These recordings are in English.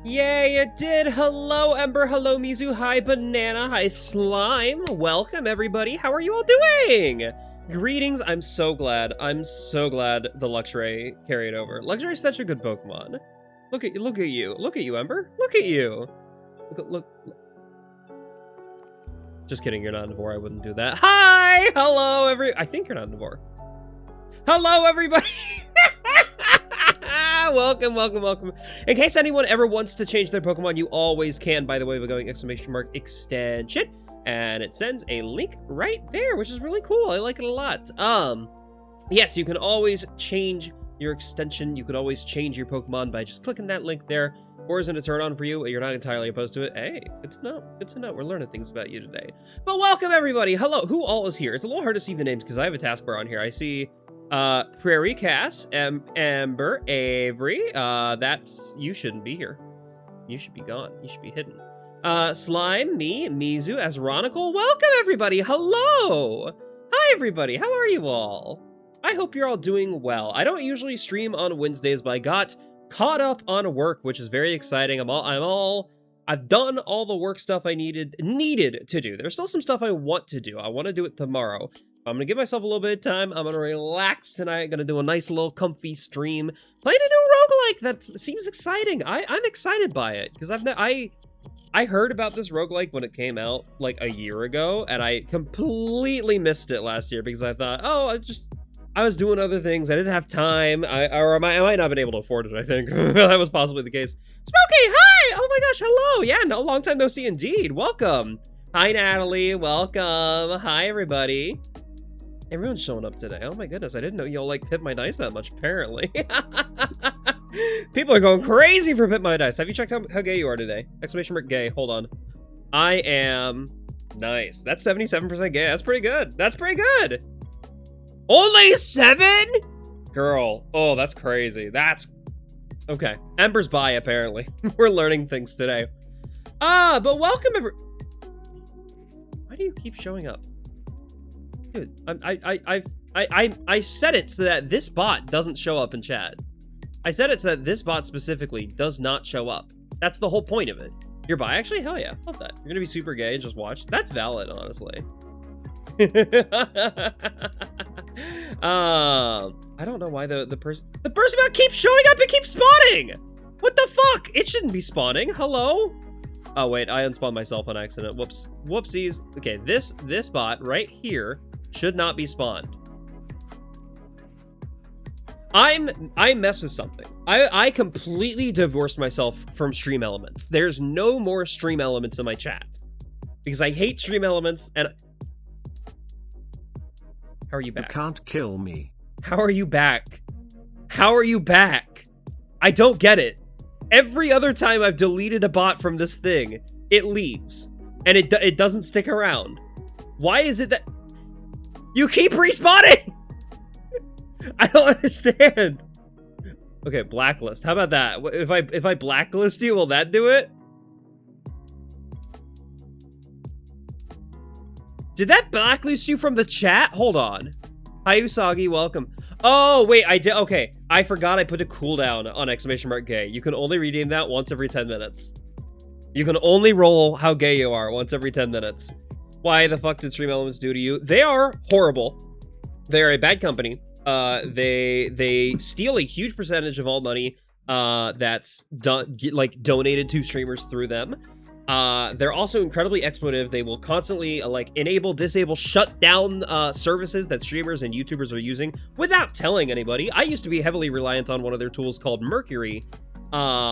Yay, it did! Hello, Ember. Hello, Mizu. Hi, Banana. Hi, Slime. Welcome, everybody. How are you all doing? Greetings. I'm so glad. I'm so glad the Luxray carried over. Luxray is such a good Pokemon. Look at you. Look at you. Look at you, Ember. Look at you. Look. Just kidding. You're not Nivore. I wouldn't do that. Hi. Hello, I think you're not Nivore. Hello, everybody. Welcome. In case anyone ever wants to change their Pokemon, you always can, by the way, by going !extension, and it sends a link right there, which is really cool. I like it a lot. Yes, you can always change your extension. You could always change your Pokemon by just clicking that link there. Or isn't a turn on for you? You're not entirely opposed to it. Hey, good to know. Good to know. We're learning things about you today. But welcome, everybody. Hello. Who all is here? It's a little hard to see the names because I have a taskbar on here. I see Prairie, Cass, Amber, Avery. You shouldn't be here. You should be gone. You should be hidden. Slime, me, Mizu, Azronical. Welcome, everybody. Hello. Hi, everybody. How are you all? I hope you're all doing well. I don't usually stream on Wednesdays, but I got caught up on work, which is very exciting. I've done all the work stuff I needed to do. There's still some stuff I want to do. I want to do it tomorrow. I'm going to give myself a little bit of time. I'm going to relax tonight. Going to do a nice little comfy stream. Playing a new roguelike. That seems exciting. I'm excited by it because I heard about this roguelike when it came out like a year ago, and I completely missed it last year because I thought, oh, I was doing other things. I didn't have time. I might not have been able to afford it, I think. That was possibly the case. Smokey, hi! Oh my gosh, hello. Yeah, no, long time no see indeed. Welcome. Hi, Natalie. Welcome. Hi, everybody. Everyone's showing up today. Oh my goodness, I didn't know y'all like Pip My Dice that much, apparently. People are going crazy for Pip My Dice. Have you checked out how gay you are today? Exclamation mark gay. Hold on. I am... Nice. That's 77% gay. That's pretty good. That's pretty good. Only 7? Girl. Oh, that's crazy. That's... Okay. Ember's bi, apparently. We're learning things today. But welcome Why do you keep showing up? Dude, I set it so that this bot doesn't show up in chat. I set it so that this bot specifically does not show up. That's the whole point of it. You're bi, actually? Hell yeah. Love that. You're gonna be super gay and just watch? That's valid, honestly. I don't know why the person about keeps showing up and keeps spawning. What the fuck? It shouldn't be spawning. Hello? Oh wait, I unspawned myself on accident. Whoops. Whoopsies. Okay, this bot right here should not be spawned. I messed with something. I completely divorced myself from stream elements. There's no more stream elements in my chat because I hate stream elements. And how are you back? You can't kill me. How are you back? How are you back? I don't get it. Every other time I've deleted a bot from this thing, it leaves and it doesn't stick around. Why is it that you keep respawning? I don't understand. Okay, blacklist. How about that? If I blacklist you, will that do it? Did that blacklist you from the chat? Hold on. Hi, Usagi. Welcome. Oh, wait. I did. Okay. I forgot I put a cooldown on exclamation mark gay. You can only redeem that once every 10 minutes. You can only roll how gay you are once every 10 minutes. Why the fuck did stream elements do to you? They are horrible. They are a bad company. They steal a huge percentage of all money that's donated to streamers through them. They're also incredibly exploitive. They will constantly enable, disable, shut down services that streamers and YouTubers are using without telling anybody. I used to be heavily reliant on one of their tools called Mercury,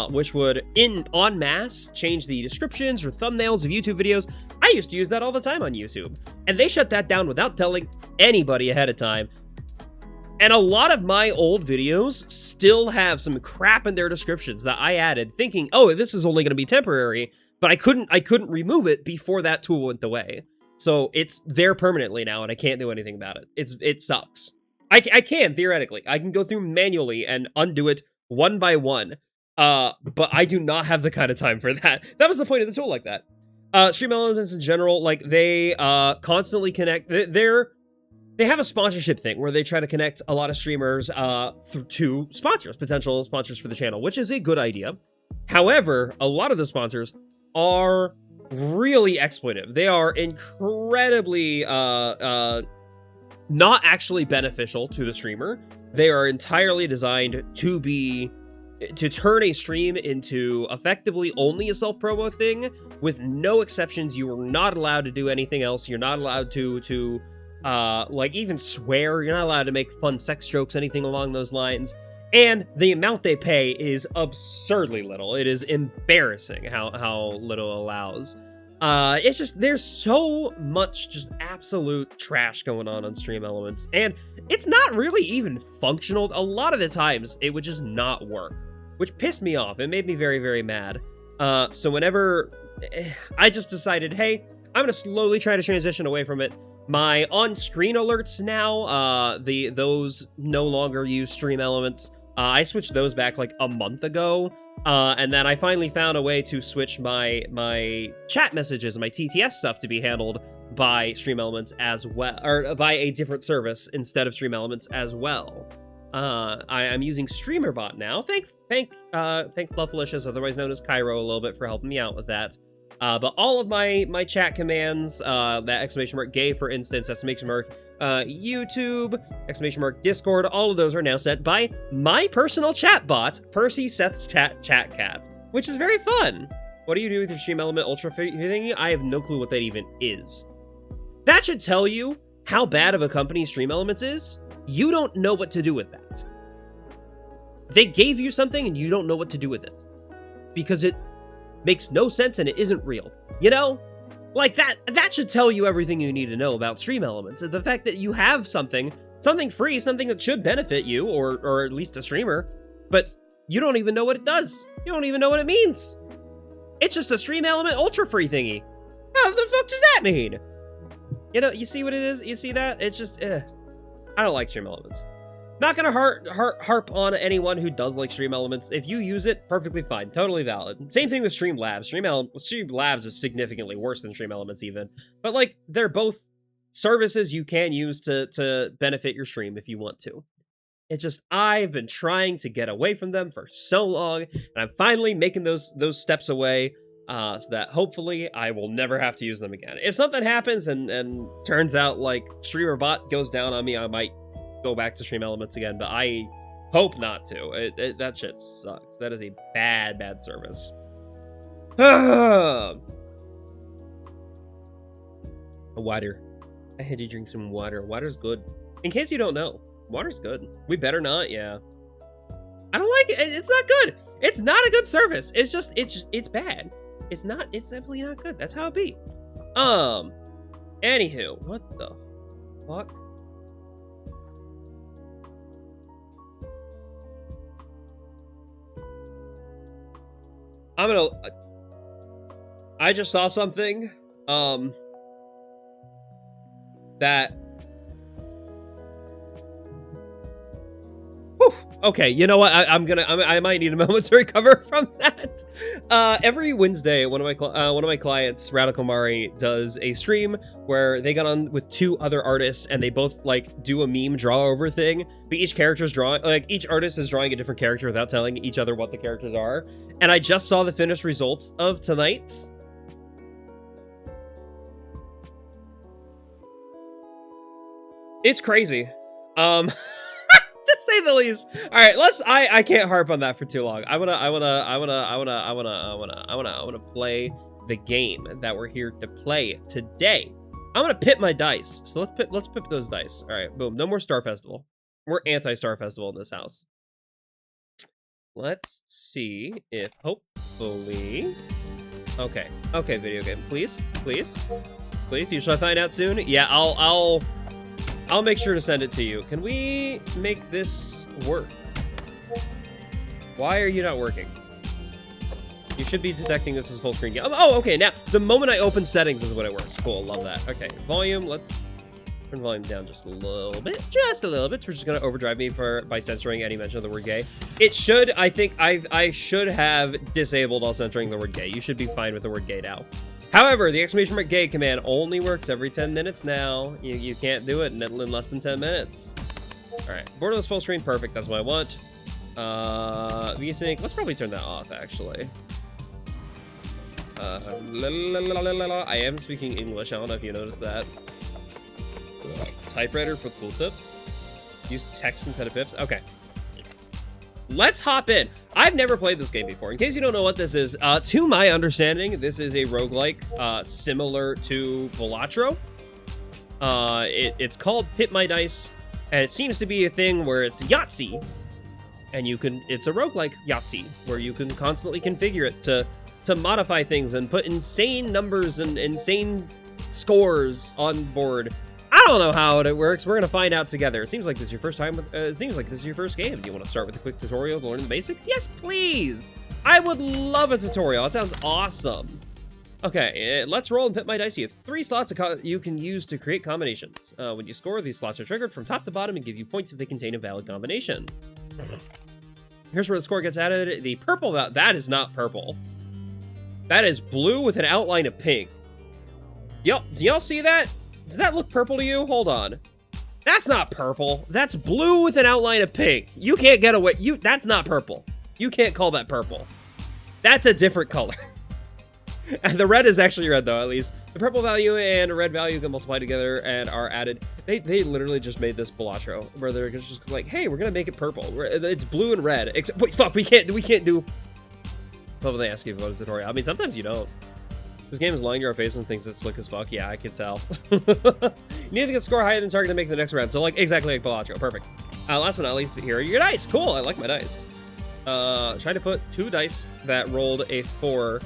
which would en masse change the descriptions or thumbnails of YouTube videos. I used to use that all the time on YouTube, and they shut that down without telling anybody ahead of time. And a lot of my old videos still have some crap in their descriptions that I added thinking, oh, this is only going to be temporary, but I couldn't remove it before that tool went away. So it's there permanently now and I can't do anything about it. It sucks. I can, theoretically. I can go through manually and undo it one by one. But I do not have the kind of time for that. That was the point of the tool like that. Stream elements in general, they constantly connect. They have a sponsorship thing where they try to connect a lot of streamers to sponsors, potential sponsors for the channel, which is a good idea. However, a lot of the sponsors are really exploitive. They are incredibly not actually beneficial to the streamer. They are entirely designed to turn a stream into effectively only a self-promo thing with no exceptions. You are not allowed to do anything else. You're not allowed to like even swear. You're not allowed to make fun sex jokes, anything along those lines. And the amount they pay is absurdly little. It is embarrassing how little it allows. It's just, there's so much just absolute trash going on Stream Elements, and it's not really even functional. A lot of the times, it would just not work, which pissed me off. It made me very, very mad. So whenever I just decided, hey, I'm gonna slowly try to transition away from it. My on-screen alerts now, those no longer use Stream Elements. I switched those back like a month ago, and then I finally found a way to switch my chat messages and my TTS stuff to be handled by Stream Elements as well, or by a different service instead of Stream Elements as well. I'm using StreamerBot now. Thank Fluffalicious, otherwise known as Cairo, a little bit for helping me out with that. But all of my chat commands, that exclamation mark gay, for instance, exclamation mark YouTube, exclamation mark Discord, all of those are now set by my personal chat bot, Percy Seth's chat cat, which is very fun. What do you do with your Stream Element Ultra thingy? I have no clue what that even is. That should tell you how bad of a company Stream Elements is. You don't know what to do with that. They gave you something and you don't know what to do with it. Because it makes no sense and it isn't real. You know? Like, that should tell you everything you need to know about Stream Elements. The fact that you have something free, something that should benefit you, or at least a streamer, but you don't even know what it does. You don't even know what it means. It's just a Stream Element Ultra free thingy. How the fuck does that mean? You know, you see what it is? You see that? It's just, I don't like Stream Elements. Not gonna harp on anyone who does like Stream Elements. If you use it, perfectly fine, totally valid. Same thing with Streamlabs. Streamlabs is significantly worse than Stream Elements even. But like, they're both services you can use to benefit your stream if you want to. It's just, I've been trying to get away from them for so long, and I'm finally making those steps away, so that hopefully I will never have to use them again. If something happens and turns out like StreamerBot goes down on me, I might go back to Stream Elements again, but I hope not to. That shit sucks. That is a bad service. Water. I had to drink some water. Water's good. In case you don't know, water's good. We better not, yeah. I don't like it. It's not good. It's not a good service. It's just, it's bad. It's simply not good. That's how it be. Anywho, what the fuck? I just saw something, that, whew, okay, you know what, I might need a moment to recover from that. Every Wednesday, one of my clients, Radical Mari, does a stream where they got on with two other artists, and they both, like, do a meme draw over thing, but each character's drawing, like, each artist is drawing a different character without telling each other what the characters are, and I just saw the finished results of tonight's. It's crazy. To say the least. All right, I can't harp on that for too long. I wanna play the game that we're here to play today. I'm gonna pit my dice. So let's pip those dice. All right, boom. No more Star Festival. We're anti-Star Festival in this house. Let's see if hopefully. Okay, video game. Please. You shall find out soon. Yeah, I'll make sure to send it to you. Can we make this work? Why are you not working? You should be detecting this as full screen game. Oh, okay, now, the moment I open settings is when it works. Cool, love that. Okay, volume, let's turn volume down just a little bit. Just a little bit. We're just gonna overdrive me by censoring any mention of the word gay. It should, I think, I should have disabled all censoring the word gay. You should be fine with the word gay now. However, the exclamation mark gay command only works every 10 minutes now. You can't do it in less than 10 minutes. All right, borderless full screen, perfect. That's what I want. VSync. Let's probably turn that off, actually. I am speaking English. I don't know if you noticed that. Typewriter for tooltips. Use text instead of pips. Okay. Let's hop in. I've never played this game before. In case you don't know what this is, to my understanding, this is a roguelike similar to Balatro. It's called Pit My Dice, and it seems to be a thing where it's Yahtzee, and it's a roguelike Yahtzee, where you can constantly configure it to modify things and put insane numbers and insane scores on board. I don't know how it works. We're gonna find out together. It seems like this is your first time. It seems like this is your first game. Do you want to start with a quick tutorial to learn the basics? Yes, please. I would love a tutorial. That sounds awesome. Okay, let's roll and pit my dice. You have 3 slots you can use to create combinations. When you score, these slots are triggered from top to bottom and give you points if they contain a valid combination. Here's where the score gets added. The purple, that is not purple. That is blue with an outline of pink. Do y'all see that? Does that look purple to you? Hold on. That's not purple. That's blue with an outline of pink. You can't get away. That's not purple. You can't call that purple. That's a different color. And the red is actually red, though, at least. The purple value and a red value can multiply together and are added. They literally just made this Balatro, where they're just like, hey, we're going to make it purple. It's blue and red. Except, wait, fuck, we can't do... What will they ask you about a tutorial? I mean, sometimes you don't. This game is lying to our face and thinks it's slick as fuck. Yeah, I can tell. You need to get score higher than target to make the next round. So, like, exactly like Balatro. Perfect. Last but not least, here are your dice. Cool, I like my dice. Trying to put 2 dice that rolled a 4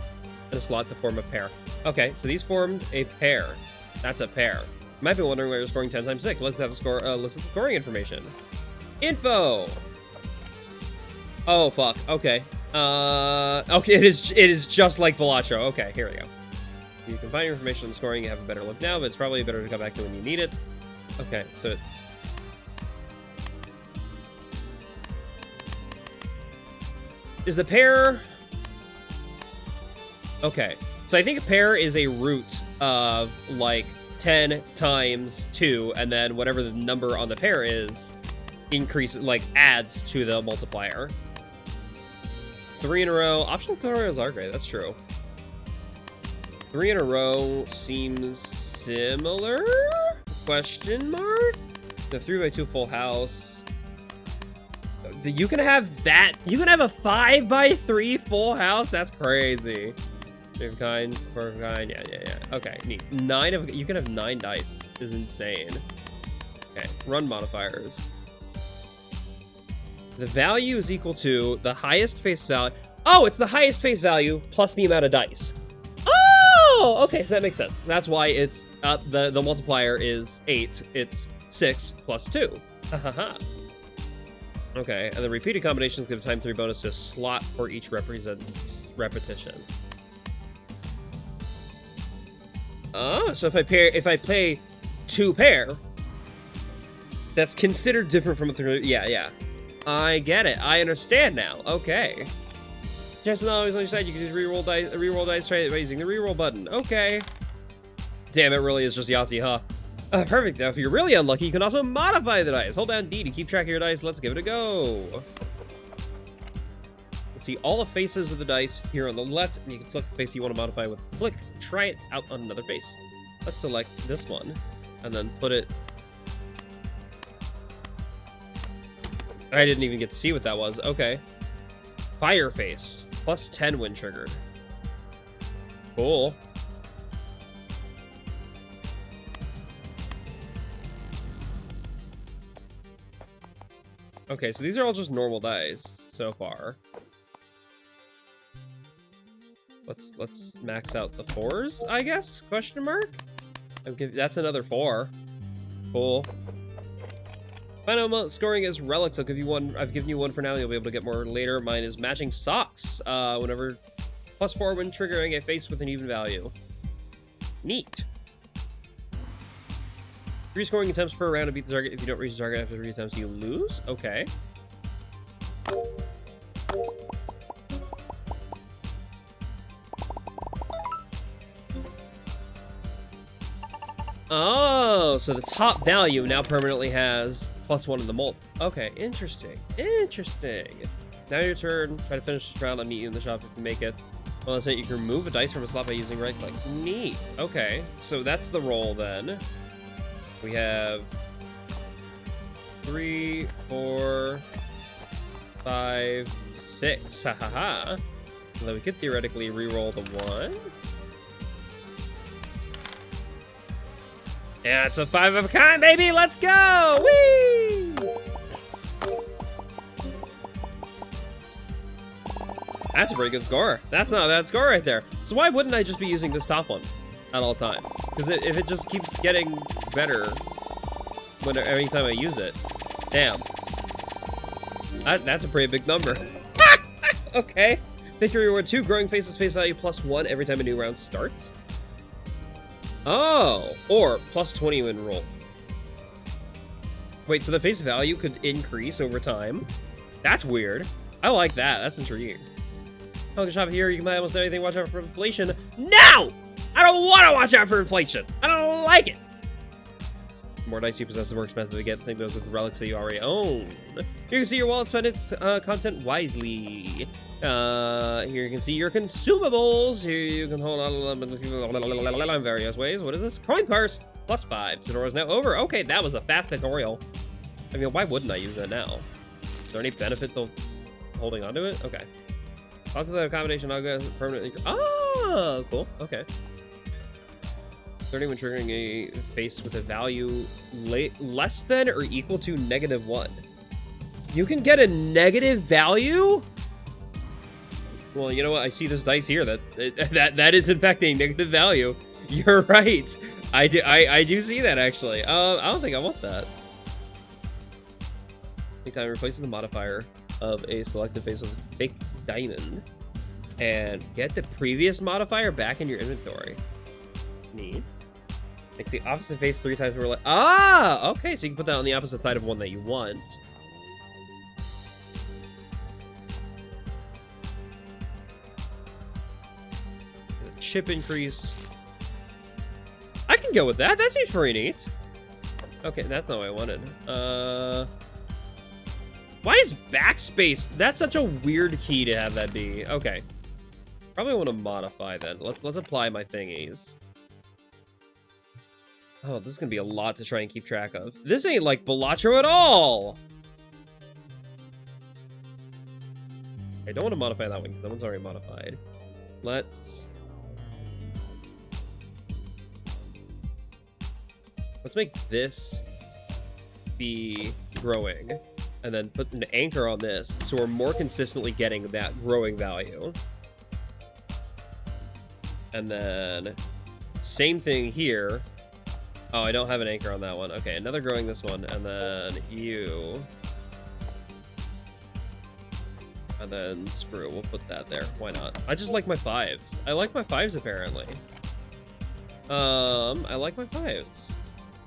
in a slot to form a pair. Okay, so these formed a pair. That's a pair. You might be wondering why you're scoring 10 times 6. Let's have a score. Listen to scoring information. Info. Oh fuck. Okay. Okay. It is just like Balatro. Okay, here we go. You can find your information on scoring. You have a better look now, but it's probably better to come back to when you need it. Okay, so it's. Is the pair? Okay, so I think a pair is a root of like 10 times 2, and then whatever the number on the pair is, adds to the multiplier. 3 in a row. Optional tutorials are great, that's true. 3 in a row seems similar? Question mark? The 3x2 full house. You can have that. You can have a 5x3 full house? That's crazy. 3 of kind, 4 of kind. Yeah. Okay, neat. You can have 9 dice. Is insane. Okay, run modifiers. The value is equal to the highest face value. Oh, it's the highest face value plus the amount of dice. Oh, okay, so that makes sense. That's why it's the multiplier is 8. It's 6 plus 2. Hahaha. Okay, and the repeated combinations give a time 3 bonus to a slot for each repetition. Oh, so if I play 2 pair, that's considered different from a 3. Yeah. I get it. I understand now. Okay. Just not always on your side. You can just reroll dice by using the reroll button. Okay. Damn, it really is just Yahtzee, huh? Perfect. Now, if you're really unlucky, you can also modify the dice. Hold down D to keep track of your dice. Let's give it a go. You'll see all the faces of the dice here on the left, and you can select the face you want to modify with a click. Try it out on another face. Let's select this one, and then put it... I didn't even get to see what that was. Okay. Fire face. Plus 10 when triggered. Cool. Okay, so these are all just normal dice so far. Let's max out the 4s, I guess? Question mark? That's another 4. Cool. Final scoring is relics. I've given you one for now. You'll be able to get more later. Mine is matching socks. Whenever +4 when triggering a face with an even value. Neat. 3 scoring attempts per round to beat the target. If you don't reach the target after 3 attempts, you lose. Okay. Oh, so the top value now permanently has +1 in the mult. Okay, interesting. Interesting. Now your turn. Try to finish this round. I'll meet you in the shop if you make it. Well, that's it. You can remove a dice from a slot by using right click. Neat. Okay, so that's the roll then. We have 3, 4, 5, 6. Ha ha ha. So then we could theoretically re-roll the 1. Yeah, it's a 5 of a kind, baby. Let's go. Whee! That's a pretty good score. That's not a bad score right there. So why wouldn't I just be using this top one at all times? Because if it just keeps getting better every time I use it. Damn. That's a pretty big number. Okay. Victory reward 2, growing faces face value +1 every time a new round starts. Oh, or +20 when roll. Wait, so the face value could increase over time? That's weird. I like that. That's intriguing. Oh, can shop here. You can buy almost anything. Watch out for inflation. No! I don't want to watch out for inflation. I don't like it. The more dice you possess, the more expensive they get. Same goes with the relics that you already own. Here you can see your wallet spend its content wisely. Here you can see your consumables. Here you can hold on in various ways. What is this? Coin purse. +5. Tutorial is now over. Okay, that was a fast tutorial. I mean, why wouldn't I use that now? Is there any benefit to holding onto it? Okay. Positive accommodation, I'll go permanently. Oh, cool. Okay. 30 when triggering a face with a value less than or equal to -1. You can get a negative value? Well, you know what? I see this dice here. That is in fact a negative value. You're right. I do see that actually. I don't think I want that. Take time replaces the modifier of a selected face with a fake diamond and get the previous modifier back in your inventory. Neat. Makes the opposite face 3 times more like. Ah, okay, so you can put that on the opposite side of one that you want. The chip increase. I can go with that. That seems pretty neat. Okay, that's not what I wanted. Why is backspace? That's such a weird key to have that be. Okay. Probably want to modify then. Let's apply my thingies. Oh, this is gonna be a lot to try and keep track of. This ain't like Balatro at all. I don't want to modify that one because that one's already modified. Let's make this be growing. And then put an anchor on this, so we're more consistently getting that growing value. And then, same thing here. Oh, I don't have an anchor on that one. Okay, another growing this one, and then you. And then screw, we'll put that there. Why not? I just like my 5s. I like my 5s, apparently. I like my 5s.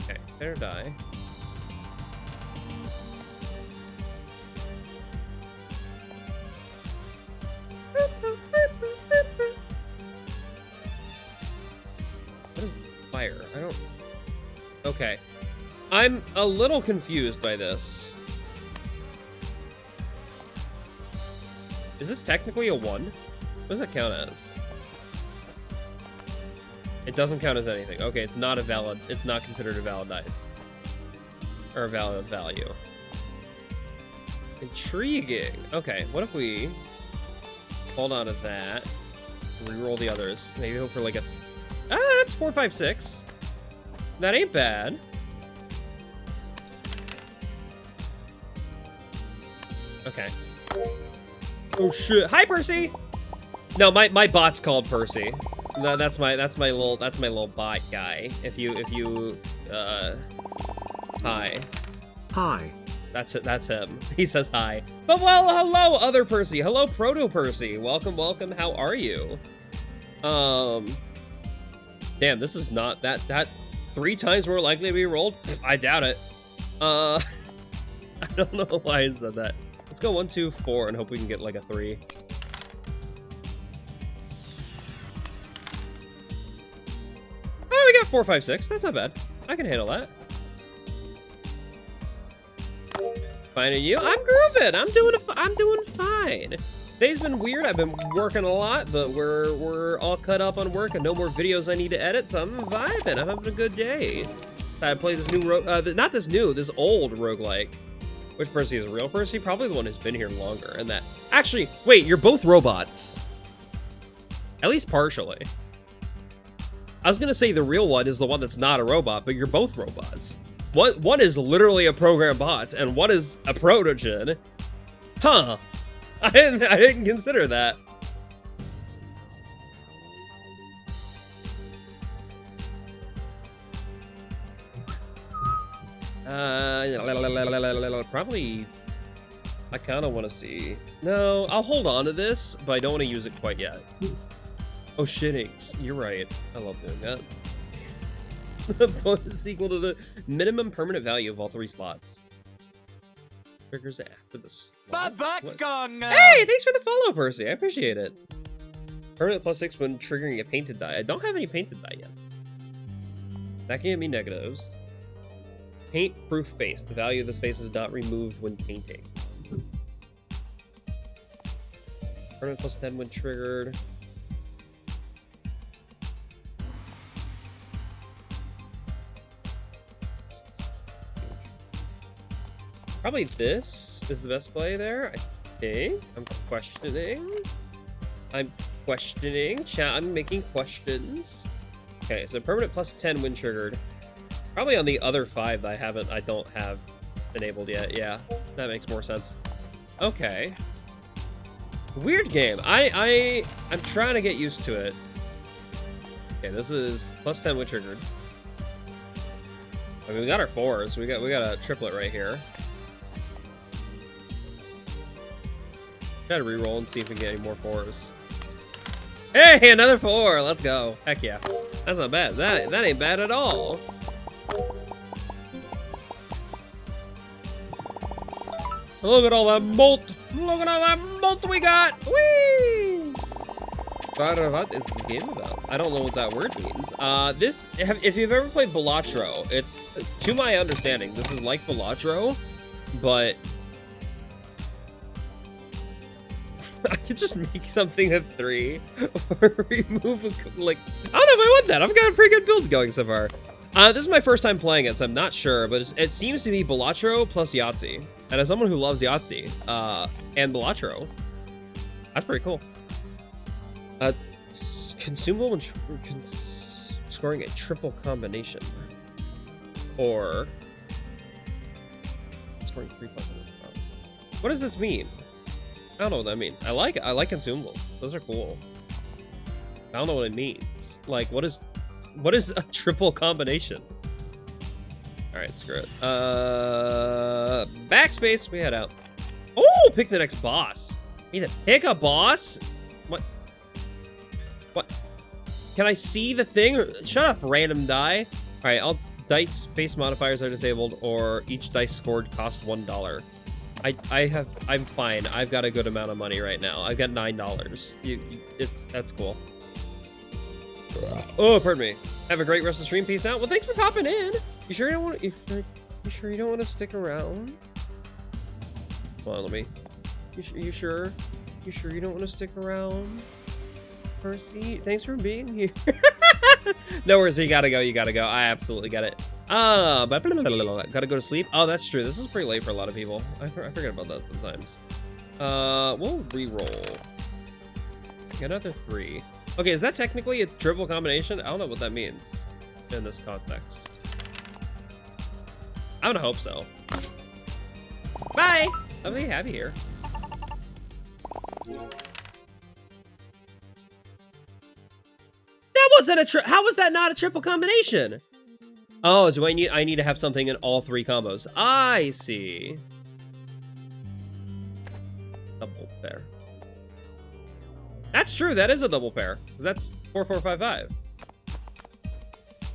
Okay, standard die. What is fire? I don't... Okay. I'm a little confused by this. Is this technically a 1? What does it count as? It doesn't count as anything. Okay, it's not a valid... It's not considered a valid dice. Or a valid value. Intriguing. Okay, what if we... hold on to that. Reroll the others. Maybe hope for like a... Ah, that's 4, 5, 6. That ain't bad. Okay. Oh shit! Hi, Percy. No, my bot's called Percy. No, that's my little bot guy. If you hi. Hi. That's it. That's him. He says hi. But well, hello, other Percy. Hello, Proto Percy. Welcome, welcome. How are you? Damn, this is not that 3 times more likely to be rolled. I doubt it. I don't know why I said that. Let's go 1, 2, 4 and hope we can get like a 3. Oh, we got 4, 5, 6. That's not bad. I can handle that. Fine, and you? I'm grooving. I'm doing fine. Today's been weird. I've been working a lot, but we're all cut up on work and no more videos I need to edit, so I'm vibing. I'm having a good day. I play this new not this new, this old roguelike. Which Percy is a real Percy? Probably the one who's been here longer. And that actually, wait, you're both robots. At least partially. I was gonna say the real one is the one that's not a robot, but you're both robots. One is literally a program bot, and one is a protogen. Huh. I didn't consider that. Probably, I kind of want to see. No, I'll hold on to this, but I don't want to use it quite yet. Oh, shittings. You're right. I love doing that. The bonus equal to the minimum permanent value of all 3 slots. Triggers after the slot. Hey, thanks for the follow, Percy. I appreciate it. Permanent +6 when triggering a painted die. I don't have any painted die yet. That can give me negatives. Paint-proof face. The value of this face is not removed when painting. Permanent +10 when triggered. Probably this is the best play there, I think. I'm questioning. Chat, I'm making questions. Okay, so permanent +10 when triggered. Probably on the other 5 that I don't have enabled yet. Yeah, that makes more sense. Okay. Weird game. I'm trying to get used to it. Okay, this is +10 when triggered. I mean, we got our 4s. We got a triplet right here. Try to reroll and see if we can get any more 4s. Hey, another 4! Let's go. Heck yeah. That's not bad. That ain't bad at all. Look at all that bolt! Look at all that bolt we got! Whee! What is this game about? I don't know what that word means. If you've ever played Balatro, it's, to my understanding, this is like Balatro, but I could just make something of 3 or remove like, I don't know if I want that. I've got a pretty good build going so far. This is my first time playing it, so I'm not sure, but it seems to be Balatro plus Yahtzee. And as someone who loves Yahtzee and Balatro, that's pretty cool. Consumable when scoring a triple combination, or scoring 3+. What does this mean? I don't know what that means. I like consumables. Those are cool. I don't know what it means. Like, what is a triple combination? Alright, screw it. Backspace, we head out. Oh, pick the next boss. Need to pick a boss? What? Can I see the thing? Shut up, random die. Alright, dice face modifiers are disabled, or each dice scored cost $1. I'm fine. I've got a good amount of money right now. I've got $9. That's cool. Oh, pardon me. Have a great rest of the stream. Peace out. Well, thanks for popping in. You sure you don't want? You sure you don't want to stick around? Hold on, let me. You sure? You sure you don't want to stick around, Percy? Thanks for being here. No worries. You gotta go. You gotta go. I absolutely get it. But gotta go to sleep. Oh, that's true. This is pretty late for a lot of people. I forget about that sometimes. We'll re-roll. Get another 3. Okay, is that technically a triple combination? I don't know what that means in this context. I would hope so. Bye! Lovely to have you here. That wasn't a how was that not a triple combination? Oh, so I need to have something in all 3 combos. I see. Double pair. That's true. That is a double pair. Because that's 4, 4, 5, 5.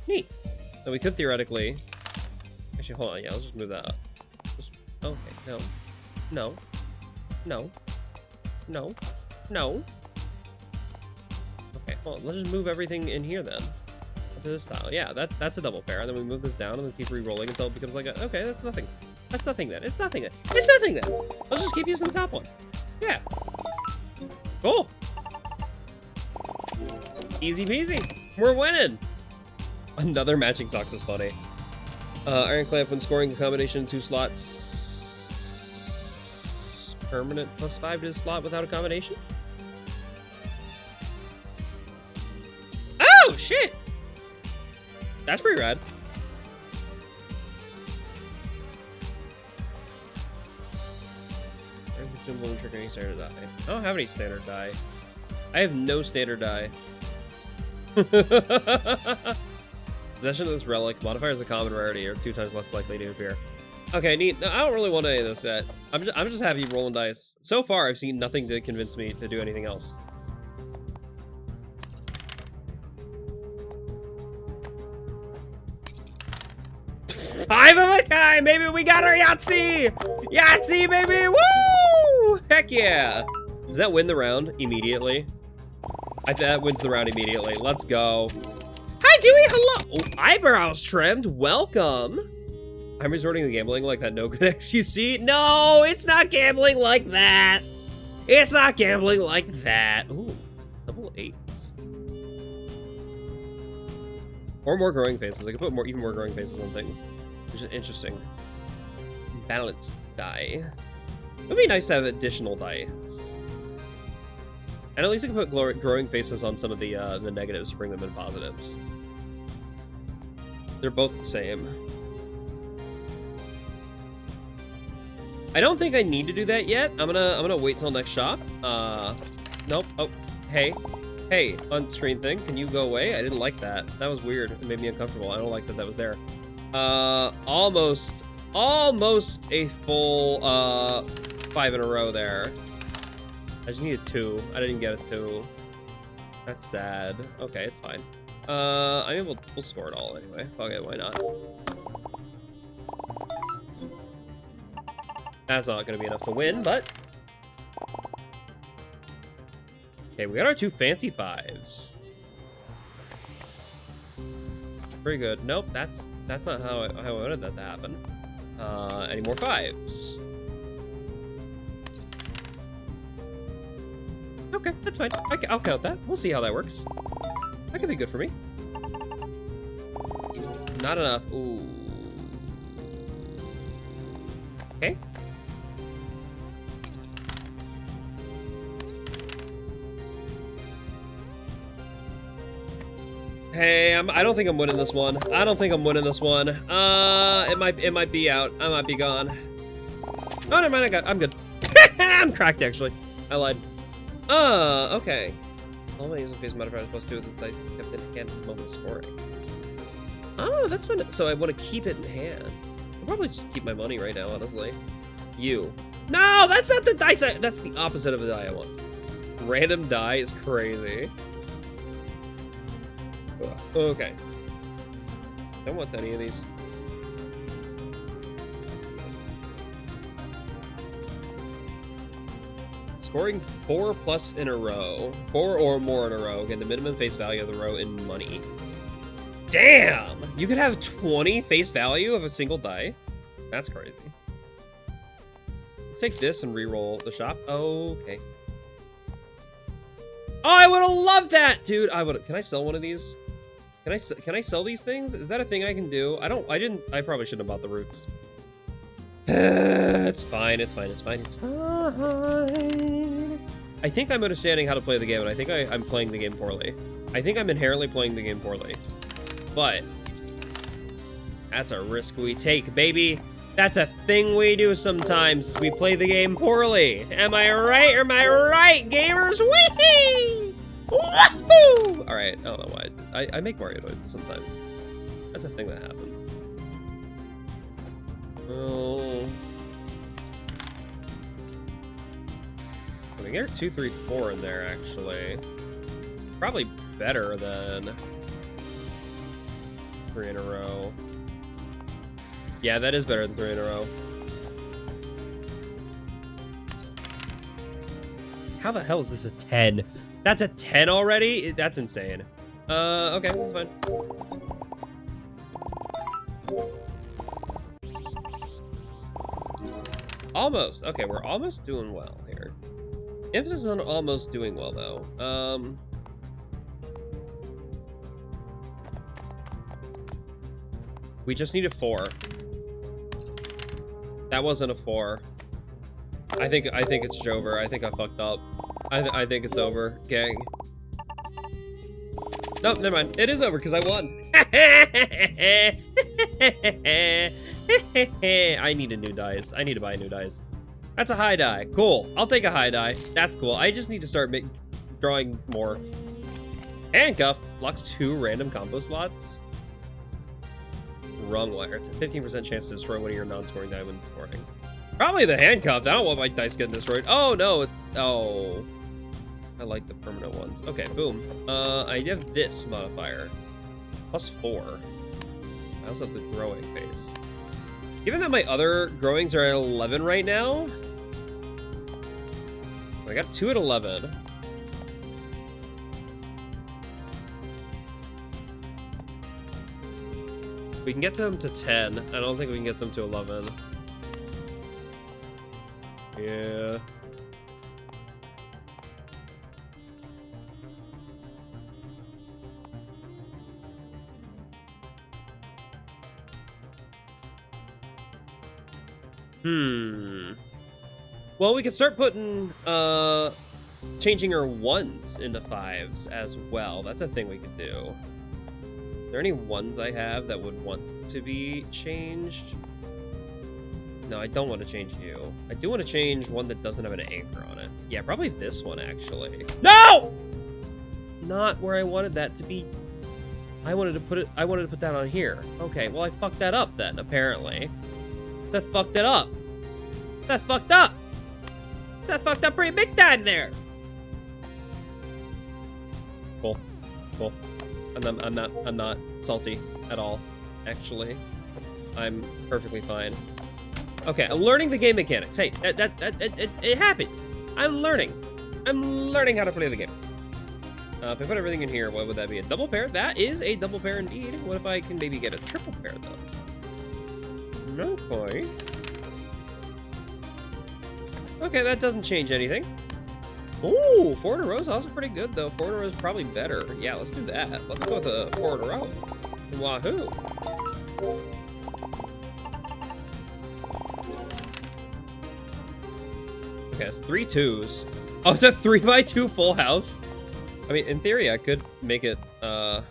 Neat. So we could theoretically. Actually, hold on. Yeah, let's just move that up. Okay. No. No. No. No. No. Okay. Hold on. Let's just move everything in here then. To this style. Yeah, that's a double pair. And then we move this down and then keep re-rolling until it becomes like a. Okay, that's nothing. That's nothing then. It's nothing then. It's nothing then. Let's just keep using the top one. Yeah. Cool. Easy peasy. We're winning. Another matching socks is funny. Iron clamp when scoring a combination 2 slots. Permanent +5 to the slot without a combination. Oh shit! That's pretty rad. Trigger any standard die. I don't have any standard die. I have no standard die. Possession of this relic. Modifiers of common rarity are 2 times less likely to appear. Okay, neat. No, I don't really want any of this yet. I'm just happy rolling dice. So far, I've seen nothing to convince me to do anything else. Five of a kind! Maybe we got our Yahtzee! Yahtzee, baby! Woo! Heck yeah! Does that win the round immediately? That wins the round immediately. Let's go. Hi, Dewey! Hello! Oh, eyebrows trimmed. Welcome. I'm resorting to gambling like that no good XUC. No, it's not gambling like that. It's not gambling like that. Ooh, double 8s. Or more growing faces. I could put even more growing faces on things, which is interesting. Balanced die. It would be nice to have additional dice. And at least I can put growing faces on some of the negatives to bring them in positives. They're both the same. I don't think I need to do that yet. I'm gonna wait till next shop. Nope. Oh, hey, on-screen thing. Can you go away? I didn't like that. That was weird. It made me uncomfortable. I don't like that was there. Almost a full 5 in a row there. I just needed 2. I didn't get a 2. That's sad. Okay, it's fine. I mean, we'll score it all anyway. Fuck it, why not? That's not gonna be enough to win, but... Okay, we got our 2 fancy 5s. Pretty good. Nope, that's not how I wanted that to happen. Any more 5s? Okay, that's fine. I'll count that. We'll see how that works. That could be good for me. Not enough. Ooh. Okay. Hey, I don't think I'm winning this one. I don't think I'm winning this one. It might be out. I might be gone. Oh, never mind. I'm good. I'm cracked actually. I lied. Okay. All my using face modifier is +2 with this dice kept in hand at the moment of scoring. Oh, that's fun. So I want to keep it in hand. I'll probably just keep my money right now, honestly. You. No, that's not the dice. That's the opposite of the die I want. Random die is crazy. Okay. I don't want any of these. Scoring 4+ in a row. 4 or more in a row. Again, the minimum face value of the row in money. Damn! You could have 20 face value of a single die? That's crazy. Let's take this and re-roll the shop. Okay. Oh, I would have loved that, dude. Can I sell one of these? Can I sell these things? Is that a thing I can do? I probably shouldn't have bought the roots. It's fine. It's fine. I think I'm understanding how to play the game, and I think I'm playing the game poorly. I think I'm inherently playing the game poorly. But that's a risk we take, baby. That's a thing we do sometimes. We play the game poorly. Am I right? Am I right, gamers? Whee! Woohoo! All right. I don't know why. I make Mario noises sometimes. That's a thing that happens. Oh. I mean, there are 2, 3, 4 in there actually. Probably better than 3 in a row. Yeah, that is better than 3 in a row. How the hell is this a 10? That's a 10 already? That's insane. Okay, that's fine. Almost. Okay, we're almost doing well here. Emphasis on almost doing well, though. We just need a 4. That wasn't a 4. I think it's over. I think I fucked up. I think it's over, gang. Nope, never mind. It is over because I won. I need a new dice. I need to buy a new dice. That's a high die. Cool. I'll take a high die. That's cool. I just need to start drawing more. Handcuff. Locks 2 random combo slots. Wrong wire. It's a 15% chance to destroy one of your non-scoring die when scoring. Probably the handcuffed. I don't want my dice getting destroyed. Oh, no. It's... Oh. I like the permanent ones. Okay, boom. I have this modifier. +4. I also have the growing phase. Given that my other growings are at 11 right now, I got 2 at 11. We can get them to 10. I don't think we can get them to 11. Yeah. Well, we could start putting, changing our 1s into 5s as well. That's a thing we could do. Are there any 1s I have that would want to be changed? No, I don't want to change you. I do want to change one that doesn't have an anchor on it. Yeah, probably this one, actually. No! Not where I wanted that to be. I wanted to put that on here. Okay, well, I fucked that up then, apparently. Seth fucked it up. Seth fucked up. Seth fucked up pretty big time there. Cool. Cool. I'm not salty at all, actually. I'm perfectly fine. Okay, I'm learning the game mechanics. Hey, it happened. I'm learning how to play the game. If I put everything in here, what would that be? A double pair? That is a double pair indeed. What if I can maybe get a triple pair, though? No quite. Okay, that doesn't change anything. Ooh, 4 in a row is also pretty good, though. 4 in a row is probably better. Yeah, let's do that. Let's go with a 4 in a row. Wahoo. Okay, it's 3 2s. Oh, it's a 3x2 full house? I mean, in theory, I could make it, okay,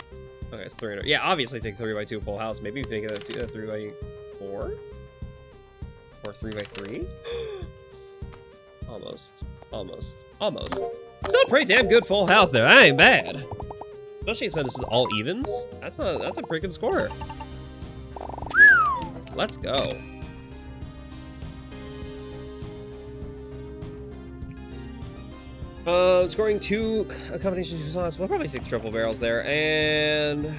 it's 3 in a row. Yeah, obviously take 3x2 full house. Maybe make it a 3x4? Or 3x3? Almost. Still a pretty damn good full house there. That ain't bad. Especially since this is all evens. That's a pretty good score. Let's go. Scoring 2 combinations of sauce. We'll probably take triple barrels there, and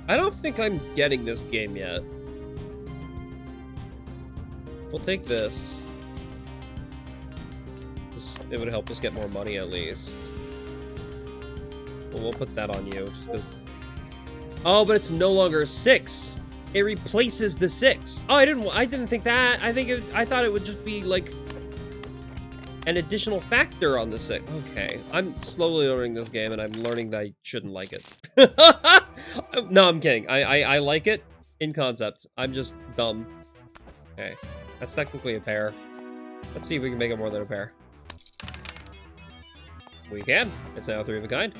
I don't think I'm getting this game yet. We'll take this. It would help us get more money at least. Well, we'll put that on you, just because. Oh, but it's no longer 6. It replaces the 6. Oh, I didn't think that. I thought it would just be like an additional factor on the 6. Okay, I'm slowly learning this game, and I'm learning that I shouldn't like it. No, I'm kidding. I like it in concept. I'm just dumb. Okay, that's technically a pair. Let's see if we can make it more than a pair. We can. It's now 3 of a kind.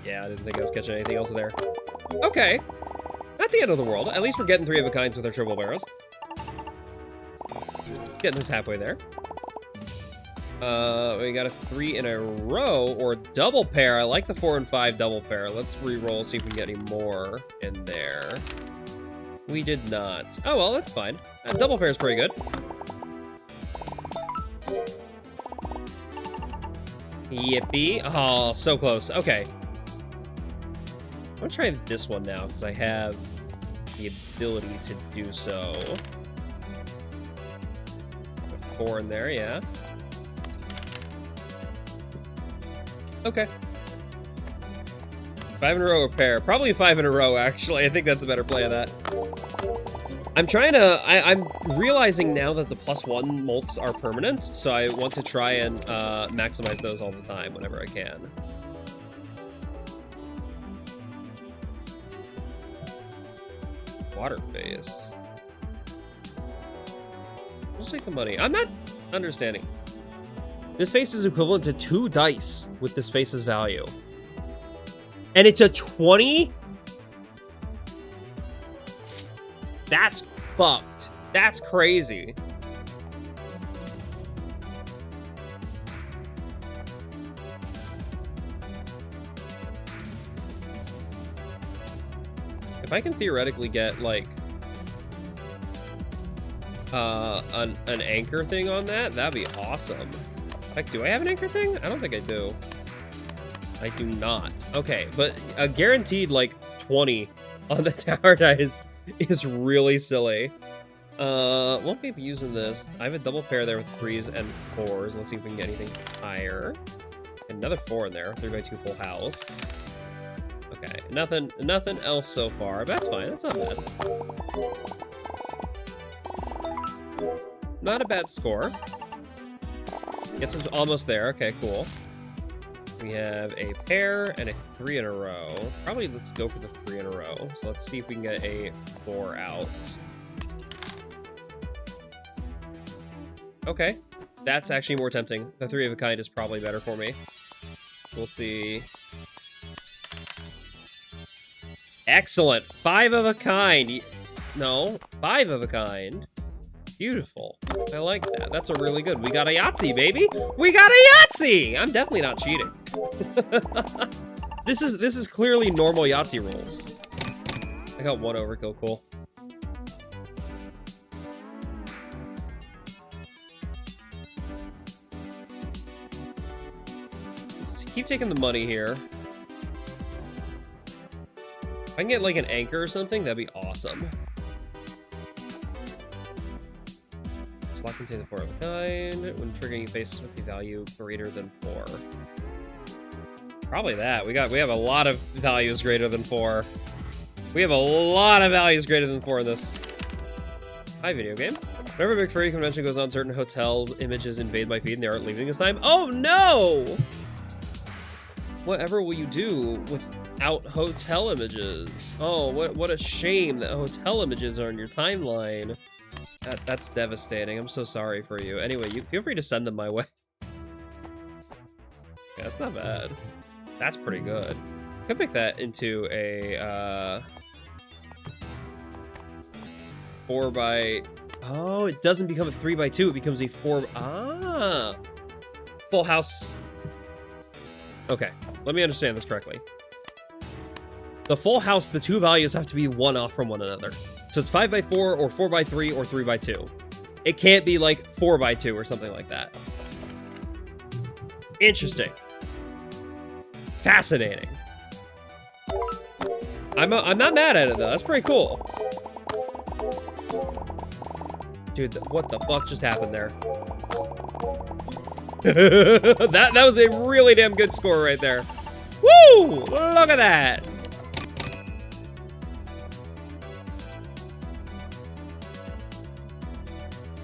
Yeah, I didn't think I was catching anything else in there. Okay. Not the end of the world. At least we're getting 3 of a kinds with our triple barrels. Getting us halfway there. We got a 3 in a row, or double pair. I like the 4 and 5 double pair. Let's re-roll, see if we can get any more in there. We did not. Oh, well, that's fine. Double pair is pretty good. Yippee. Oh, so close. Okay. I'm gonna try this one now, because I have the ability to do so. 4 in there, yeah. Okay. 5 in a row or pair. Probably 5 in a row, actually. I think that's a better play of that. I'm trying to... I'm realizing now that the +1 molts are permanent, so I want to try and maximize those all the time whenever I can. Water face. We'll take the money. I'm not understanding. This face is equivalent to 2 dice with this face's value. And it's a 20? That's fucked. That's crazy. If I can theoretically get, like, an anchor thing on that, that'd be awesome. Like, do I have an anchor thing? I don't think I do. I do not. Okay, but a guaranteed, like, 20 on the tower dice is really silly. Won't be using this. I have a double pair there with 3s and 4s. Let's see if we can get anything higher. Another 4 in there. 3x2 full house. Okay, nothing else so far, but that's fine. That's not bad. Not a bad score. Gets us almost there. Okay, cool. We have a pair and a 3 in a row. Probably let's go for the 3 in a row. So let's see if we can get a 4 out. Okay. That's actually more tempting. The 3 of a kind is probably better for me. We'll see. Excellent. 5 of a kind. No, 5 of a kind. Beautiful. I like that. That's a really good. We got a Yahtzee, baby. We got a Yahtzee. I'm definitely not cheating. This is clearly normal Yahtzee rolls. I got 1 overkill. Cool. Let's keep taking the money here. If I can get like an anchor or something, that'd be awesome. Lock contains a 4 of a kind. When triggering faces with the value greater than 4. Probably that. We have a lot of values greater than 4. We have a lot of values greater than 4 in this. Hi, video game. Whenever a big furry convention goes on, certain hotel images invade my feed and they aren't leaving this time. Oh no! Whatever will you do without hotel images? Oh, what a shame that hotel images are in your timeline. That's devastating. I'm so sorry for you. Anyway, you feel free to send them my way. Yeah, that's not bad. That's pretty good. Could make that into a 4 by... Oh, it doesn't become a 3x2. It becomes a 4... Ah! Full house. Okay, let me understand this correctly. The full house, the 2 values have to be 1 off from one another. So it's 5x4 or 4x3 or 3x2. It can't be like 4x2 or something like that. Interesting. Fascinating. I'm not mad at it though. That's pretty cool. Dude, what the fuck just happened there? that was a really damn good score right there. Woo! Look at that.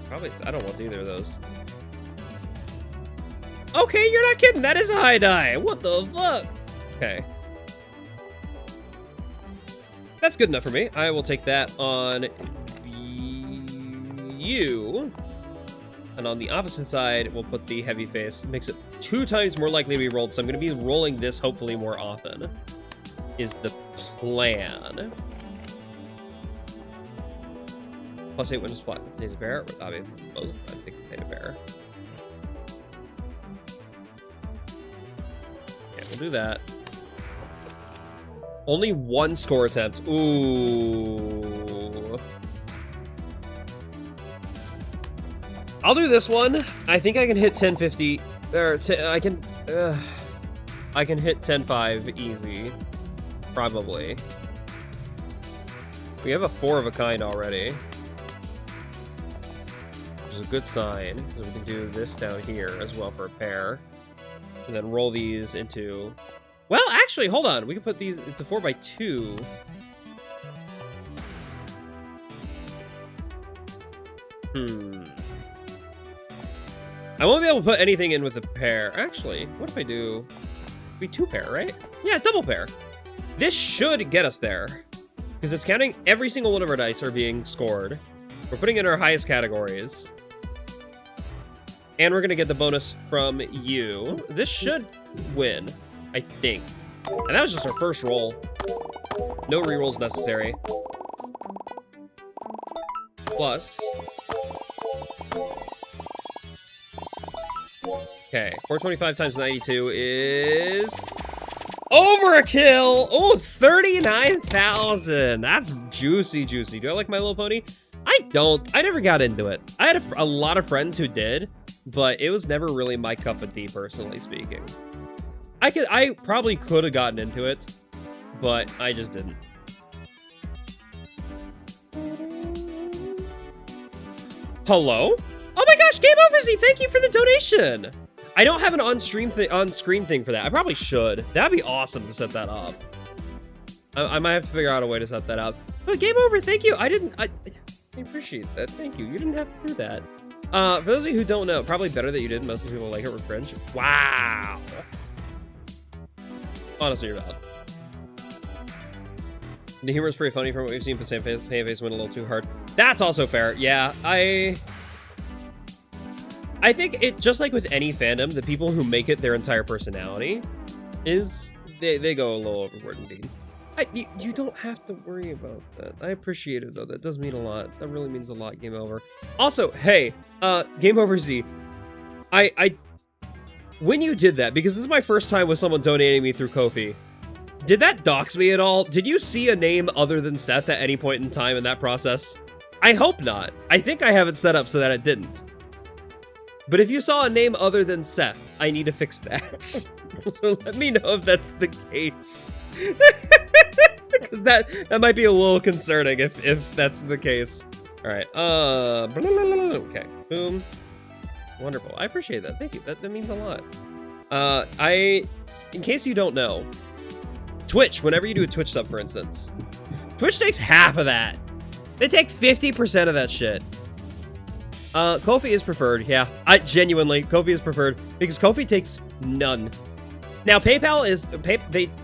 Probably, I don't want either of those. Okay, you're not kidding. That is a high die. What the fuck? Okay. That's good enough for me. I will take that on you. And on the opposite side, we'll put the heavy face. Makes it 2 times more likely to be rolled. So I'm going to be rolling this hopefully more often. Is the plan. +8 witness plot. Today's a bear. Obviously, both. I think it's a bear. Yeah, we'll do that. Only 1 score attempt. Ooh. I'll do this one. I think I can hit 1050. Or I can hit 10.5 easy. Probably. We have a 4 of a kind already. Which is a good sign. So we can do this down here as well for a pair. And then roll these into... Well, actually, hold on. We can put these... It's a 4x2. I won't be able to put anything in with a pair. Actually, what if I do... It'd be 2 pair, right? Yeah, double pair. This should get us there. Because it's counting every single one of our dice are being scored. We're putting in our highest categories. And we're going to get the bonus from you. This should win, I think. And that was just our first roll. No rerolls necessary. Plus... Okay, 425 times 92 is... Overkill! Oh, 39,000! That's juicy, juicy. Do I like My Little Pony? I don't. I never got into it. I had a lot of friends who did, but it was never really my cup of tea, personally speaking. I probably could have gotten into it, but I just didn't. Hello? Oh my gosh, Game Over Z, thank you for the donation! I don't have an on-screen thing for that. I probably should. That'd be awesome to set that up. I might have to figure out a way to set that up. But Game Over, thank you. I appreciate that. Thank you. You didn't have to do that. For those of you who don't know, probably better that you did. Most of the people like it were cringe. Wow. Honestly, you're bad. The humor is pretty funny from what we've seen, but Sam Face went a little too hard. That's also fair. Yeah, I think it, just like with any fandom, the people who make it their entire personality is they go a little overboard indeed. You don't have to worry about that. I appreciate it though. That does mean a lot. That really means a lot. Game Over. Also, hey, Game Over Z. When you did that, because this is my first time with someone donating me through Ko-fi, did that dox me at all? Did you see a name other than Seth at any point in time in that process? I hope not. I think I have it set up so that it didn't. But if you saw a name other than Seth, I need to fix that. So let me know if that's the case. Because that might be a little concerning if that's the case. All right. Okay. Boom. Wonderful. I appreciate that. Thank you. That means a lot. In case you don't know, Twitch, whenever you do a Twitch sub, for instance, Twitch takes half of that. They take 50% of that shit. Ko-fi is preferred, yeah. Genuinely, Ko-fi is preferred because Ko-fi takes none. Now, PayPal is...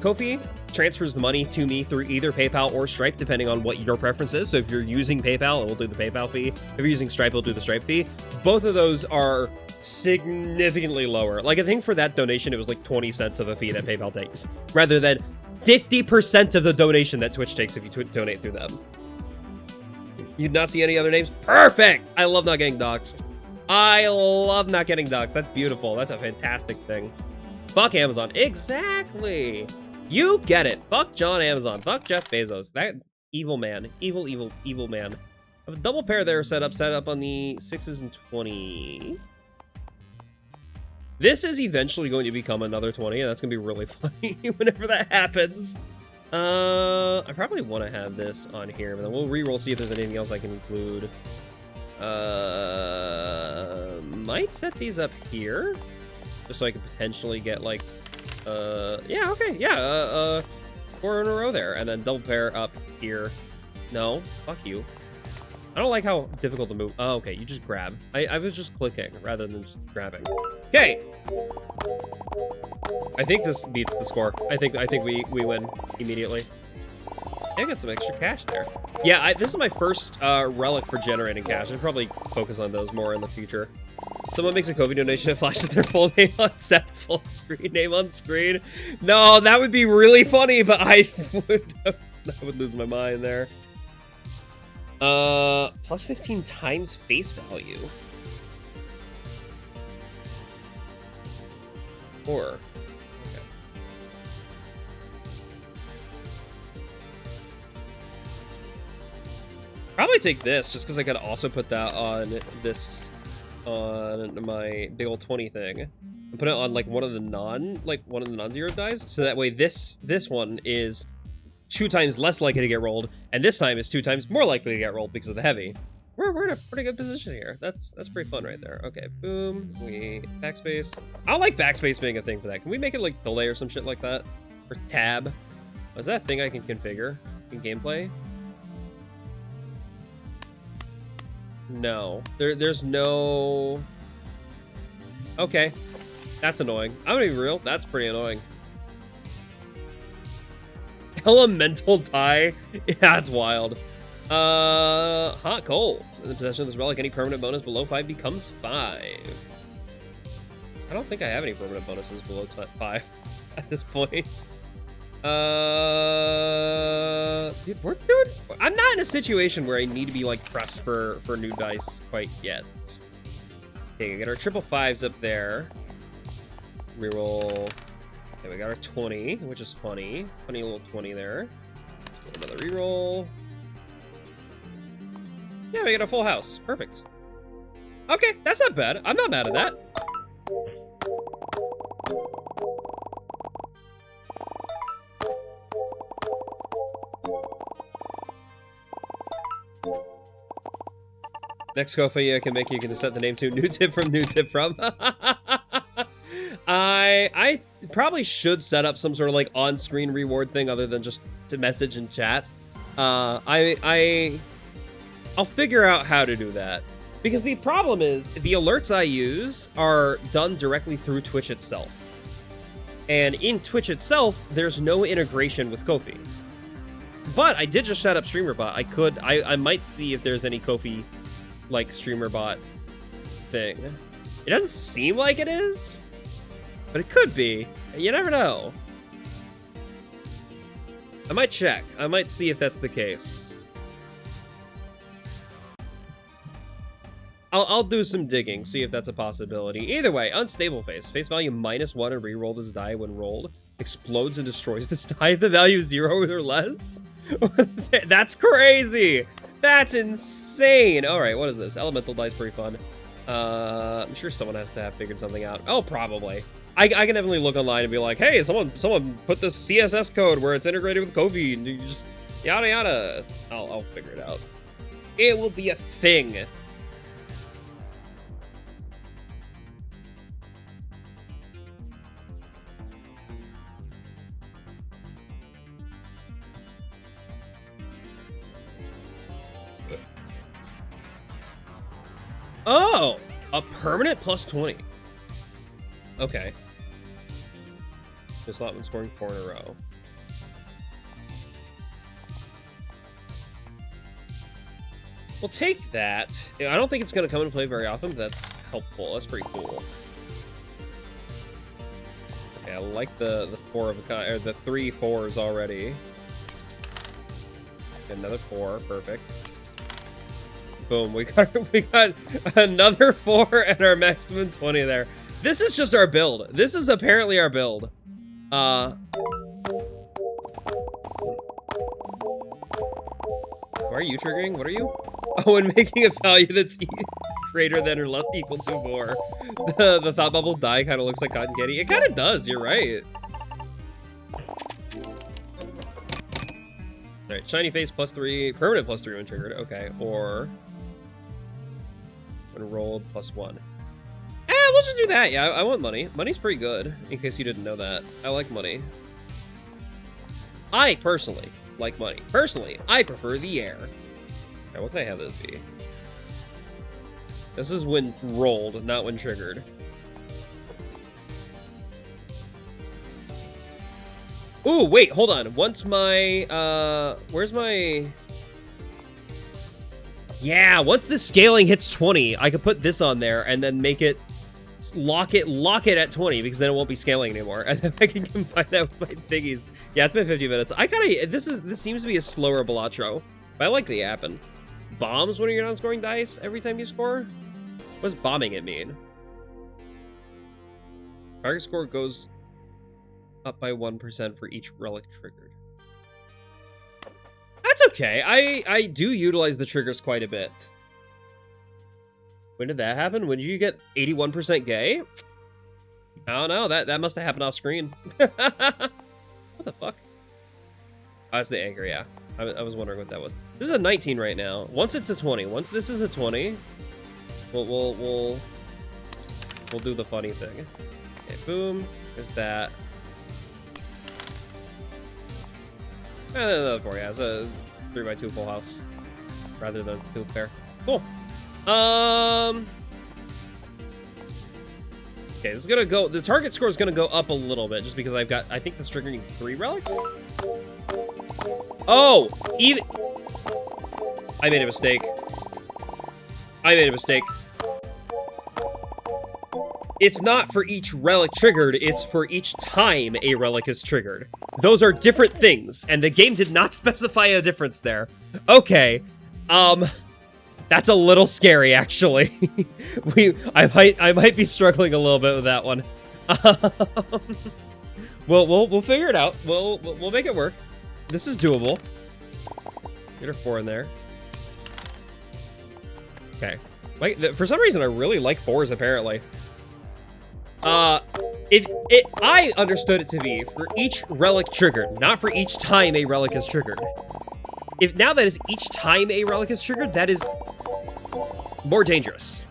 Ko-fi transfers the money to me through either PayPal or Stripe, depending on what your preference is. So if you're using PayPal, it will do the PayPal fee. If you're using Stripe, it'll do the Stripe fee. Both of those are significantly lower. Like, I think for that donation, it was like 20 cents of a fee that PayPal takes, rather than 50% of the donation that Twitch takes if you donate through them. You'd not see any other names? Perfect! I love not getting doxxed. I love not getting doxxed. That's beautiful. That's a fantastic thing. Fuck Amazon. Exactly. You get it. Fuck John Amazon. Fuck Jeff Bezos. That's evil man. Evil, evil, evil man. I have a double pair there set up on the 6s and 20. This is eventually going to become another 20, and that's going to be really funny whenever that happens. I probably want to have this on here, but then we'll reroll, see if there's anything else I can include. Might set these up here, just so I can potentially get, like, yeah, okay, yeah, 4 in a row there, and then double pair up here. No, fuck you. I don't like how difficult to move. Oh, okay, you just grab. I was just clicking rather than just grabbing. Okay. I think this beats the score. I think we win immediately. I got some extra cash there. Yeah, this is my first relic for generating cash. I'll probably focus on those more in the future. Someone makes a Ko-fi donation and flashes their full name on Seth's full screen name on screen. No, that would be really funny, but I would lose my mind there. Plus 15 times face value. Or okay. Probably take this just because I could also put that on this, on my big old 20 thing, and put it on like one of the non-zero dice, so that way this one is 2 times less likely to get rolled, and this time is 2 times more likely to get rolled because of the heavy. we're in a pretty good position here. That's pretty fun right there. Okay, boom. We backspace. I don't like backspace being a thing for that. Can we make it like delay or some shit like that? Or tab? Is that a thing I can configure in gameplay? No. There's no... Okay. That's annoying. I'm gonna be real. That's pretty annoying. Elemental die? Yeah, that's wild. Hot coal. In the possession of this relic, any permanent bonus below 5 becomes 5. I don't think I have any permanent bonuses below 5 at this point. Dude, I'm not in a situation where I need to be like pressed for new dice quite yet. Okay, we got our triple 5s up there. Reroll. Okay, we got our 20, which is funny. Funny little 20 there. Another reroll. Yeah, we got a full house. Perfect. Okay, that's not bad. I'm not mad at that. Next Kofi I can make, you can set the name to New Tip from New Tip from. I probably should set up some sort of like on-screen reward thing other than just to message and chat. I'll figure out how to do that. Because the problem is, the alerts I use are done directly through Twitch itself. And in Twitch itself, there's no integration with Ko-fi. But I did just set up StreamerBot. I might see if there's any Ko-fi, like, StreamerBot thing. It doesn't seem like it is, but it could be. You never know. I might check. I might see if that's the case. I'll do some digging, see if that's a possibility. Either way, unstable face. Face value -1 and reroll this die when rolled. Explodes and destroys this die if the value is 0 or less. That's crazy. That's insane. All right, what is this? Elemental die's pretty fun. I'm sure someone has to have figured something out. Oh, probably. I can definitely look online and be like, hey, someone put this CSS code where it's integrated with Ko-fi and you just yada yada. I'll figure it out. It will be a thing. Oh, a permanent +20. Okay. This lot when scoring 4 in a row. We'll take that. I don't think it's going to come into play very often, but that's helpful. That's pretty cool. Okay, I like the 4 of a kind, or the 3 4s already. Another 4, perfect. Boom, we got another 4 and our maximum 20 there. This is just our build. This is apparently our build. Why are you triggering? What are you? Oh, and making a value that's greater than or less equal to 4. The thought bubble die kind of looks like cotton candy. It kind of does, you're right. Alright, shiny face +3, permanent +3 when triggered. Okay, or when rolled +1. We'll just do that. Yeah, I want money. Money's pretty good, in case you didn't know that. I like money. I personally like money. Personally, I prefer the air. Okay, what can I have this be? This is when rolled, not when triggered. Ooh, wait, hold on. Once my, where's my... Yeah, once the scaling hits 20, I could put this on there and then make it, lock it at 20, because then it won't be scaling anymore. And then I can combine that with my thingies. Yeah, it's been 50 minutes. I kinda, this seems to be a slower Balatro, but I like the happen. Bombs when you're not scoring dice every time you score? What does bombing it mean? Target score goes up by 1% for each relic triggered. That's okay. I do utilize the triggers quite a bit. When did that happen? When did you get 81% gay? I don't know. That must have happened off screen. What the fuck? Oh, that's the anchor, yeah. I was wondering what that was. This is a 19 right now. Once it's a 20. Once this is a 20, we'll do the funny thing. Okay, boom. There's that. And then another 4, yeah. It's a 3x2 full house rather than 2 pair. Cool. Okay, this is gonna go. The target score is gonna go up a little bit just because I've got. I think this is triggering 3 relics. Oh, even. I made a mistake. It's not for each relic triggered, it's for each time a relic is triggered. Those are different things, and the game did not specify a difference there. Okay, that's a little scary, actually. I might be struggling a little bit with that one. We'll figure it out. We'll make it work. This is doable. Get a 4 in there. Okay. For some reason, I really like 4s, apparently. I understood it to be for each relic triggered, not for each time a relic is triggered. Now that is each time a relic is triggered, that is more dangerous.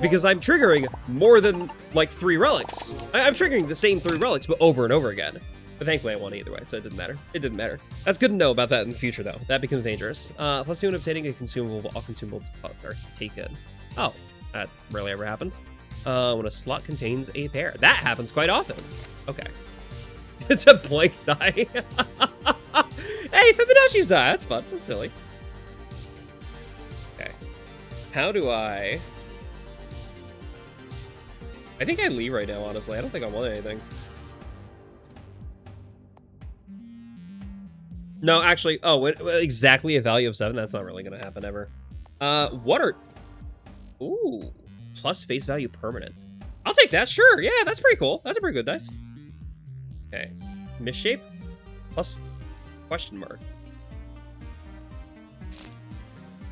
Because I'm triggering more than, like, 3 relics. I'm triggering the same 3 relics, but over and over again. But thankfully I won either way, so it didn't matter. It didn't matter. That's good to know about that in the future, though. That becomes dangerous. +2 in obtaining a consumable, but all consumables are taken. Oh, that rarely ever happens. When a slot contains a pair. That happens quite often. Okay. It's a blank die. Hey, Fibonacci's die. That's fun. That's silly. Okay. How do I think I leave right now, honestly. I don't think I want anything. No, actually, exactly a value of 7? That's not really going to happen ever. What are... Ooh, plus face value permanent. I'll take that, sure. Yeah, that's pretty cool. That's a pretty good dice. Okay. Misshape plus question mark.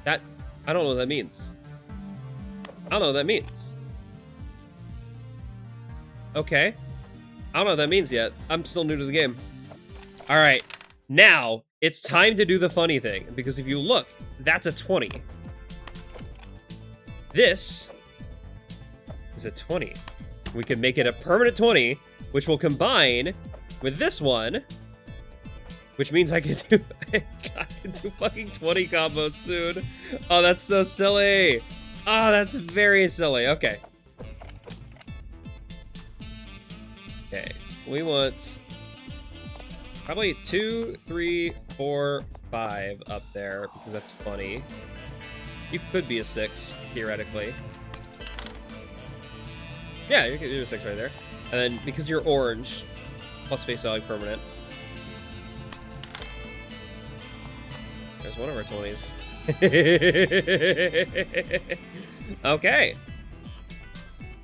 That, I don't know what that means. Okay. I don't know what that means yet. I'm still new to the game. All right. Now, it's time to do the funny thing, because if you look, that's a 20. This is a 20. We can make it a permanent 20, which will combine with this one, which means I can do fucking 20 combos soon. Oh, that's so silly. Oh, that's very silly. Okay. Okay, we want probably 2, 3, 4, 5 up there, because that's funny. You could be a 6, theoretically. Yeah, you could do a 6 right there. And then, because you're orange, plus face value permanent. There's one of our 20s. Okay.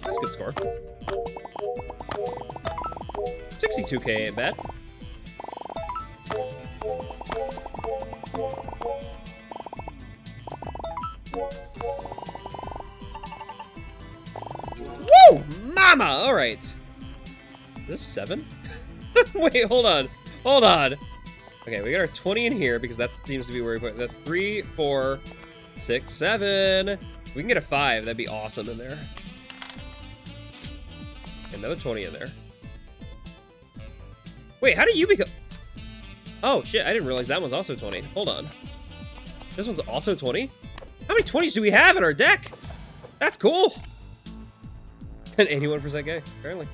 That's a good score. 62k ain't bad. Woo! Mama! Alright. Is this 7? Wait, hold on. Hold on. Okay, we got our 20 in here because that seems to be where we put it. That's 3, 4, 6, 7. We can get a 5. That'd be awesome in there. Another 20 in there. Wait, how do you become... Oh, shit, I didn't realize that one's also 20. Hold on. This one's also 20? How many 20s do we have in our deck? That's cool. And 81% gay, apparently.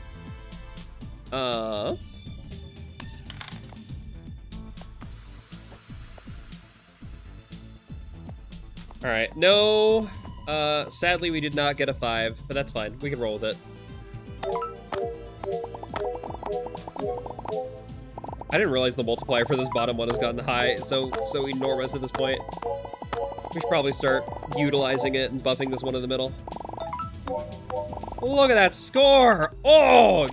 Alright, no... sadly, we did not get a 5, but that's fine. We can roll with it. I didn't realize the multiplier for this bottom one has gotten high, so enormous at this point. We should probably start utilizing it and buffing this one in the middle. Look at that score! Oh!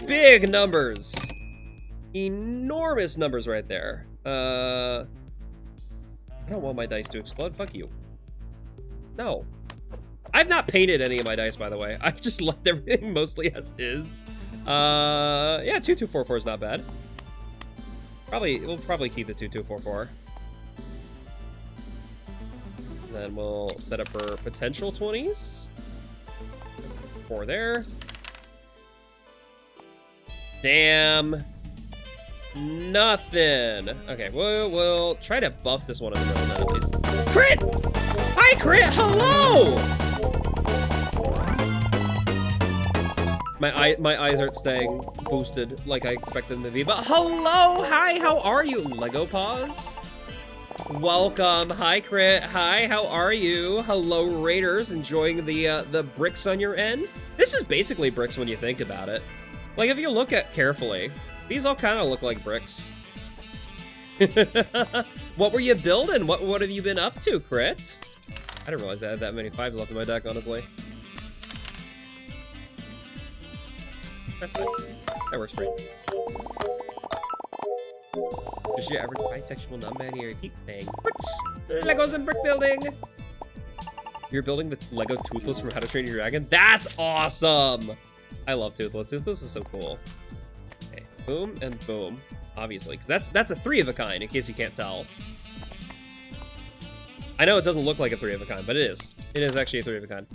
Big numbers! Enormous numbers right there. I don't want my dice to explode. Fuck you. No. I've not painted any of my dice, by the way. I've just left everything mostly as is. Yeah, 2244 is not bad. We'll probably keep the 2244. And then we'll set up for potential 20s. 4 there. Damn. Nothing. Okay, we'll try to buff this one in the middle now, at least. Crit! Hi, Crit! Hello! My eyes aren't staying boosted like I expected them to be, but hello! Hi, how are you? Lego Paws? Welcome. Hi, Crit. Hi, how are you? Hello, Raiders. Enjoying the bricks on your end? This is basically bricks when you think about it. Like, if you look at carefully, these all kind of look like bricks. What were you building? What have you been up to, Crit? I didn't realize I had that many 5s left in my deck, honestly. That's fine. That works for me. Just your average bisexual non-binary keep playing bricks. Legos and brick building. You're building the Lego Toothless from How to Train Your Dragon? That's awesome! I love Toothless. Toothless is so cool. Okay, boom and boom. Obviously, because that's a 3 of a kind, in case you can't tell. I know it doesn't look like a 3 of a kind, but it is. It is actually a 3 of a kind.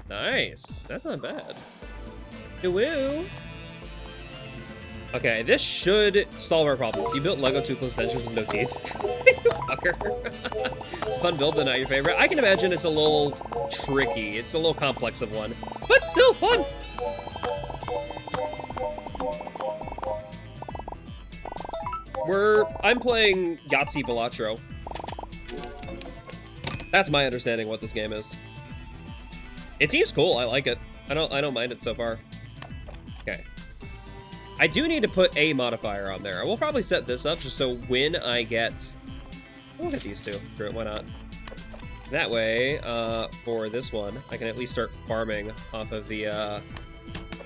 Nice. That's not bad. Woo. Okay, this should solve our problems. You built Lego Toothless Dentures with no teeth. You fucker. It's a fun build, but not your favorite. I can imagine it's a little tricky. It's a little complex of one, but still fun. I'm playing Yahtzee Balatro. That's my understanding of what this game is. It seems cool. I like it. I don't mind it so far. Okay. I do need to put a modifier on there. I will probably set this up just so when I get... We'll get these two. Screw it, why not? That way, for this one, I can at least start farming off of the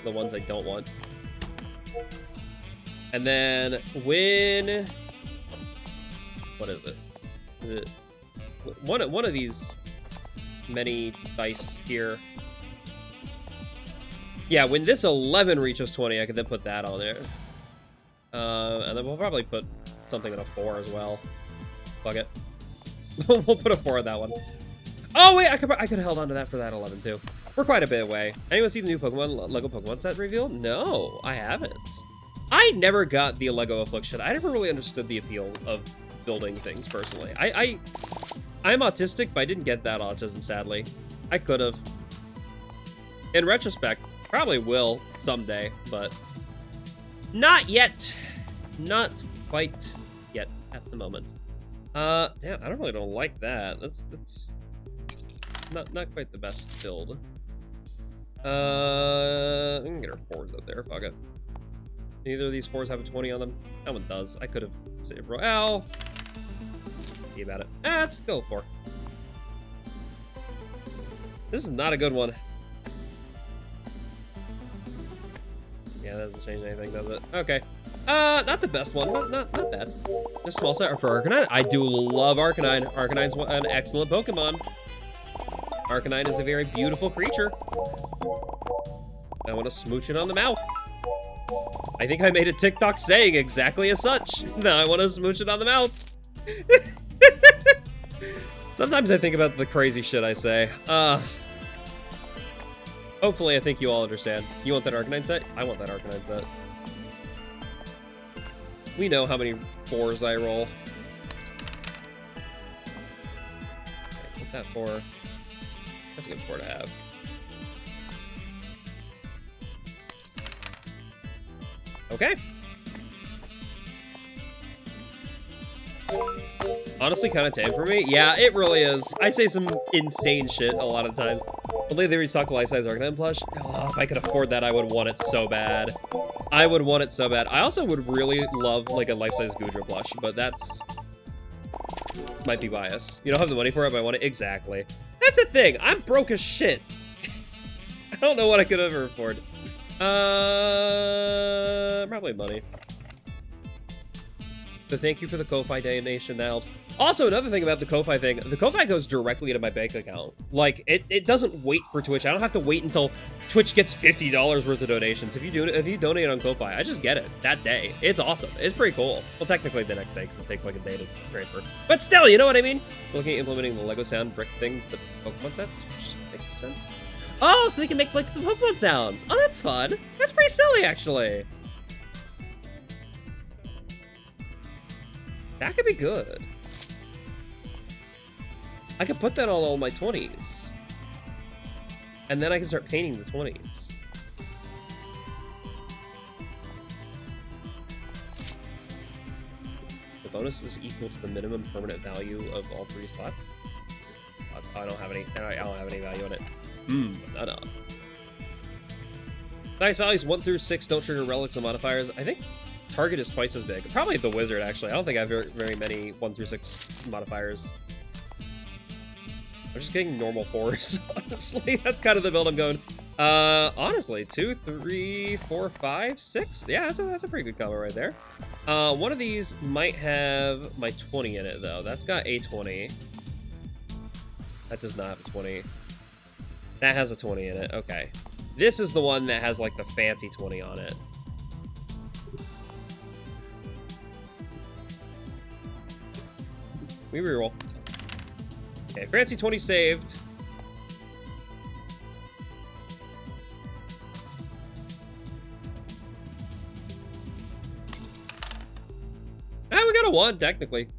ones I don't want. And then when... What is it? Is it... One of these many dice here. Yeah, when this 11 reaches 20, I can then put that on there. And then we'll probably put something in a 4 as well. Fuck it. We'll put a 4 on that one. Oh, wait, I could have held on to that for that 11, too. We're quite a bit away. Anyone see the new Pokemon, Lego Pokemon set reveal? No, I haven't. I never got the Lego Affliction. I never really understood the appeal of building things, personally. I'm autistic, but I didn't get that autism, sadly. I could have. In retrospect, probably will someday, but not yet. Not quite yet at the moment. Damn, I don't like that. That's not quite the best build. I can get our 4s up there. Fuck it. Neither of these 4s have a 20 on them. That one does. I could have saved Royale. See about it. It's still a 4. This is not a good one. Yeah, that doesn't change anything, does it? Okay. Not the best one, but not bad. Just small set for Arcanine. I do love Arcanine. Arcanine's an excellent Pokemon. Arcanine is a very beautiful creature. I want to smooch it on the mouth. I think I made a TikTok saying exactly as such. Now I want to smooch it on the mouth. Sometimes I think about the crazy shit I say. Hopefully I think you all understand. You want that Arcanine set? I want that Arcanine set. We know how many 4s I roll. Okay, put that 4. That's a good 4 to have. Okay. Honestly, kind of tame for me. Yeah, it really is. I say some insane shit a lot of times. Only they restock life-size Arcanine plush. Oh, if I could afford that, I would want it so bad. I would want it so bad. I also would really love, like, a life-size Goodra plush, but that's... might be bias. You don't have the money for it, but I want it. Exactly. That's a thing. I'm broke as shit. I don't know what I could ever afford. Probably money. But thank you for the Ko-Fi donation. That helps. Also, another thing about the Ko-Fi thing, the Ko-Fi goes directly into my bank account. Like, it doesn't wait for Twitch. I don't have to wait until Twitch gets $50 worth of donations. If you donate on Ko-Fi, I just get it that day. It's awesome. It's pretty cool. Well, technically the next day, because it takes like a day to transfer. But still, you know what I mean? Looking at implementing the Lego sound brick thing to the Pokemon sets, which makes sense. Oh, so they can make like the Pokemon sounds. Oh, that's fun. That's pretty silly, actually. That could be good. I could put that on all my 20s. And then I can start painting the 20s. The bonus is equal to the minimum permanent value of all 3 slots. I don't have any value in it. No. Nice values 1 through 6 don't trigger relics and modifiers. I think target is twice as big. Probably the wizard, actually. I don't think I have very many 1 through 6 modifiers. I'm just getting normal 4s, honestly. That's kind of the build I'm going. Honestly, 2, 3, 4, 5, 6. Yeah, that's a pretty good combo right there. One of these might have my 20 in it, though. That's got a 20. That does not have a 20. That has a 20 in it. Okay. This is the one that has, like, the fancy 20 on it. We reroll. Okay, fancy 20 saved. We got a 1, technically.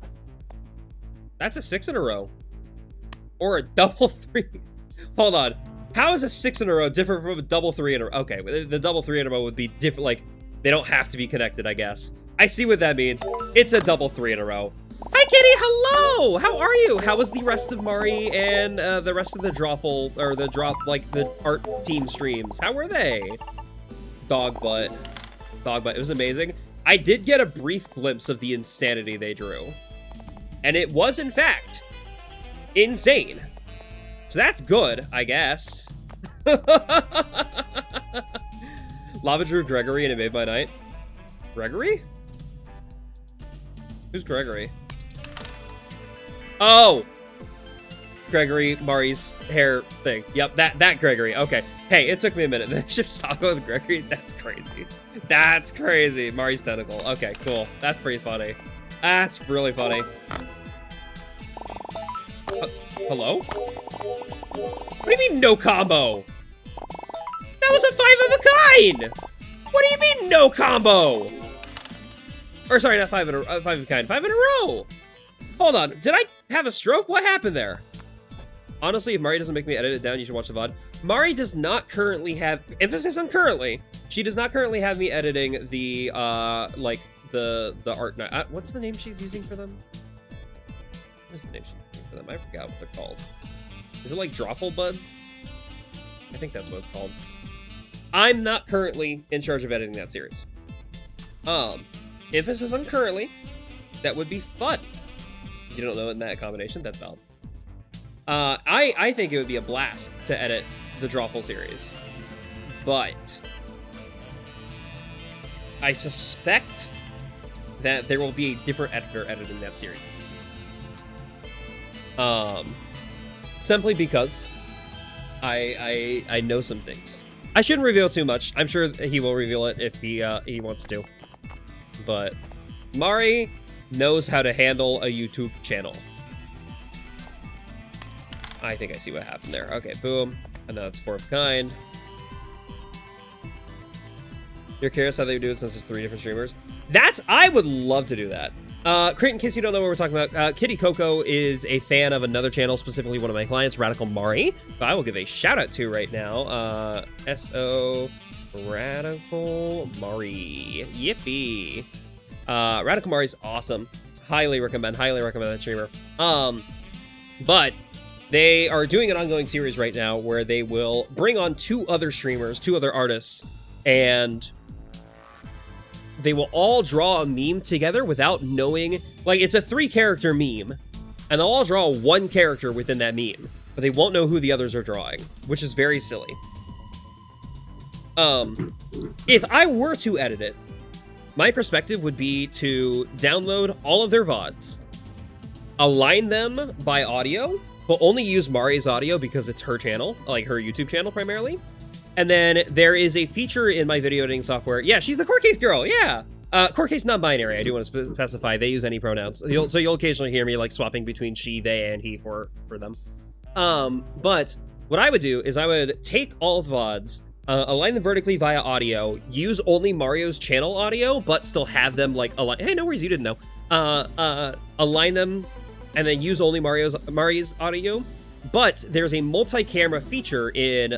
That's a 6 in a row. Or a double 3. Hold on. How is a 6 in a row different from a double 3 in a row? Okay, the double 3 in a row would be different. Like, they don't have to be connected, I guess. I see what that means. It's a double 3 in a row. Hi, Kitty. Hello. How are you? How was the rest of Mari and the rest of the Drawful, or the art team streams? How were they? Dog butt. It was amazing. I did get a brief glimpse of the insanity they drew. And it was, in fact, insane. So that's good, I guess. Lava drew Gregory and it made my night. Gregory? Who's Gregory? Oh! Gregory, Mari's hair thing. Yep, that Gregory. Okay. Hey, it took me a minute. The ship's talking with Gregory? That's crazy. That's crazy. Mari's tentacle. Okay, cool. That's pretty funny. That's really funny. Hello? What do you mean, no combo? That was a 5 of a kind! What do you mean, no combo? Or sorry, not 5 of a kind. 5 in a row! Hold on, did I have a stroke? What happened there? Honestly, if Mari doesn't make me edit it down, you should watch the VOD. Mari does not currently have, emphasis on currently, she does not currently have me editing the, like, the art, what's the name she's using for them? What's the name she's using for them? I forgot what they're called. Is it like Drawful Buds? I think that's what it's called. I'm not currently in charge of editing that series. Emphasis on currently. That would be fun. You don't know in that combination? That's valid. I think it would be a blast to edit the Drawful series. But I suspect that there will be a different editor editing that series. Simply because I know some things. I shouldn't reveal too much. I'm sure he will reveal it if he wants to. But Mari knows how to handle a YouTube channel. I think I see what happened there. Okay, boom. And now it's 4 of a kind. You're curious how they do it since there's 3 different streamers? I would love to do that. Crit, in case you don't know what we're talking about, Kitty Coco is a fan of another channel, specifically one of my clients, Radical Mari, who I will give a shout out to right now. S.O. Radical Mari. Yippee. Radical Mari's awesome. Highly recommend that streamer. But they are doing an ongoing series right now where they will bring on 2 other streamers, 2 other artists, and they will all draw a meme together without knowing, like, it's a 3-character meme, and they'll all draw 1 character within that meme, but they won't know who the others are drawing, which is very silly. If I were to edit it, my perspective would be to download all of their VODs, align them by audio, but only use Mari's audio because it's her channel, like her YouTube channel primarily. And then there is a feature in my video editing software. Yeah, she's the court case girl. Yeah. Court case non-binary. I do want to specify they use any pronouns. So you'll occasionally hear me like swapping between she, they, and he for them. But what I would do is I would take all of the VODs, align them vertically via audio, use only Mario's channel audio, but still have them like align. Hey, no worries, you didn't know. Align them and then use only Mari's audio. But there's a multi-camera feature in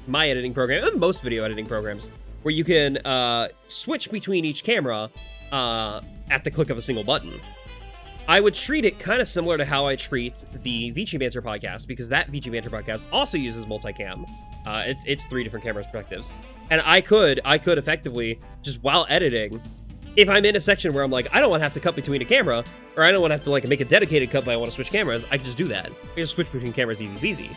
my editing program, and most video editing programs, where you can switch between each camera at the click of a single button. I would treat it kind of similar to how I treat the Vici Banter podcast, because that Vici Banter podcast also uses multicam. It's 3 different camera perspectives, and I could effectively, just while editing, if I'm in a section where I'm like, I don't want to have to cut between a camera, or I don't want to have to like make a dedicated cut, but I want to switch cameras, I can just do that. I can just switch between cameras easy peasy.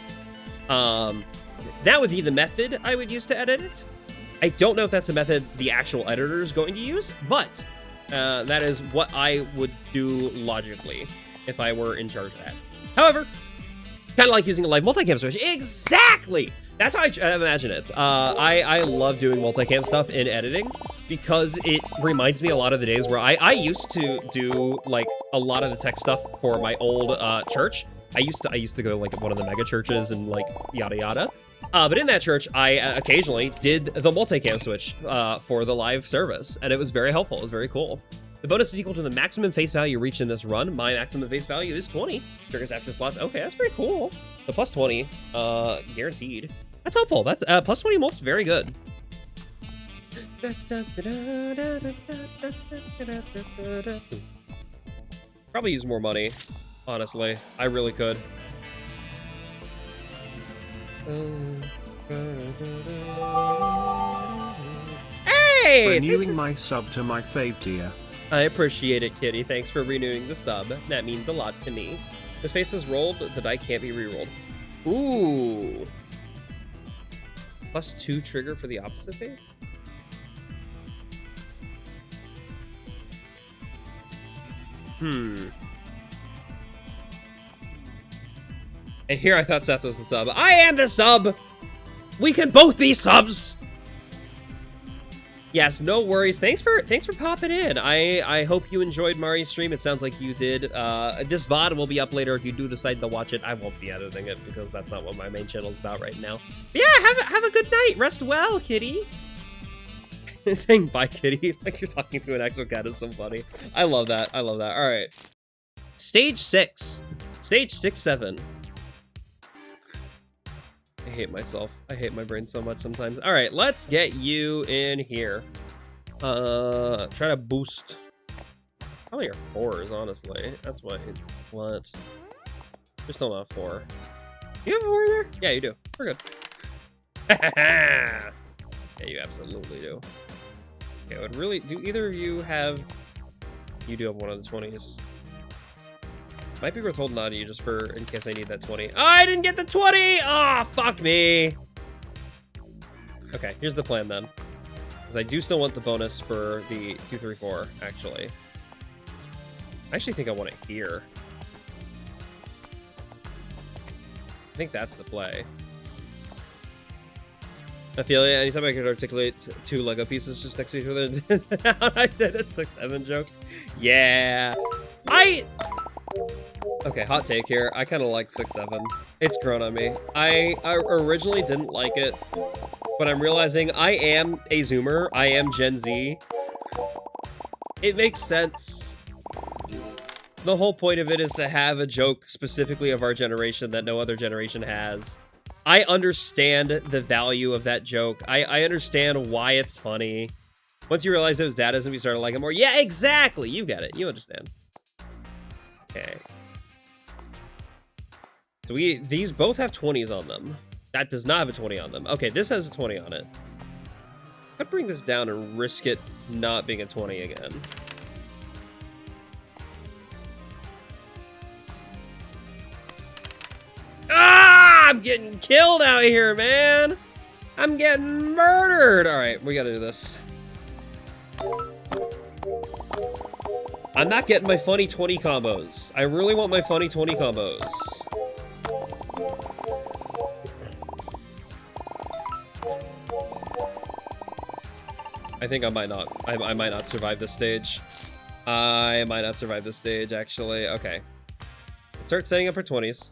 That would be the method I would use to edit it. I don't know if that's the method the actual editor is going to use, but that is what I would do logically if I were in charge of that. However, kind of like using a live multicam switch. Exactly! That's how I imagine it. I love doing multicam stuff in editing because it reminds me a lot of the days where I used to do like a lot of the tech stuff for my old church. I used to go to like one of the mega churches and like yada yada. But in that church, I occasionally did the multicam switch for the live service, and it was very helpful. It was very cool. The bonus is equal to the maximum face value reached in this run. My maximum face value is 20. Triggers after slots. Okay, that's pretty cool. The plus 20, guaranteed. That's helpful. That's plus 20 mult's very good. Probably use more money, honestly. I really could. Hey! Renewing my sub to my fave tier. I appreciate it, Kitty. Thanks for renewing the sub. That means a lot to me. This face is rolled. The die can't be re-rolled. Ooh. Plus 2 trigger for the opposite face? And here I thought Seth was the sub. I am the sub! We can both be subs! Yes, no worries. Thanks for popping in. I hope you enjoyed Mari's stream. It sounds like you did. This VOD will be up later if you do decide to watch it. I won't be editing it because that's not what my main channel is about right now. But yeah, have a good night. Rest well, kitty. Saying bye, kitty, like you're talking to an actual cat is so funny. I love that. I love that. All right. Stage 6. Stage 6, 7. I hate myself. I hate my brain so much sometimes. All right, let's get you in here. Try to boost. Probably your 4s, honestly. That's my what. Just don't have 4. Do you have a 4 there? Yeah, you do. We're good. Yeah, you absolutely do. Okay, I would really. Do either of you have? You do have one of the 20s. Might be worth holding on to you just for in case I need that 20. Oh, I didn't get the 20! Ah, oh, fuck me. Okay, here's the plan then. Because I do still want the bonus for the 2, 3, 4, actually. I actually think I want it here. I think that's the play. I feel it. Anytime I could articulate 2 Lego pieces just next to each other. I did a 6-7 joke. Yeah. Okay, hot take here. I kind of like 6-7. It's grown on me. I originally didn't like it, but I'm realizing I am a Zoomer. I am Gen Z. It makes sense. The whole point of it is to have a joke specifically of our generation that no other generation has. I understand the value of that joke. I understand why it's funny. Once you realize it was dadism, you started liking it more. Yeah, exactly. You get it. You understand. Okay. So these both have 20s on them. That does not have a 20 on them. Okay, this has a 20 on it. I'd bring this down and risk it not being a 20 again. Ah! I'm getting killed out here, man! I'm getting murdered! Alright, we gotta do this. I'm not getting my funny 20 combos. I really want my funny 20 combos. I think I might not. I might not survive this stage. I might not survive this stage, actually. Okay. Let's start setting up for 20s.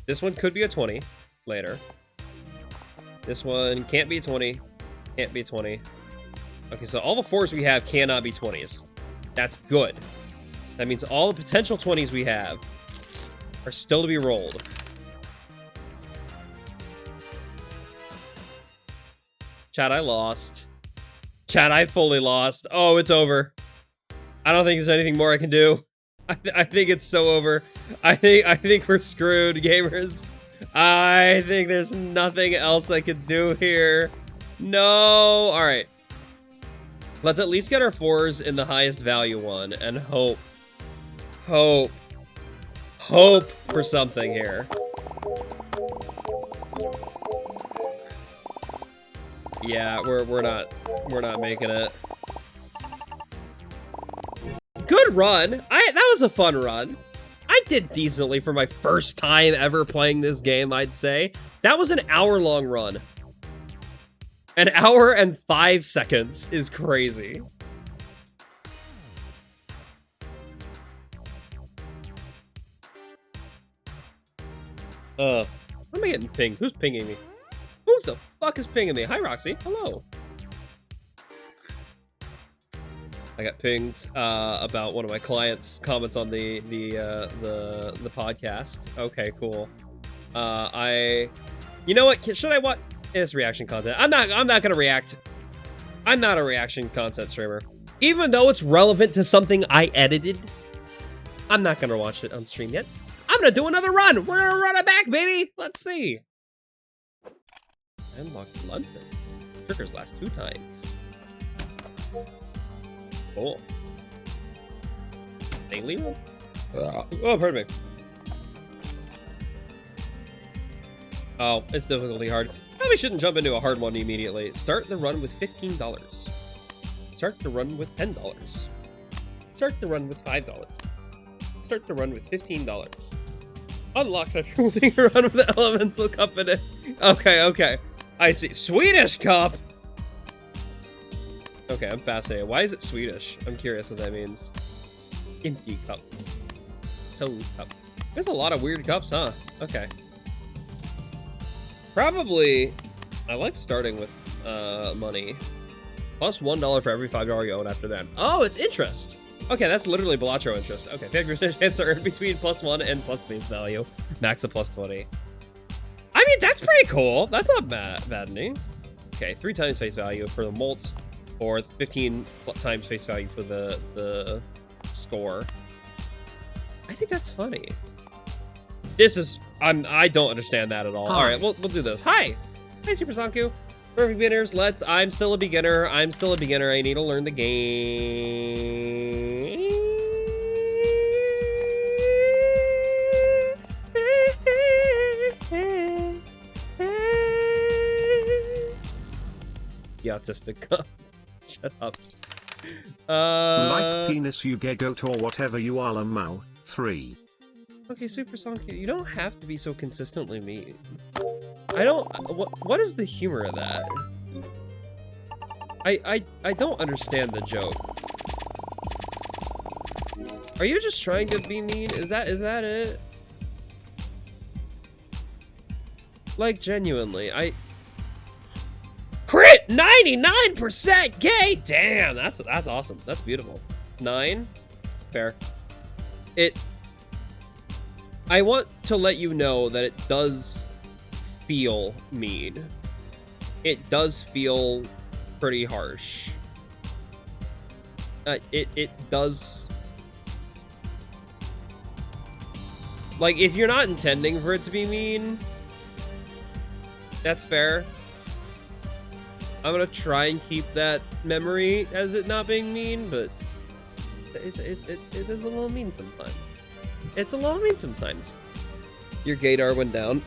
This one could be a 20 later. This one can't be 20. Can't be 20. Okay, so all the 4s we have cannot be 20s. That's good. That means all the potential 20s we have are still to be rolled. Chat, I lost. Chat, I fully lost. Oh, it's over. I don't think there's anything more I can do. I think it's so over. I think we're screwed, gamers. I think there's nothing else I can do here. No. All right. Let's at least get our 4s in the highest value one and hope for something here. Yeah, we're not making it. Good run. That was a fun run. I did decently for my first time ever playing this game, I'd say. That was an hour-long run. An hour and 5 seconds is crazy. Why am I getting pinged? Who's pinging me? Who the fuck is pinging me? Hi, Roxy. Hello. I got pinged about one of my clients' comments on the podcast. Okay, cool. You know what? Should I watch? It's reaction content. I'm not gonna react. I'm not a reaction content streamer. Even though it's relevant to something I edited, I'm not gonna watch it on stream yet. I'm gonna do another run. We're gonna run it back, baby. Let's see. Unlocked London. Triggers last 2 times. Cool. Daily run? Oh, pardon me. Oh, it's difficulty hard. Probably shouldn't jump into a hard one immediately. Start the run with $15. Start the run with $10. Start the run with $5. Start the run with $15. Unlocks after winning a run with the Elemental Cup in it. Okay. I see. Swedish Cup! Okay, I'm fascinated. Why is it Swedish? I'm curious what that means. Empty cup. Soul cup. There's a lot of weird cups, huh? Okay. Probably, I like starting with money. Plus $1 for every $5 you own after that. Oh, it's interest. Okay, that's literally Balatro interest. Okay, 50% chance to earn between +1 and plus face value. Max of +20. I mean, that's pretty cool. That's not baddening. Okay, 3 times face value for the molt, or 15 times face value for the score. I think that's funny. This is I don't understand that at all. All right, we'll do this. Hi, Super Sanku. For beginners, I'm still a beginner. I need to learn the game. The autistic cup. Shut up. Like penis you get goat or whatever you are Lamau. 3. Okay, Super Sanku, you don't have to be so consistently mean. I don't. What is the humor of that? I don't understand the joke. Are you just trying to be mean? Is that it? Like, genuinely, crit 99% gay. Damn, that's awesome. That's beautiful. 9, fair. I want to let you know that it does feel mean. It does feel pretty harsh. It does. Like, if you're not intending for it to be mean, that's fair. I'm gonna try and keep that memory as it not being mean, but it is a little mean sometimes. It's a little mean sometimes. Your gaydar went down.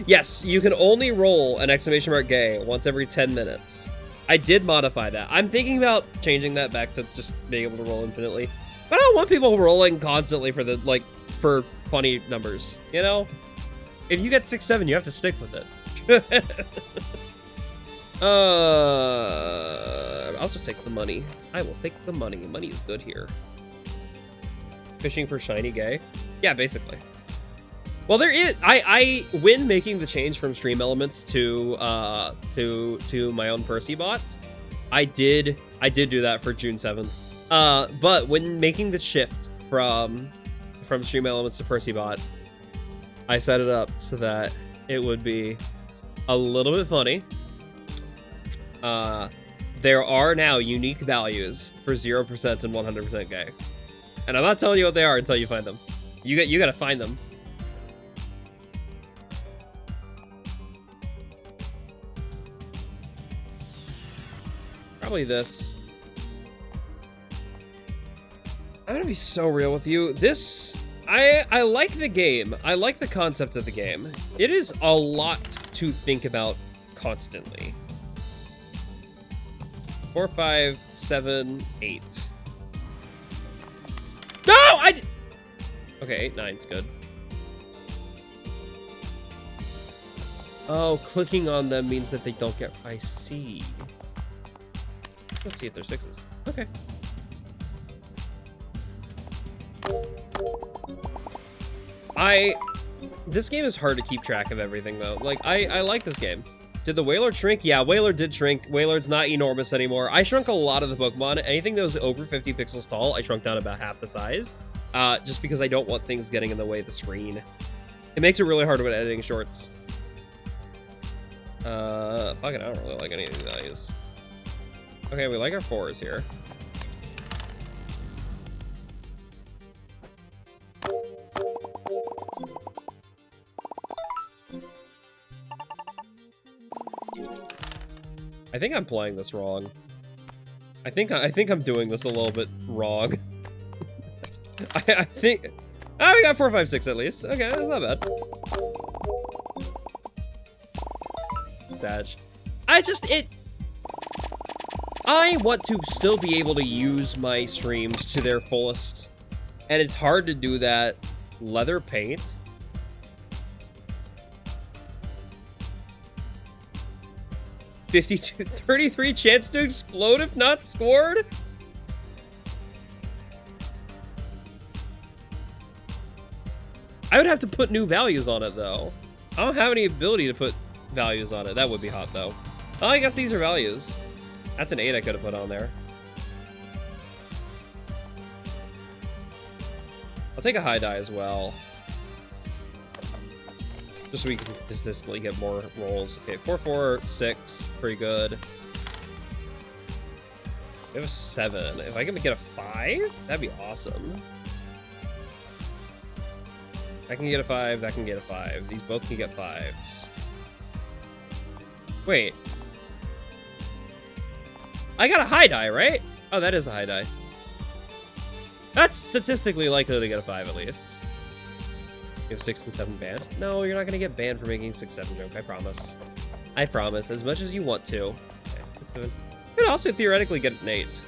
Yes, you can only roll an exclamation mark gay once every 10 minutes. I did modify that. I'm thinking about changing that back to just being able to roll infinitely. But I don't want people rolling constantly for the, like, for funny numbers, you know? If you get 6-7, you have to stick with it. I'll just take the money. I will take the money. Money is good here. Fishing for shiny gay? Yeah, basically. Well, there is. I when making the change from stream elements to my own Percy bots, I did do that for June 7th. But when making the shift from stream elements to Percy bots, I set it up so that it would be a little bit funny. There are now unique values for 0% and 100% gay, and I'm not telling you what they are until you find them. You gotta find them. Probably this. I'm gonna be so real with you. This, I like the game. I like the concept of the game. It is a lot to think about constantly. 4, 5, 7, 8. No! Okay, 8, 9's good. Oh, clicking on them means that they don't get... I see. Let's see if they're 6s. Okay. This game is hard to keep track of everything, though. Like, I like this game. Did the Wailord shrink? Yeah, Wailord did shrink. Wailord's not enormous anymore. I shrunk a lot of the Pokemon. Anything that was over 50 pixels tall, I shrunk down about half the size. Just because I don't want things getting in the way of the screen. It makes it really hard when editing shorts. Fuck it, I don't really like any of these values. Okay, we like our 4s here. I think I'm playing this wrong. I think I'm doing this a little bit wrong. I think... Oh, we got 4, 5, 6 at least. Okay, that's not bad. Sag. I want to still be able to use my streams to their fullest. And it's hard to do that. Leather paint? $33 chance to explode if not scored? I would have to put new values on it, though. I don't have any ability to put values on it. That would be hot, though. Oh, I guess these are values. That's an 8 I could have put on there. I'll take a high die as well. Just so we can consistently get more rolls. Okay, 4, 4, 6. Pretty good. We have a 7. If I can get a 5, that'd be awesome. I can get a 5, that can get a 5. These both can get 5s. Wait. I got a high die, right? Oh, that is a high die. That's statistically likely to get a 5 at least. You have 6 and 7 banned? No, you're not going to get banned for making 6-7 joke. I promise. I promise. As much as you want to. Okay, 6, 7. You could also theoretically get an 8.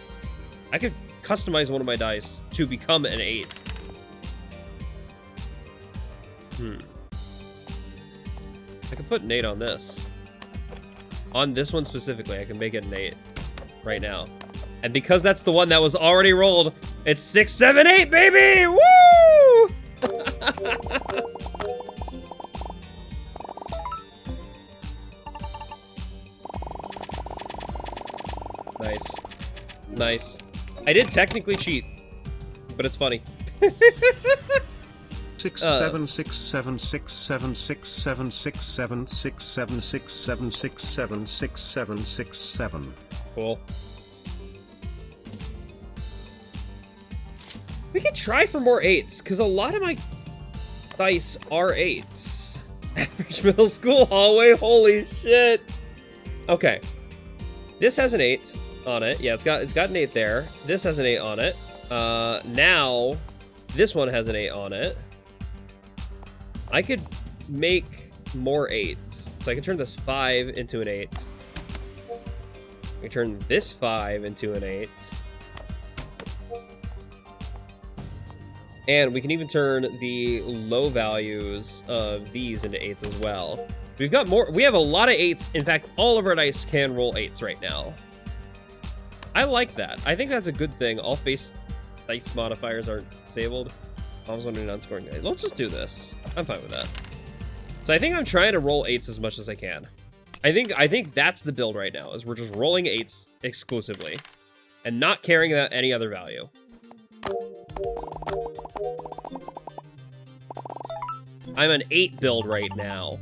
I could customize one of my dice to become an 8. I could put an 8 on this. On this one specifically, I can make it an 8 right now. And because that's the one that was already rolled, it's 6, 7, 8, baby! Woo! Nice. Nice. I did technically cheat, but it's funny. 6 7 6 7 6 7 6 7 6 7 6 7 6 7 6 7 6 7 6 7. Cool. We could try for more 8s, because a lot of my dice are 8s. Average middle school hallway, holy shit. Okay. This has an 8 on it. Yeah, it's got an 8 there. This has an 8 on it. Now, this one has an 8 on it. I could make more 8s. So I can turn this 5 into an 8. I can turn this 5 into an 8. And we can even turn the low values of these into 8s as well. We've got more. We have a lot of 8s. In fact, all of our dice can roll 8s right now. I like that. I think that's a good thing. All face dice modifiers aren't disabled. I was wondering non-scoring dice. Let's just do this. I'm fine with that. So I think I'm trying to roll 8s as much as I can. I think that's the build right now, is we're just rolling 8s exclusively and not caring about any other value. I'm an 8 build right now.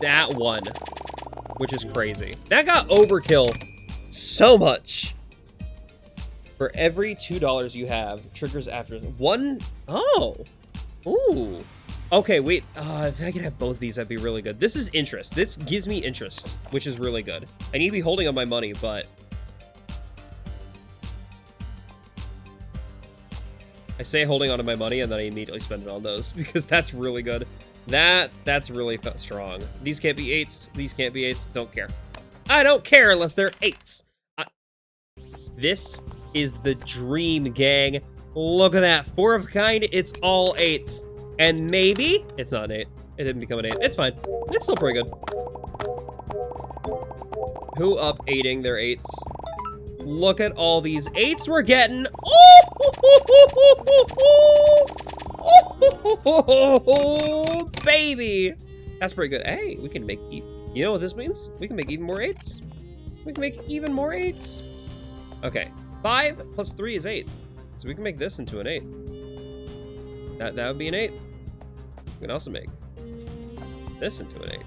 That one, which is crazy. That got overkill so much. For every $2 you have, triggers after one. Oh, ooh. Okay, wait. If I could have both these, that'd be really good. This is interest. This gives me interest, which is really good. I need to be holding on my money, but I say holding on to my money, and then I immediately spend it on those because that's really good. That's really strong. These can't be 8s. These can't be 8s. Don't care. I don't care unless they're 8s. This is the dream, gang. Look at that. 4 of a kind. It's all 8s. And maybe it's not an 8. It didn't become an 8. It's fine. It's still pretty good. Who up 8ing their 8s? Look at all these 8s we're getting. Oh, baby. That's pretty good. Hey, we can make, you know what this means? We can make even more 8s. We can make even more 8s. Okay, 5 plus 3 is 8. So we can make this into an 8. That would be an 8. We can also make this into an 8.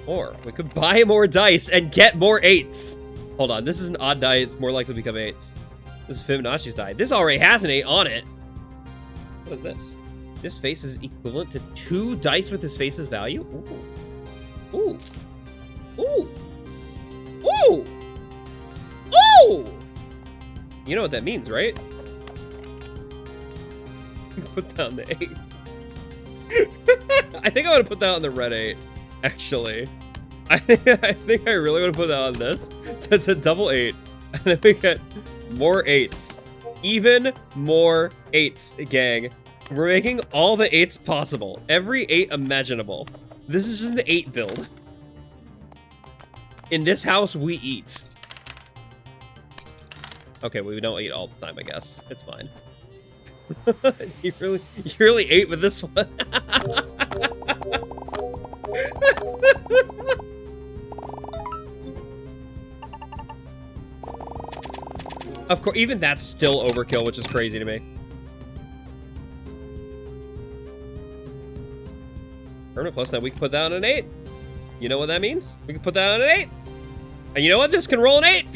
Or we could buy more dice and get more 8s. Hold on, this is an odd die. It's more likely to become 8s. This is Fibonacci's die. This already has an 8 on it. What is this? This face is equivalent to 2 dice with his face's value? Ooh. Ooh. Ooh. Ooh. Ooh. You know what that means, right? Put down the 8. I think I want to put that on the red 8, actually. I think I really want to put that on this. So it's a double 8. And then we get more 8s. Even more 8s, gang. We're making all the 8s possible. Every 8 imaginable. This is just an 8 build. In this house, we eat. Okay, we don't eat all the time, I guess. It's fine. you really ate with this one. Of course, even that's still overkill, which is crazy to me. Permanent plus, now we can put that on an 8. You know what that means? We can put that on an 8. And you know what? This can roll an 8.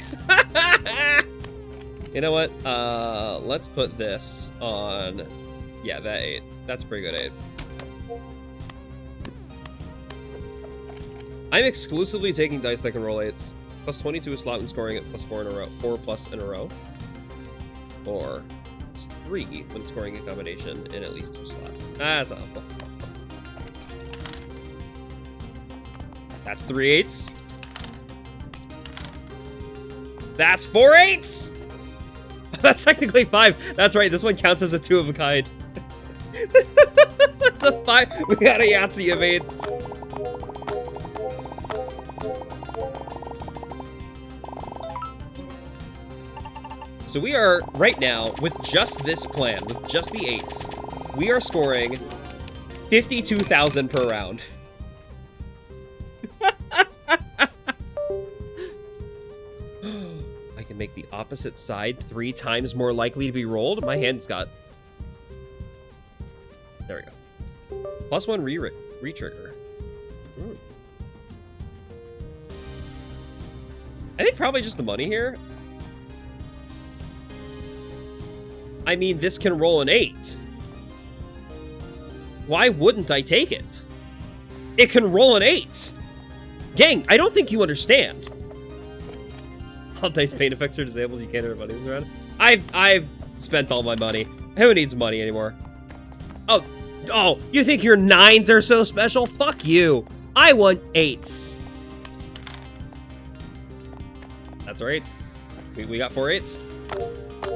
You know what? Let's put this on, yeah, that 8. That's a pretty good 8. I'm exclusively taking dice that can roll 8s. Plus 22 is slot and scoring at plus 4 in a row. 4 plus in a row. Or plus 3 when scoring a combination in at least 2 slots. That's not helpful. That's 3 8s. That's 4 8s! That's technically 5. That's right, this one counts as a 2 of a kind. That's a 5. We got a Yahtzee of 8s. So we are, right now, with just this plan, with just the 8s, we are scoring 52,000 per round. I can make the opposite side 3 times more likely to be rolled. My hand's got... There we go. Plus 1 re-trigger. I think probably just the money here. I mean, this can roll an 8. Why wouldn't I take it? It can roll an 8. Gang, I don't think you understand. All dice pain effects are disabled. You can't have money around. I've spent all my money. Who needs money anymore? Oh, Oh, you think your 9s are so special? Fuck you. I want 8s. That's our 8s. We got 4 8s.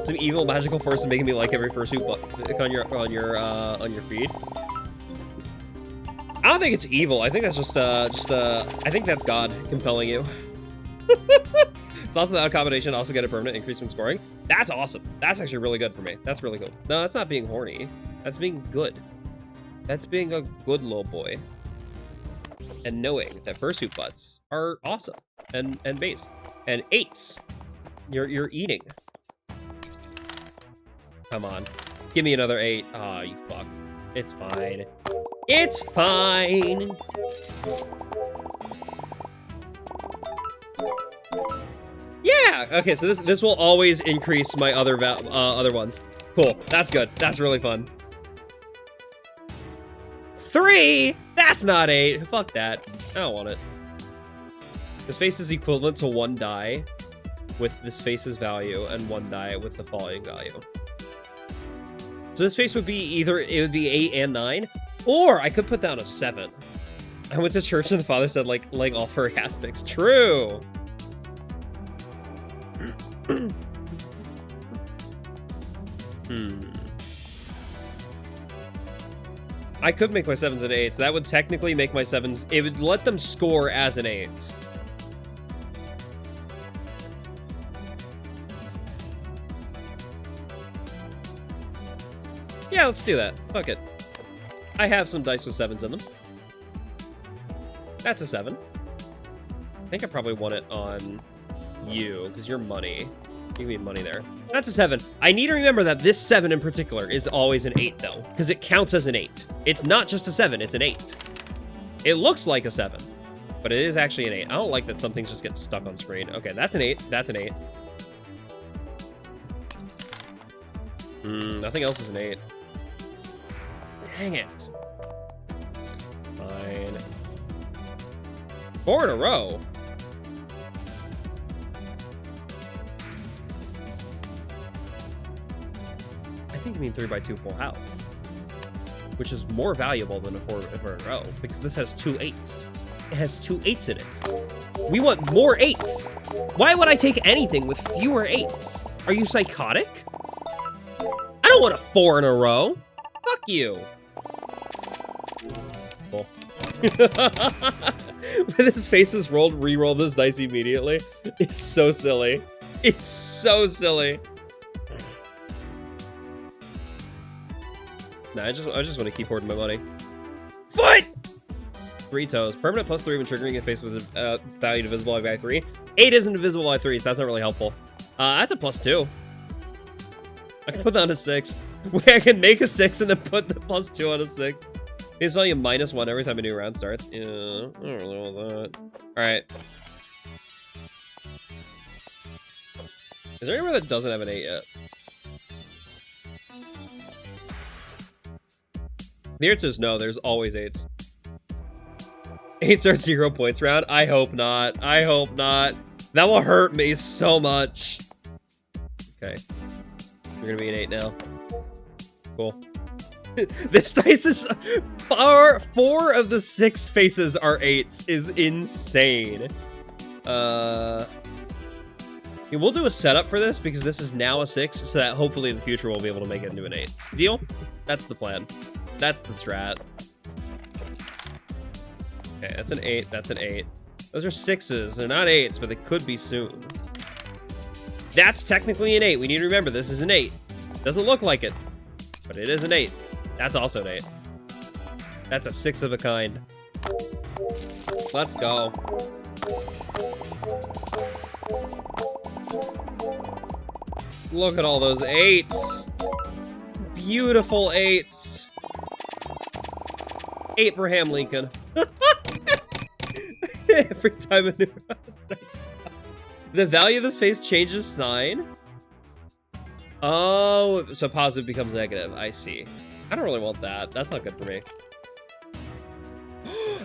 Some evil magical force making me like every fursuit on your feed. I don't think it's evil. I think that's just I think that's God compelling you. It's also that combination. Also get a permanent increase when scoring. That's awesome. That's actually really good for me. That's really cool. No, that's not being horny. That's being good. That's being a good little boy. And knowing that fursuit butts are awesome and base. And 8s. You're eating. Come on. Give me another 8. Ah, you fuck. It's fine. It's fine. Yeah. Okay, so this will always increase my other ones. Cool. That's good. That's really fun. 3. That's not 8. Fuck that. I don't want it. This face is equivalent to 1 die with this face's value and 1 die with the following value. So this face would be either, it would be 8 and 9, or I could put down a 7. I went to church and the father said, like all furry aspects. True. I could make my 7s and 8s. That would technically make my 7s, it would let them score as an 8. Yeah, let's do that. Fuck it. I have some dice with 7s in them. That's a 7. I think I probably want it on you, because you're money. You need money there. That's a 7. I need to remember that this 7 in particular is always an 8, though, because it counts as an 8. It's not just a 7, it's an 8. It looks like a 7, but it is actually an 8. I don't like that some things just get stuck on screen. Okay, that's an 8. That's an 8. Nothing else is an 8. Dang it. Fine. 4 in a row. I think you mean 3x2 full house, which is more valuable than a 4 in a row because this has 2 8s. It has 2 8s in it. We want more 8s. Why would I take anything with fewer 8s? Are you psychotic? I don't want a 4 in a row. Fuck you. Cool. When his face is rolled, re-roll this dice immediately. It's so silly. It's so silly. Nah, I just want to keep hoarding my money. Foot! 3 toes. Permanent +3 when triggering a face with a value divisible by 3. 8 isn't divisible by 3, so that's not really helpful. That's a +2. I can put that on a 6. I can make a 6 and then put the +2 on a 6. Face value -1 every time a new round starts. Yeah, I don't really want that. Alright. Is there anywhere that doesn't have an 8 yet? The answer is no, there's always 8s. 8s are 0 points round? I hope not. I hope not. That will hurt me so much. Okay. You're gonna be an 8 now. Cool. This dice is 4 of the 6 faces are 8s is insane. Yeah, we'll do a setup for this because this is now a 6, so that hopefully in the future we'll be able to make it into an 8. Deal? That's the plan. That's the strat. Okay, that's an 8. That's an 8. Those are 6s. They're not 8s, but they could be soon. That's technically an 8. We need to remember this is an 8. Doesn't look like it, but it is an 8. That's also an 8. That's a 6 of a kind. Let's go. Look at all those 8s. Beautiful 8s. Abraham Lincoln. Every time a new round starts. The value of this face changes sign. Oh, so positive becomes negative. I see. I don't really want that. That's not good for me.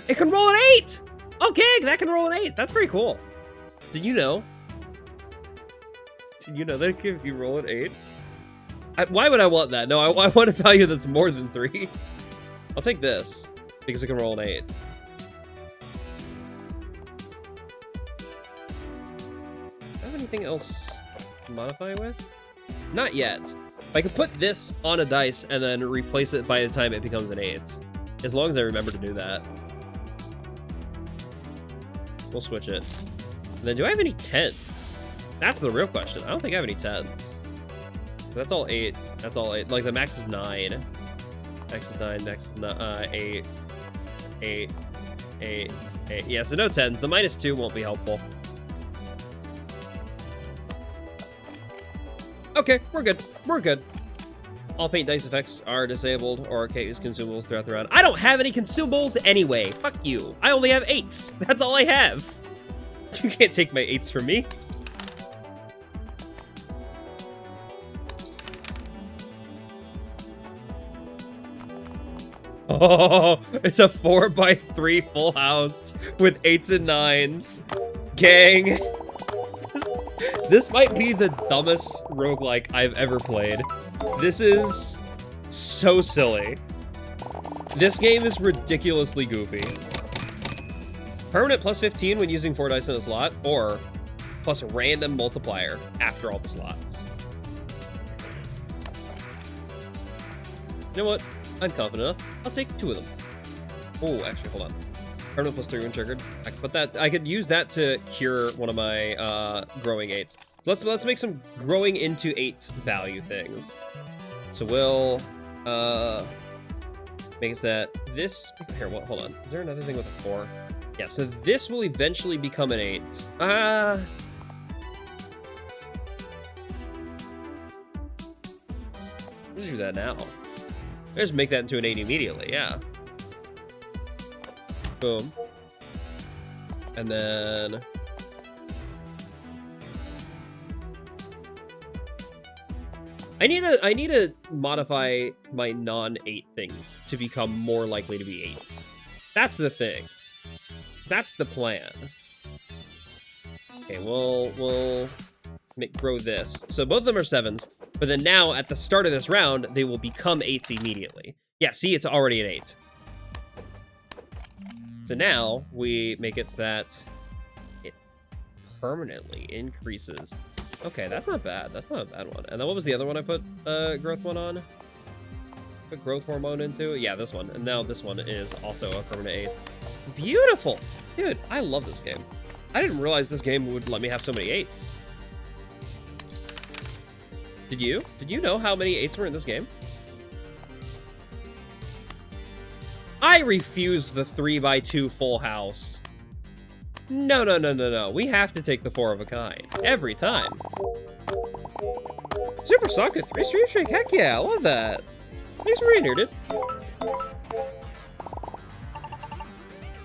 It can roll an 8! Okay, that can roll an 8. That's pretty cool. Did you know? Did you know that if you roll an 8? Why would I want that? No, I want a value that's more than 3. I'll take this because it can roll an 8. Do I have anything else to modify with? Not yet. I can put this on a dice and then replace it by the time it becomes an 8. As long as I remember to do that. We'll switch it. And then do I have any 10s? That's the real question. I don't think I have any 10s. That's all 8. That's all 8. Like, the max is 9. Max is 9. Max is 8. 8. 8. 8. Yeah, so no 10s. The -2 won't be helpful. Okay, we're good. We're good. All paint dice effects are disabled, or can't use consumables throughout the round. I don't have any consumables anyway. Fuck you. I only have 8s. That's all I have. You can't take my 8s from me. Oh, it's a 4x3 full house with 8s and 9s. Gang. This might be the dumbest roguelike I've ever played. This is so silly. This game is ridiculously goofy. Permanent +15 when using 4 dice in a slot, or plus a random multiplier after all the slots. You know what? I'm confident enough. I'll take 2 of them. Oh, actually, hold on. Permanent +3 when triggered. I could put that. I could use that to cure one of my growing 8s. So let's make some growing into 8 value things. So we'll make it that this here. What? Hold on. Is there another thing with a 4? Yeah. So this will eventually become an 8. Let's do that now. Let's make that into an 8 immediately. Yeah. Boom. And then I need to modify my non-8 things to become more likely to be 8s. That's the thing. That's the plan. Okay, we'll grow this. So both of them are 7s, but then now at the start of this round, they will become 8s immediately. Yeah, see, it's already an 8. So now we make it so that it permanently increases. Okay, that's not bad. That's not a bad one. And then what was the other one I put growth one on? Put growth hormone into? Yeah, this one. And now this one is also a permanent 8. Beautiful! Dude, I love this game. I didn't realize this game would let me have so many 8s. Did you? Did you know how many 8s were in this game? I refuse the 3x2 full house. No, no, no, no, no. We have to take the 4 of a kind. Every time. Super Sokka 3 stream streak. Heck yeah, I love that. Thanks for being here, dude.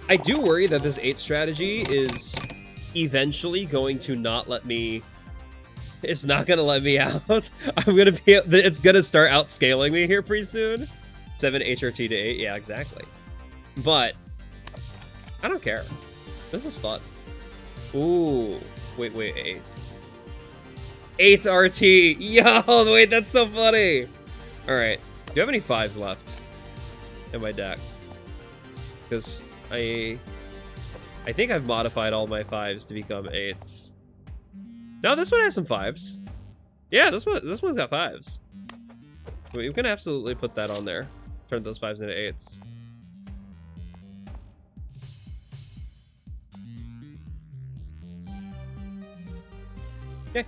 I do worry that this 8 strategy is eventually going to not let me... It's not going to let me out. I'm going to be... It's going to start outscaling me here pretty soon. 7 HRT to 8. Yeah, exactly. But I don't care. This is fun. Ooh. Wait, 8. 8 RT. Yo, wait, that's so funny. All right. Do you have any 5s left in my deck? Because I think I've modified all my 5s to become 8s. No, this one has some 5s. Yeah, this one's got 5s. We can absolutely put that on there. Turn those 5s into 8s. Okay.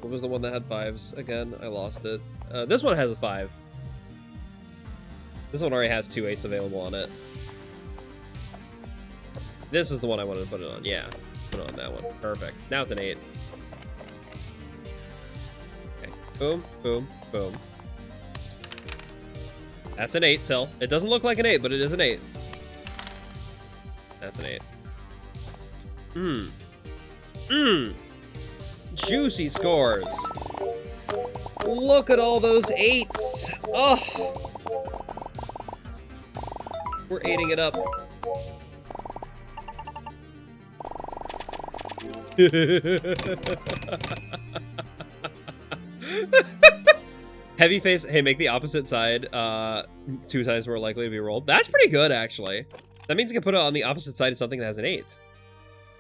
What was the one that had 5s again? I lost it. This one has a 5. This one already has 2 8s available on it. This is the one I wanted to put it on. Yeah, put it on that one. Perfect. Now it's an 8. Okay. Boom, boom, boom. That's an 8 still. It doesn't look like an 8, but it is an 8. That's an 8. Juicy scores. Look at all those 8s. Oh. We're 8ing it up. Heavy face, hey, make the opposite side 2 times more likely to be rolled. That's pretty good, actually. That means you can put it on the opposite side of something that has an 8.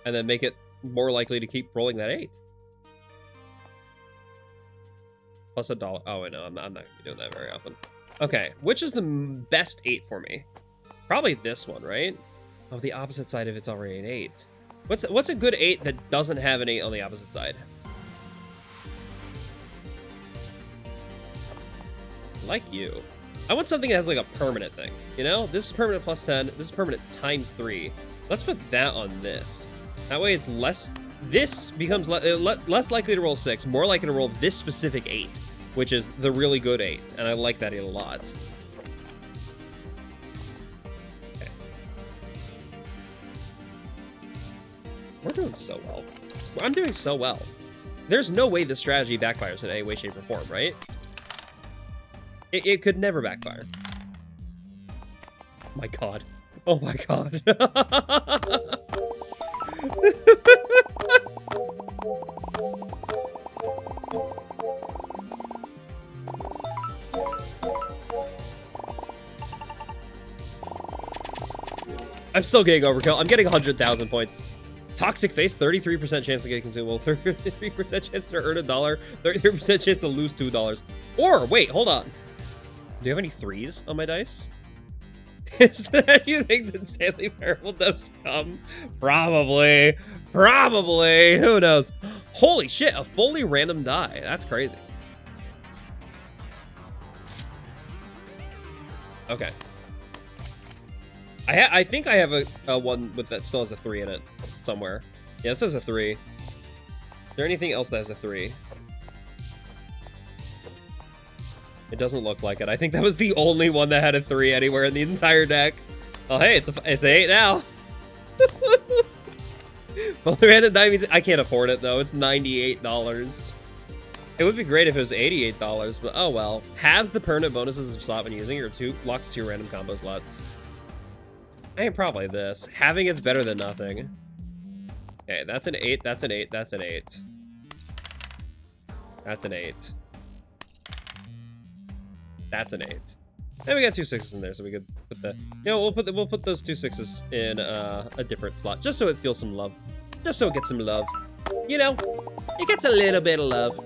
And then make it more likely to keep rolling that 8. Plus $1. Oh, wait, no, I'm not going to be doing that very often. Okay, which is the best 8 for me? Probably this one, right? Oh, the opposite side if it's already an 8. What's a good 8 that doesn't have an 8 on the opposite side? Like you. I want something that has like a permanent thing, you know? This is permanent plus 10. This is permanent times 3. Let's put that on this. That way it's less... This becomes less likely to roll 6, more likely to roll this specific 8, which is the really good 8, and I like that a lot. Okay. We're doing so well. I'm doing so well. There's no way this strategy backfires in any way, shape, or form, right? It could never backfire. My god. Oh my god. I'm still getting overkill. I'm getting 100,000 points. Toxic face, 33% chance to get consumable, 33% chance to earn $1, 33% chance to lose $2. Or, wait, hold on. Do you have any 3s on my dice? Is that you think that Stanley Parable does come? Probably. Probably. Who knows? Holy shit, a fully random die. That's crazy. Okay. I think I have a one with that still has a 3 in it somewhere. Yeah, this has a 3. Is there anything else that has a 3? It doesn't look like it. I think that was the only one that had a 3 anywhere in the entire deck. Oh, hey, it's an 8 now. Well, random die means I can't afford it, though. It's $98. It would be great if it was $88, but oh well. Halves the permanent bonuses of slot when using or locks 2 random combo slots. I mean, probably this. Having it's better than nothing. Okay, that's an 8, that's an 8, that's an 8. That's an 8. That's an 8. And we got 2 6s in there, so we could put the... You know, we'll put those 2 6s in a different slot, just so it feels some love. Just so it gets some love. You know, it gets a little bit of love.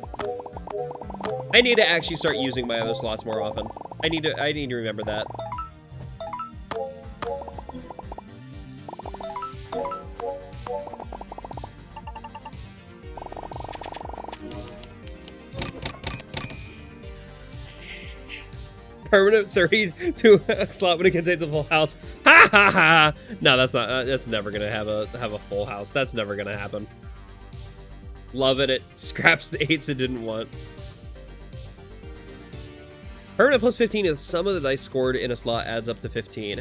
I need to actually start using my other slots more often. I need to remember that. Permanent 32 slot when it contains a full house. Ha ha ha! No, that's not. That's never gonna have a full house. That's never gonna happen. Love it. It scraps the 8s it didn't want. Permanent plus 15 is some of the dice scored in a slot adds up to 15.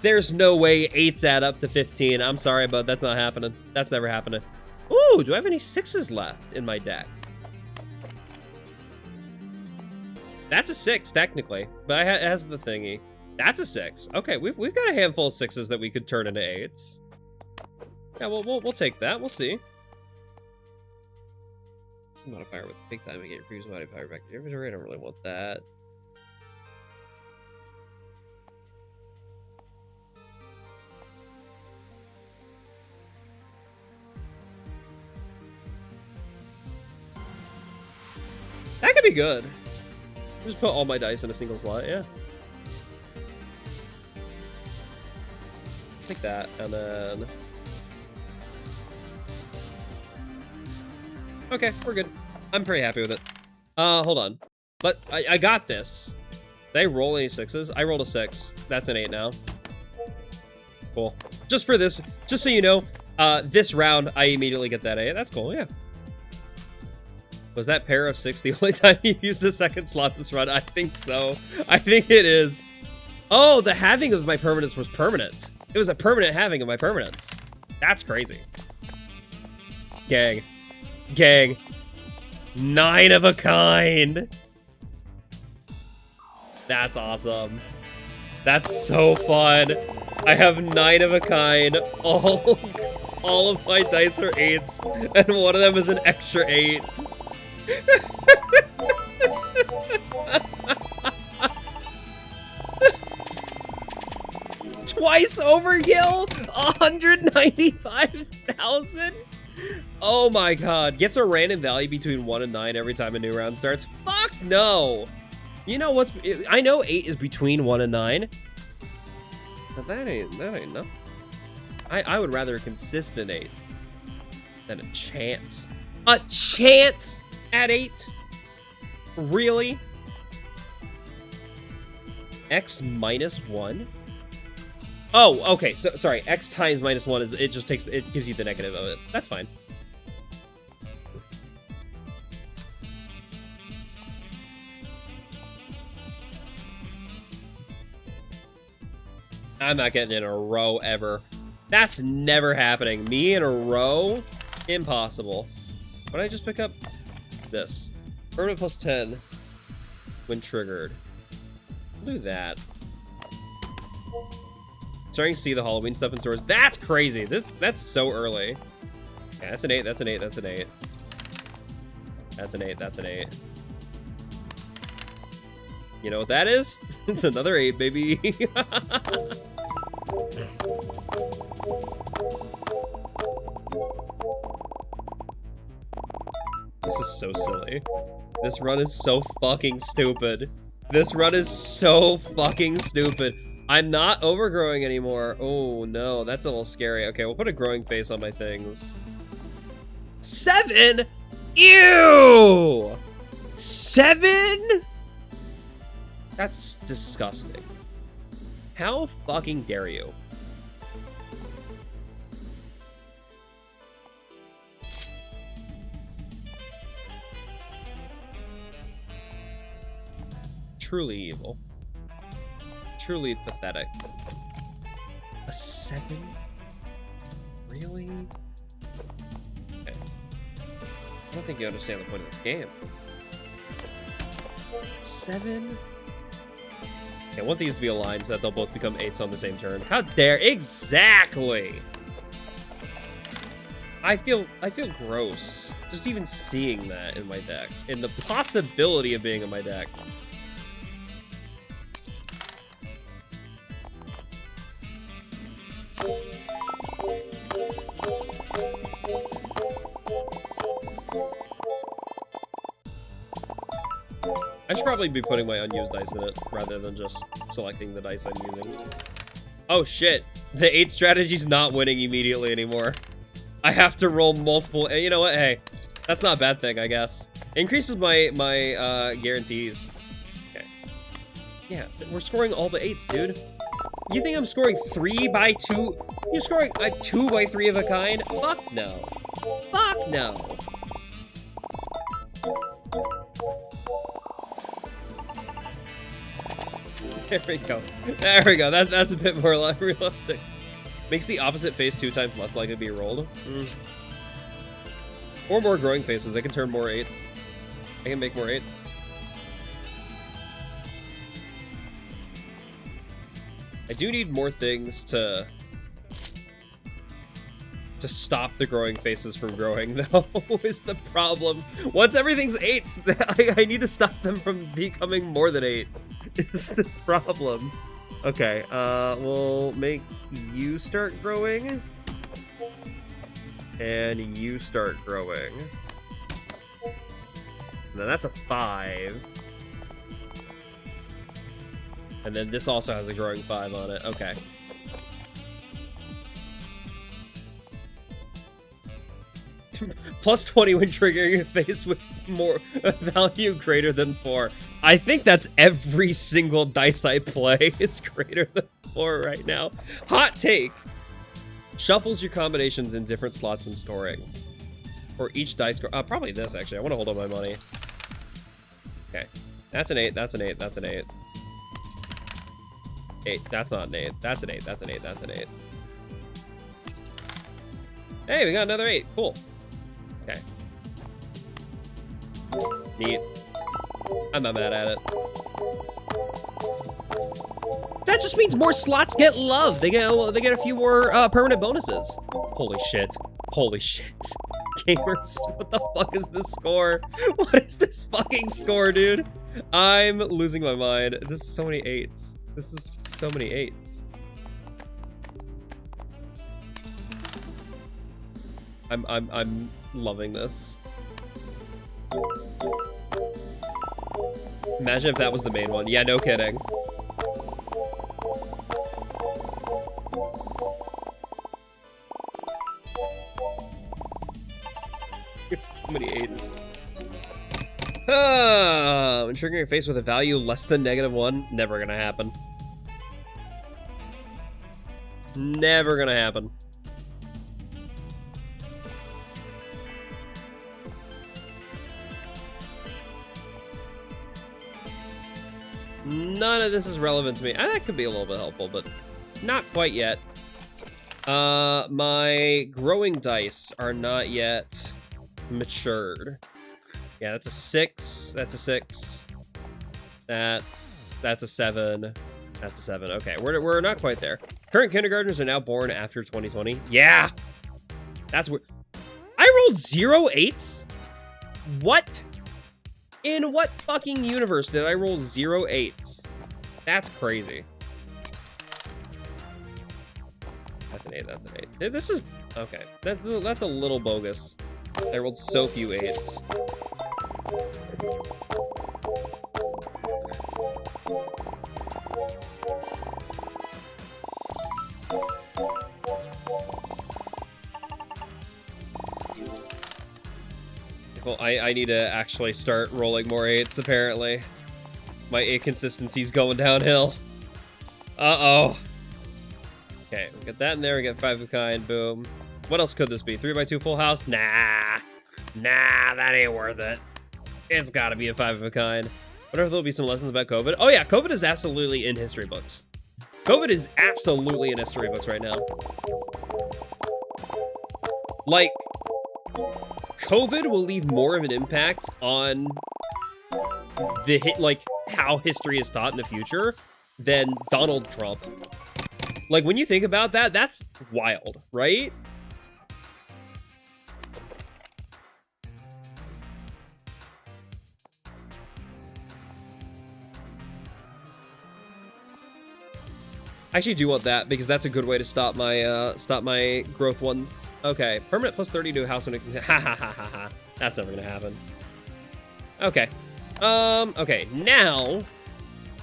There's no way 8s add up to 15. I'm sorry, but that's not happening. That's never happening. Ooh, do I have any 6s left in my deck? That's a 6, technically, but it has the thingy. That's a 6. Okay, we've got a handful of 6s that we could turn into 8s. Yeah, we'll take that. We'll see. Modifier with big time and get your previous modifier back to your inventory. I don't really want that. That could be good. Just put all my dice in a single slot, yeah. Like that, and then... Okay, we're good. I'm pretty happy with it. Hold on. But I got this. Did I roll any 6s? I rolled a 6. That's an 8 now. Cool. Just for this, just so you know, this round, I immediately get that 8. That's cool, yeah. Was that pair of 6 the only time you used the second slot this run? I think so. I think it is. Oh, the halving of my permanents was permanent. It was a permanent halving of my permanents. That's crazy. Gang. Gang. 9 of a kind. That's awesome. That's so fun. I have 9 of a kind. All of my dice are 8s, and one of them is an extra 8. twice overkill? 195,000? Oh my god. Gets a random value between 1 and 9 every time a new round starts? Fuck no! You know what's... I know 8 is between 1 and 9. But that ain't enough. I would rather a consistent 8 than a chance. A chance at 8? Really? X minus 1? Oh, okay. So sorry. X times minus 1 is it gives you the negative of it. That's fine. I'm not getting in a row ever. That's never happening. Me in a row? Impossible. Why don't I just pick up this? Permanent plus 10 when triggered. I'll do that. Starting to see the Halloween stuff in stores. That's crazy. That's so early. Yeah, that's an 8. That's an 8. That's an 8. That's an 8. That's an 8. You know what that is? It's another 8, baby. This is so silly. This run is so fucking stupid. This run is so fucking stupid. I'm not overgrowing anymore. Oh no, that's a little scary. Okay, we'll put a growing face on my things. 7? Ew! 7? That's disgusting. How fucking dare you? Truly evil. Truly pathetic. A 7? Really? Okay. I don't think you understand the point of this game. 7? Okay, I want these to be aligned so that they'll both become 8s on the same turn. How dare— exactly! I feel gross. Just even seeing that in my deck. And the possibility of being in my deck. I should probably be putting my unused dice in it, rather than just selecting the dice I'm using. Oh shit, the 8 strategy's not winning immediately anymore. I have to roll multiple— you know what, hey, that's not a bad thing, I guess. Increases my guarantees. Okay. Yeah, so we're scoring all the 8s, dude. You think I'm scoring 3 by 2? You're scoring 2 by 3 of a kind? Fuck no. Fuck no. There we go. There we go. That's a bit more realistic. Makes the opposite face 2 times less likely to be rolled. Or more growing faces. I can turn more 8s. I can make more 8s. I do need more things to stop the growing faces from growing, though, is the problem. Once everything's 8s, I need to stop them from becoming more than 8. Is the problem. Okay, we'll make you start growing. And you start growing. Now that's a 5. And then this also has a growing 5 on it. Okay. Plus 20 when triggering a face with more value greater than 4. I think that's every single dice I play is greater than 4 right now. Hot take. Shuffles your combinations in different slots when scoring. Or each dice... probably this, actually. I want to hold on my money. Okay. That's an 8. That's an 8. That's an 8. 8. That's not an 8. That's an 8. That's an 8. That's an 8. Hey, we got another 8. Cool. Okay. Neat. I'm not mad at it. That just means more slots get love. They get a few more permanent bonuses. Holy shit. Holy shit. Gamers, what the fuck is this score? What is this fucking score, dude? I'm losing my mind. This is so many 8s. This is so many 8s. I'm loving this. Imagine if that was the main one. Yeah, no kidding. There's so many 8s. When triggering your face with a value less than -1, never gonna happen. Never gonna happen. None of this is relevant to me. That could be a little bit helpful, but not quite yet. My growing dice are not yet matured. Yeah, that's a 6. That's a 6. That's a 7. That's a 7. Okay, we're not quite there. Current kindergartners are now born after 2020. Yeah! That's weird. I rolled 0 8s? What? In what fucking universe did I roll 0 8s? That's crazy. That's an 8, that's an 8. This is... Okay, that's a little bogus. I rolled so few 8s. Well, I need to actually start rolling more 8s, apparently. My 8 consistency's going downhill. Uh-oh. Okay, we get that in there, we get 5 of a kind, boom. What else could this be? 3x2 full house? Nah. Nah, that ain't worth it. It's gotta be a 5 of a kind. Wonder if there'll be some lessons about COVID. Oh yeah, COVID is absolutely in history books. COVID is absolutely in history books right now. Like, COVID will leave more of an impact on like how history is taught in the future than Donald Trump. Like, when you think about that, that's wild, right? I actually do want that because that's a good way to stop my growth ones. Okay, permanent plus 30 to a house when it can. Ha ha ha ha ha. That's never gonna happen. Okay. Okay, now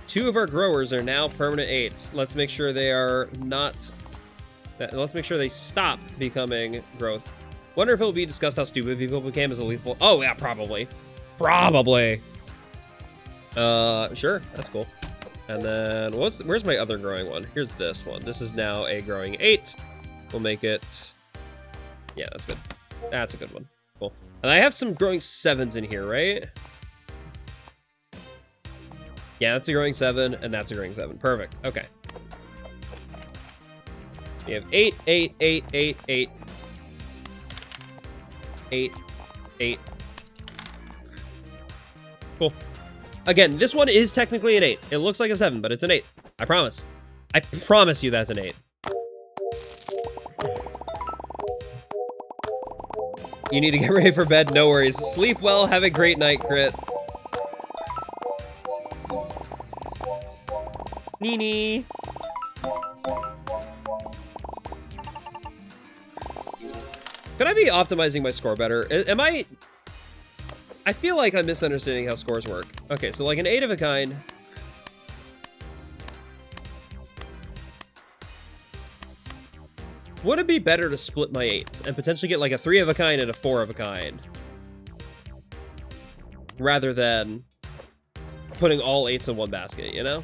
2 of our growers are now permanent 8s. Let's make sure they are not. Let's make sure they stop becoming growth. Wonder if it will be discussed how stupid people became as a lethal. Oh yeah, probably. Probably. Sure, that's cool. And then where's my other growing one? Here's this one. This is now a growing 8. We'll make it. Yeah, that's good. That's a good one. Cool. And I have some growing 7s in here, right? Yeah, that's a growing 7, and that's a growing 7. Perfect. Okay. We have 8, 8, 8, 8, 8. 8, 8. Cool. Again, this one is technically an 8. It looks like a 7, but it's an 8. I promise. I promise you that's an 8. You need to get ready for bed. No worries. Sleep well. Have a great night, Crit. Nini. Could I be optimizing my score better? Am I feel like I'm misunderstanding how scores work. Okay, so like an 8 of a kind. Would it be better to split my 8s and potentially get like a 3 of a kind and a 4 of a kind? Rather than putting all 8s in one basket, you know?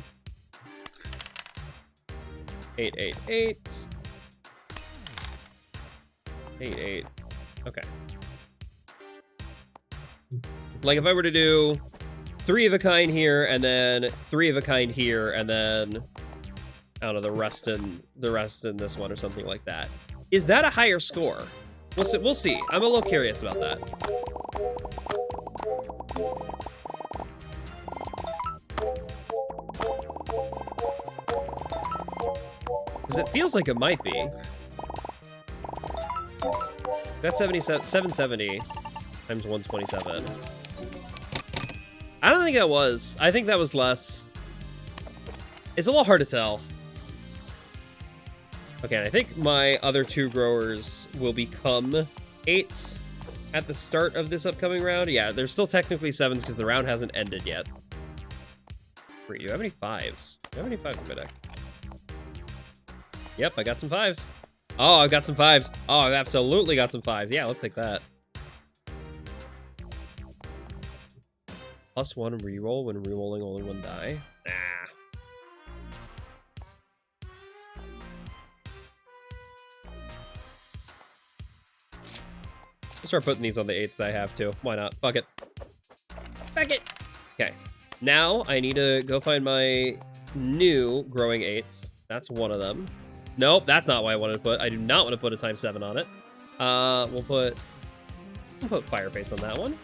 8, 8, 8. 8, 8. Okay. Like if I were to do 3 of a kind here, and then 3 of a kind here, and then I don't know, the rest in this one or something like that. Is that a higher score? We'll see. I'm a little curious about that. Because it feels like it might be. That's 770 times 127. I don't think that was. I think that was less. It's a little hard to tell. Okay, I think my other 2 growers will become 8s at the start of this upcoming round. Yeah, there's still technically 7s because the round hasn't ended yet. Do you have any 5s? Do you have any 5s in my deck? Yep, I got some 5s. Oh, I've got some 5s. Oh, I've absolutely got some 5s. Yeah, let's take that. +1 reroll when rerolling only 1 die. Nah. I'll start putting these on the 8s that I have too. Why not? Fuck it. Fuck it! Okay. Now I need to go find my new growing 8s. That's one of them. Nope, that's not what I wanted to put. I do not want to put a ×7 on it. We'll put Fireface on that one.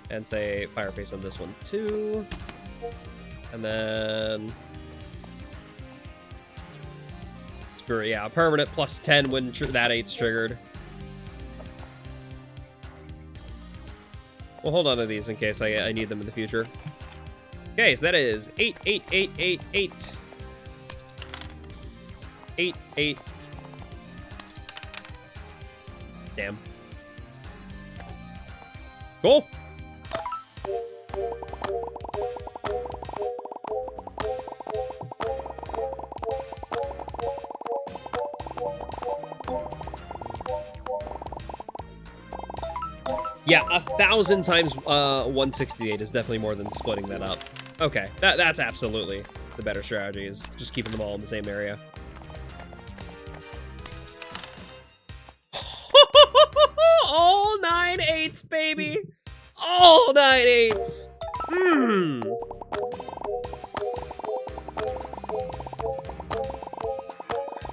And say Fireface on this one too. And then... Screw it, yeah, permanent +10 when that 8's triggered. We'll hold on to these in case I need them in the future. Okay, so that is 8, 8, 8, 8, 8. 8, 8. Damn. Cool. Yeah, 1,000 times 168 is definitely more than splitting that up. Okay, that's absolutely the better strategy, is just keeping them all in the same area. All 9 8s, baby! All 9 8s!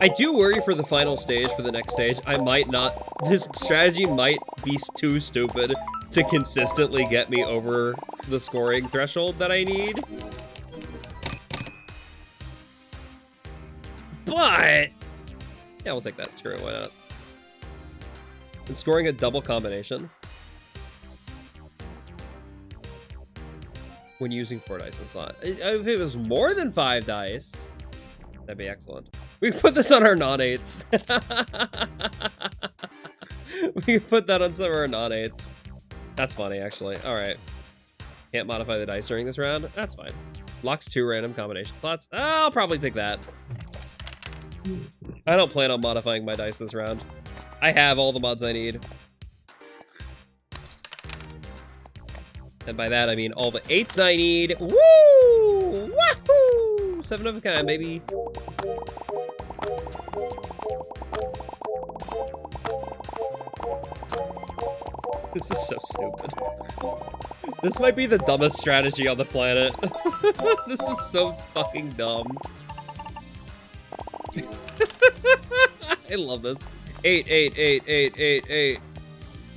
I do worry for the final stage, for the next stage. I might not... This strategy might be too stupid to consistently get me over the scoring threshold that I need. But... Yeah, we'll take that. Screw it, why not? And scoring a double combination. When using 4 dice in slot. If it was more than 5 dice, that'd be excellent. We put this on our non-8s. We put that on some of our non-8s. That's funny, actually. All right. Can't modify the dice during this round. That's fine. Locks 2 random combination slots. I'll probably take that. I don't plan on modifying my dice this round. I have all the mods I need. And by that, I mean all the 8s I need. Woo! Wahoo! 7 of a kind, baby. This is so stupid. This might be the dumbest strategy on the planet. This is so fucking dumb. I love this. 8, 8, 8, 8, 8, 8.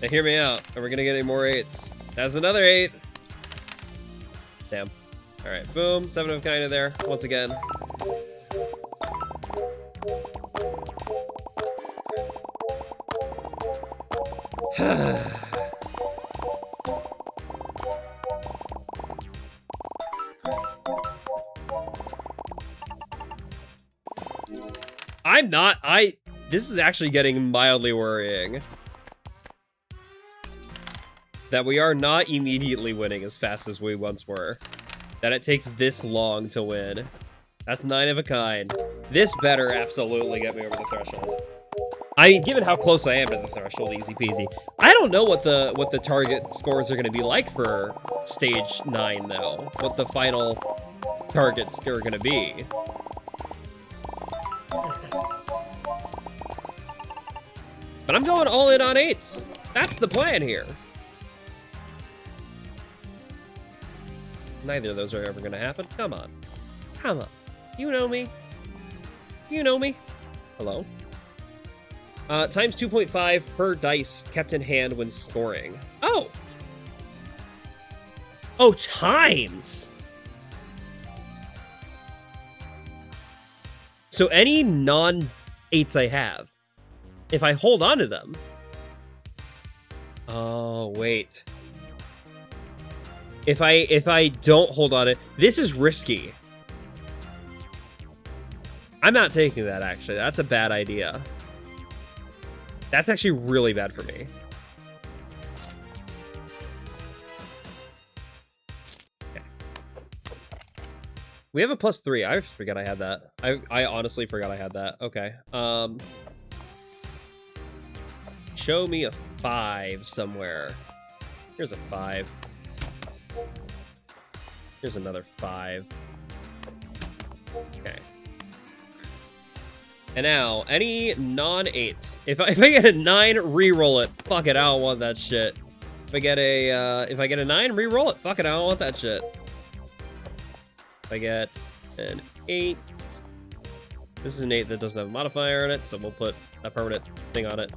Now hear me out. Are we gonna get any more 8s? That's another 8. Damn. Alright, boom. 7 of a kind in there. Once again. This is actually getting mildly worrying. That we are not immediately winning as fast as we once were. That it takes this long to win. That's 9 of a kind. This better absolutely get me over the threshold. I mean, given how close I am to the threshold, easy peasy. I don't know what the target scores are going to be like for stage 9, though. What the final targets are going to be. But I'm going all in on 8s. That's the plan here. Neither of those are ever going to happen. Come on. Come on. You know me. You know me. Hello. Times 2.5 per dice kept in hand when scoring. Oh! Oh, times! So any non-8s I have, if I hold on to them... Oh, wait. If I don't hold on to it... This is risky. I'm not taking that, actually. That's a bad idea. That's actually really bad for me. We have a +3. I forgot I had that. I honestly forgot I had that. Okay. Show me a 5 somewhere. Here's a 5. Here's another 5. Okay. And now, any non-8s. If I get a 9, re-roll it. Fuck it, I don't want that shit. If I get a 9, re-roll it. Fuck it, I don't want that shit. If I get an 8, this is an 8 that doesn't have a modifier on it, so we'll put a permanent thing on it.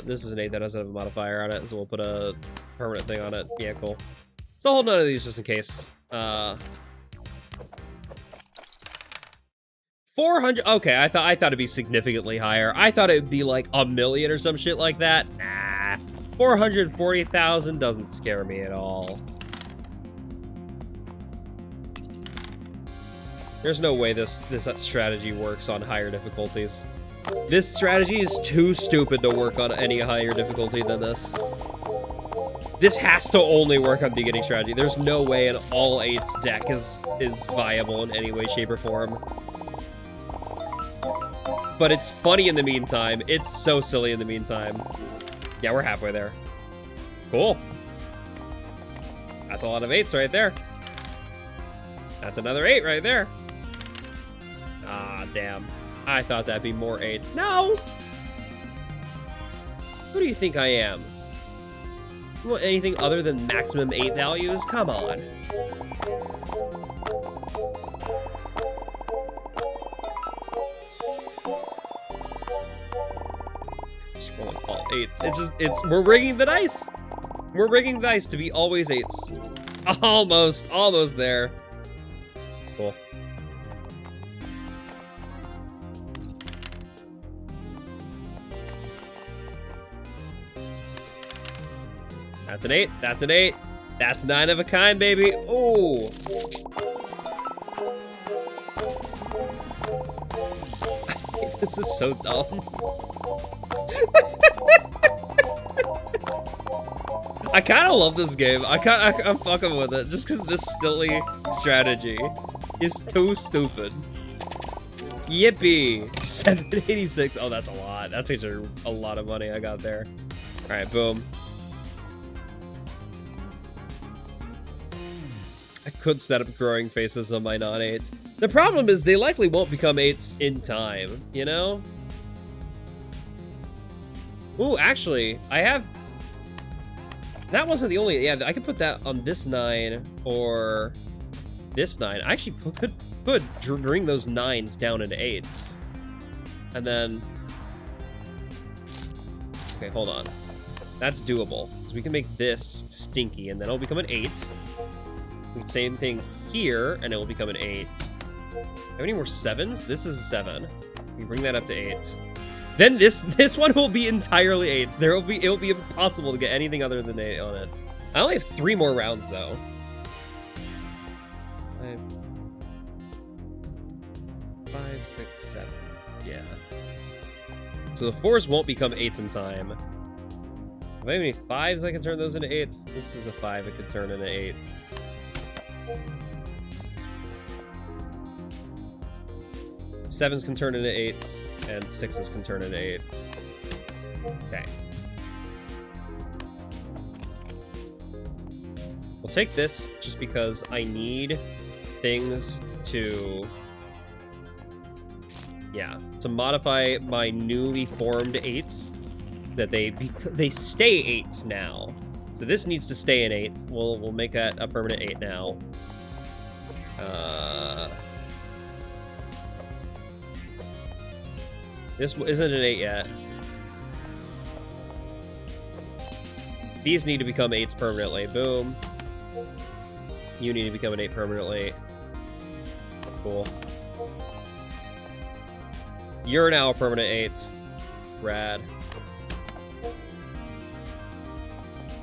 This is an 8 that doesn't have a modifier on it, so we'll put a permanent thing on it. Yeah, cool. So I'll hold none of these just in case. 400. Okay, I thought it'd be significantly higher. I thought it would be like 1 million or some shit like that. Nah, 440,000 doesn't scare me at all. There's no way this strategy works on higher difficulties. This strategy is too stupid to work on any higher difficulty than this. This has to only work on beginning strategy. There's no way an all 8s deck is viable in any way, shape, or form. But it's funny in the meantime. It's so silly in the meantime. Yeah, we're halfway there. Cool. That's a lot of 8s right there. That's another 8 right there. Ah, damn. I thought that'd be more 8s. No! Who do you think I am? You want anything other than maximum 8 values? Come on. Just rolling all 8s. We're rigging the dice. We're rigging the dice to be always 8s. Almost there. Cool. That's an 8. That's an 8. That's 9 of a kind, baby. Ooh. This is so dumb. I kind of love this game. I'm fucking with it just because this silly strategy is too stupid. Yippee. 786. Oh, that's a lot. That's actually a lot of money I got there. All right, boom. I could set up growing faces on my non-8s. The problem is they likely won't become 8s in time, you know? Ooh, actually, I have... That wasn't the only... Yeah, I could put that on this 9 or this 9. I actually could bring those 9s down into 8s. And then... Okay, hold on. That's doable. So we can make this stinky, and then it'll become an 8. Same thing here, and it will become an 8. Have any more 7s? This is a 7. We bring that up to 8. Then this one will be entirely 8s. It'll be impossible to get anything other than 8 on it. I only have 3 more rounds though. 5, 6, 7. Yeah. So the 4s won't become 8s in time. If I have any 5s, I can turn those into 8s. This is a 5 I could turn into 8. Sevens can turn into 8s, and 6s can turn into 8s. Okay. We'll take this just because I need things to... Yeah, to modify my newly formed 8s, that they stay 8s now. So this needs to stay an 8. We'll make that a permanent 8 now. This isn't an 8 yet. These need to become 8s permanently. Boom. You need to become an 8 permanently. Cool. You're now a permanent 8. Rad.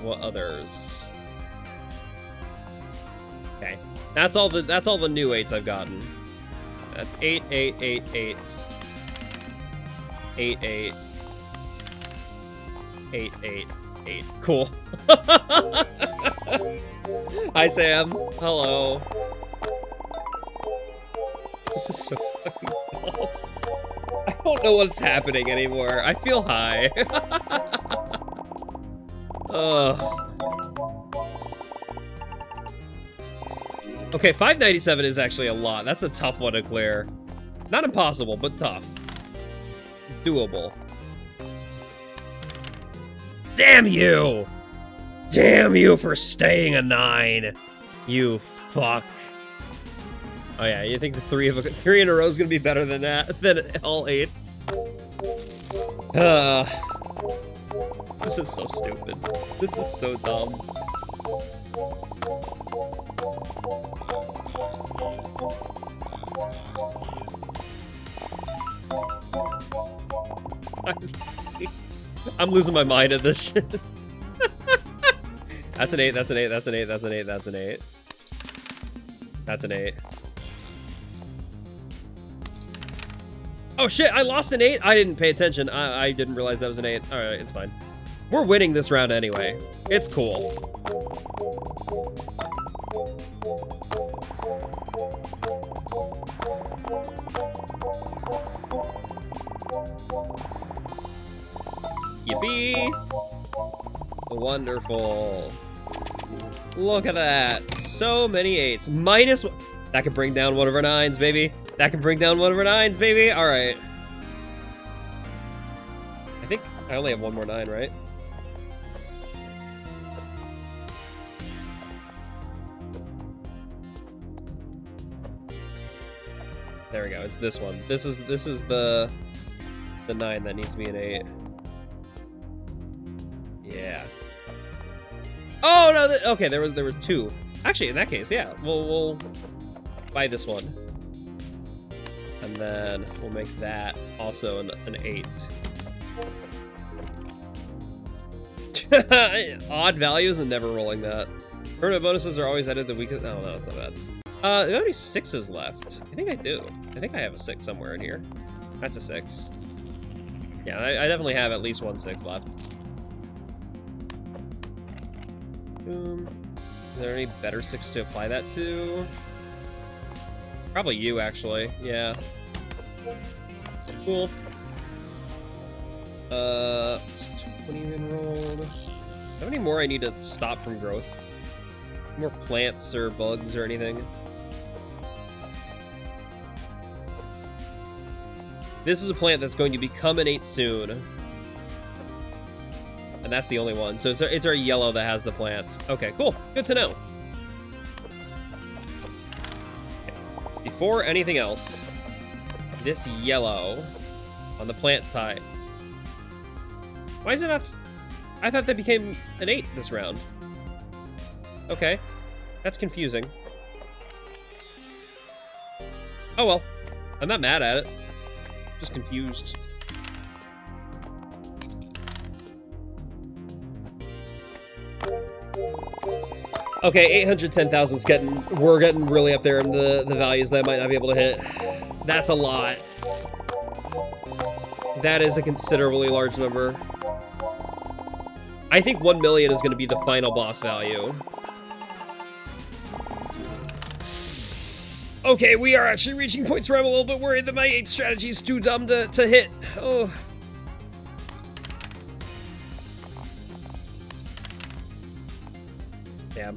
What others? Okay. That's all the new 8s I've gotten. That's 8, 8, 8, 8. 8, 8. 8, 8, 8. Cool. Hi, Sam. Hello. This is so fucking dumb. I don't know what's happening anymore. I feel high. Ugh. Okay, 597 is actually a lot. That's a tough one to clear. Not impossible, but tough. Doable. Damn you! Damn you for staying a 9. You fuck. Oh yeah, you think the three in a row is gonna be better than that, than all 8s? This is so stupid. This is so dumb. I'm losing my mind at this shit. That's an 8, that's an 8, that's an 8, that's an 8, that's an 8. That's an 8. Oh shit, I lost an 8? I didn't pay attention. I didn't realize that was an 8. Alright, it's fine. We're winning this round anyway. It's cool. Yippee! Wonderful. Look at that. So many 8s. Minus... That can bring down one of our 9s, baby. That can bring down one of our 9s, baby. Alright. I think I only have one more 9, right? There we go. It's this one. This is the 9 that needs to be an 8. Yeah. Oh no! Okay, there was 2. Actually, in that case, yeah, we'll buy this one, and then we'll make that also an 8. Odd values and never rolling that. Permanent bonuses are always added the weakest. Oh no, that's not bad. Do I have any 6s left? I think I do. I think I have a 6 somewhere in here. That's a 6. Yeah, I definitely have at least one 6 left. Boom. Is there any better 6 to apply that to? Probably you, actually. Yeah. Cool. 20 enrolled. How many more I need to stop from growth? More plants or bugs or anything? This is a plant that's going to become an 8 soon. And that's the only one. So it's our yellow that has the plant. Okay, cool. Good to know. Okay. Before anything else, this yellow on the plant type. Why is it not... I thought that became an 8 this round. Okay. That's confusing. Oh well. I'm not mad at it. Just confused. Okay, 810,000's getting... We're getting really up there in the values that I might not be able to hit. That's a lot. That is a considerably large number. I think 1 million is going to be the final boss value. Okay, we are actually reaching points where I'm a little bit worried that my 8 strategy is too dumb to hit. Oh. Damn.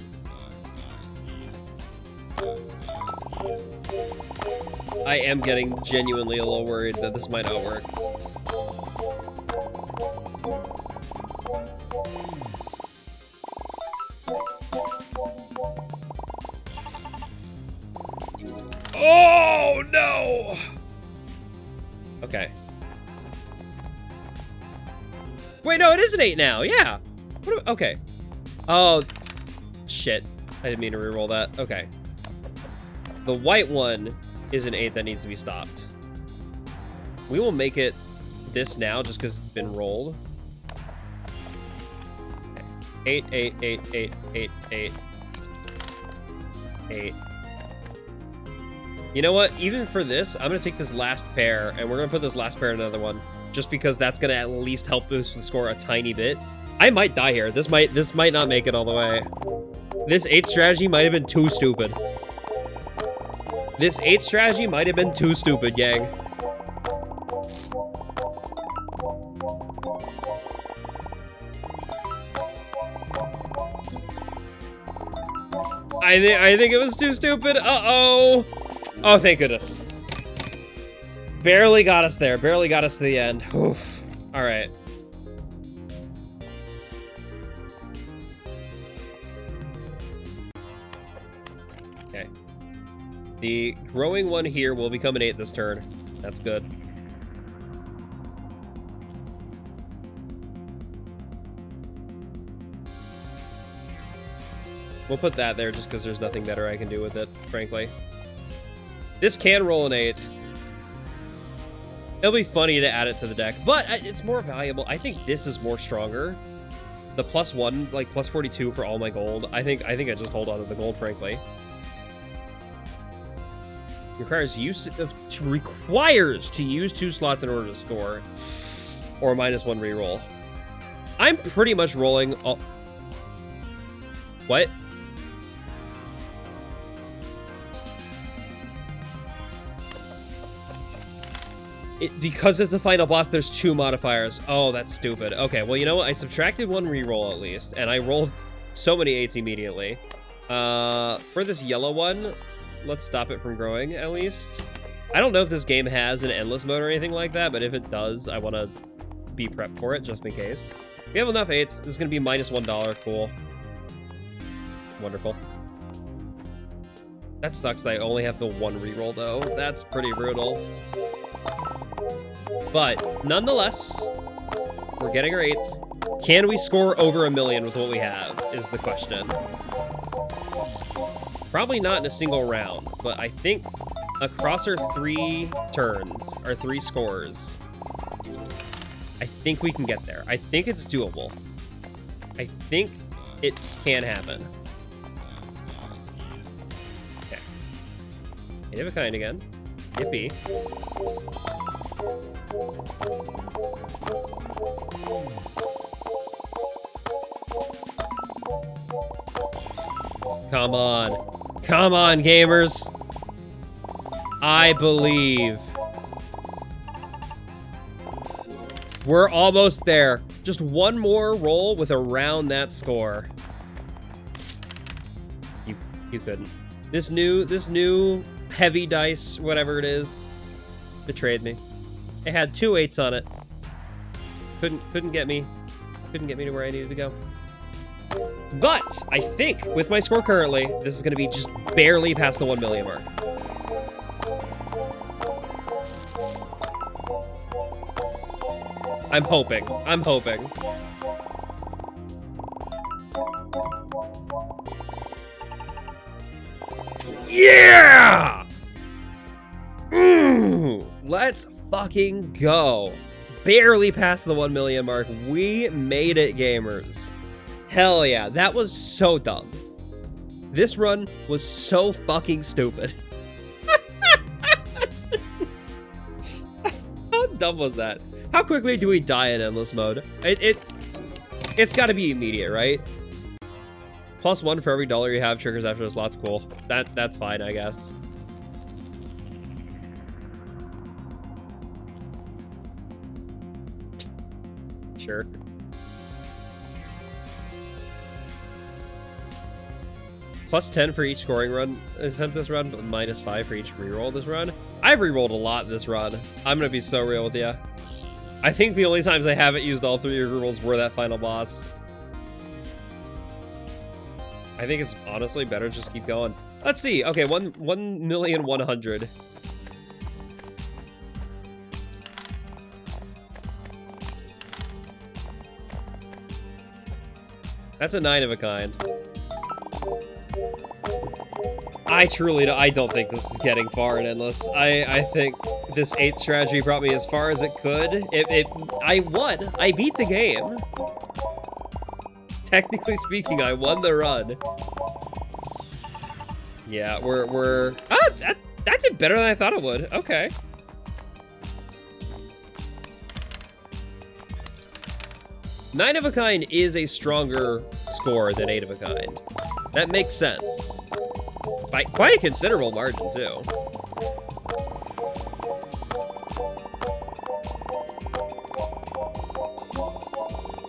I am getting genuinely a little worried that this might not work. Oh, no! Okay. Wait, no, it is an 8 now. Yeah. Okay. Oh, shit. I didn't mean to reroll that. Okay. The white one is an 8 that needs to be stopped. We will make it this now just because it's been rolled. 8, 8, 8, 8, 8, 8. 8. You know what? Even for this, I'm going to take this last pair, and we're going to put this last pair in another one, just because that's going to at least help boost the score a tiny bit. I might die here. This might not make it all the way. This 8 strategy might have been too stupid. This 8 strategy might have been too stupid, gang. I think it was too stupid. Uh-oh. Oh, thank goodness. Barely got us there. Barely got us to the end. Oof. All right. Okay. The growing one here will become an 8 this turn. That's good. We'll put that there just because there's nothing better I can do with it, frankly. This can roll an 8. It'll be funny to add it to the deck, but it's more valuable. I think this is more stronger. The +1, like +42 for all my gold. I think I just hold on to the gold, frankly. Requires to use 2 slots in order to score, or -1 reroll. I'm pretty much rolling all... What? Because it's the final boss, there's 2 modifiers. Oh, that's stupid. Okay, well, you know what? I subtracted 1 reroll at least, and I rolled so many 8s immediately. For this yellow one, let's stop it from growing at least. I don't know if this game has an endless mode or anything like that, but if it does, I want to be prepped for it just in case. We have enough 8s. This is going to be -$1. Cool. Wonderful. That sucks that I only have the 1 reroll, though. That's pretty brutal. But, nonetheless, we're getting our 8s. Can we score over 1 million with what we have, is the question. Probably not in a single round, but I think across our 3 turns, our 3 scores, I think we can get there. I think it's doable. I think it can happen. Okay. 8 of a kind again. Yippee. Come on. Come on, gamers. I believe. We're almost there. Just 1 more roll with around that score. You couldn't. This new heavy dice, whatever it is, betrayed me. It had 2 8s on it. Couldn't get me to where I needed to go. But I think with my score currently, this is going to be just barely past the 1 million mark. I'm hoping. I'm hoping. Yeah! Let's fucking go. Barely past the 1 million mark. We made it, gamers. Hell yeah, that was so dumb. This run was so fucking stupid. How dumb was that? How quickly do we die in endless mode? It's got to be immediate, right? +1 for every dollar you have triggers after the slot's cool. That's fine, I guess. Sure. +10 for each scoring run attempt this run, but -5 for each reroll this run. I've rerolled a lot this run. I'm gonna be so real with you. I think the only times I haven't used all 3 rerolls were that final boss. I think it's honestly better to just keep going. Let's see. Okay, 1,100,000. That's a 9 of a kind. I don't think this is getting far in endless. I think this 8 strategy brought me as far as it could. I won. I beat the game. Technically speaking, I won the run. Yeah, we're that's it better than I thought it would. Okay. Nine of a kind is a stronger score than 8 of a kind. That makes sense. By quite a considerable margin, too.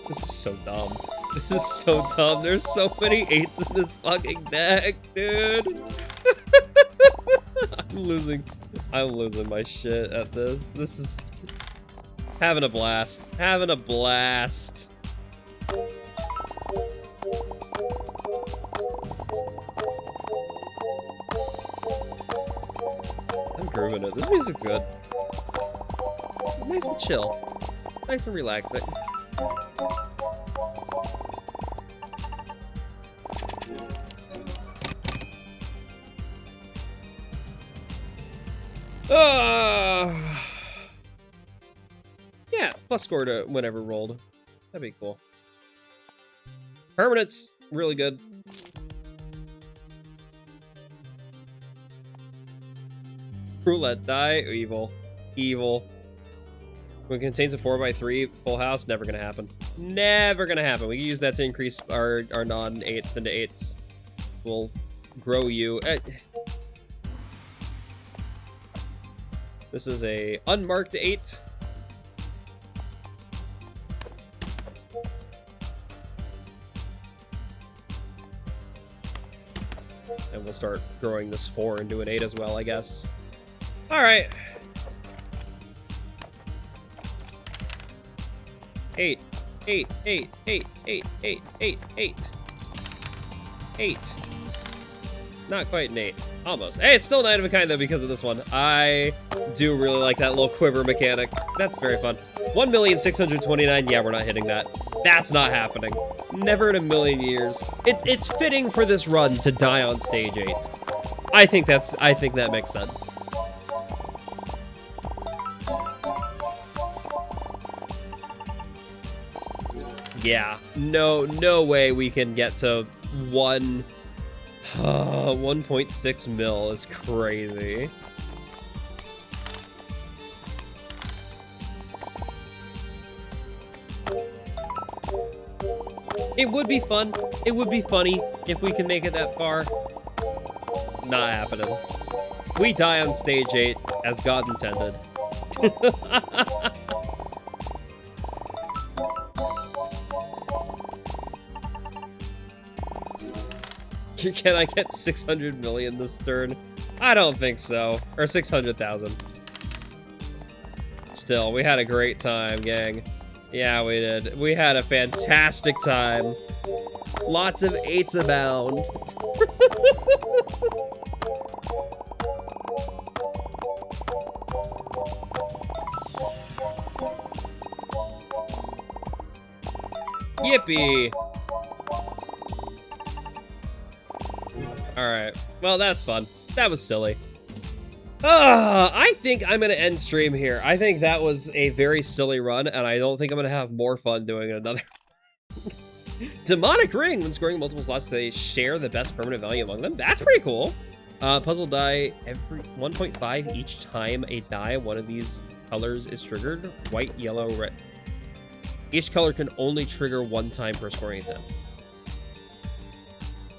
This is so dumb. This is so dumb. There's so many 8s in this fucking deck, dude. I'm losing my shit at this. This is having a blast. Having a blast. I'm grooving it. This music's good. Nice and chill. Nice and relaxing. Yeah, plus score to whenever rolled. That'd be cool. Permanents, really good. Roulette die, evil. Evil. When it contains a 4x3 full house, never gonna happen. Never gonna happen. We can use that to increase our non-8s into 8s. We'll grow you. This is a unmarked 8. And we'll start growing this 4 into an 8 as well, I guess. All right. 8, 8, 8, 8, 8, 8, 8, 8. 8. Not quite an 8. Almost. Hey, it's still 9 of a kind, though, because of this one. I do really like that little quiver mechanic. That's very fun. 1,629,000. Yeah, we're not hitting that. That's not happening. Never in a million years. It's fitting for this run to die on stage 8. I think that makes sense. Yeah. No way we can get to 1.6 mil is crazy. It would be fun. It would be funny if we can make it that far. Not happening. We die on stage 8 as God intended. Can I get 600 million this turn? I don't think so. Or 600,000. Still, we had a great time, gang. Yeah, we did. We had a fantastic time. Lots of 8s abound. Yippee! Alright. Well, that's fun. That was silly. I think I'm going to end stream here. I think that was a very silly run, and I don't think I'm going to have more fun doing another. Demonic Ring. When scoring multiple slots, they share the best permanent value among them. That's pretty cool. Puzzle die every 1.5 each time a die one of these colors is triggered. White, yellow, red. Each color can only trigger 1 time per scoring attempt.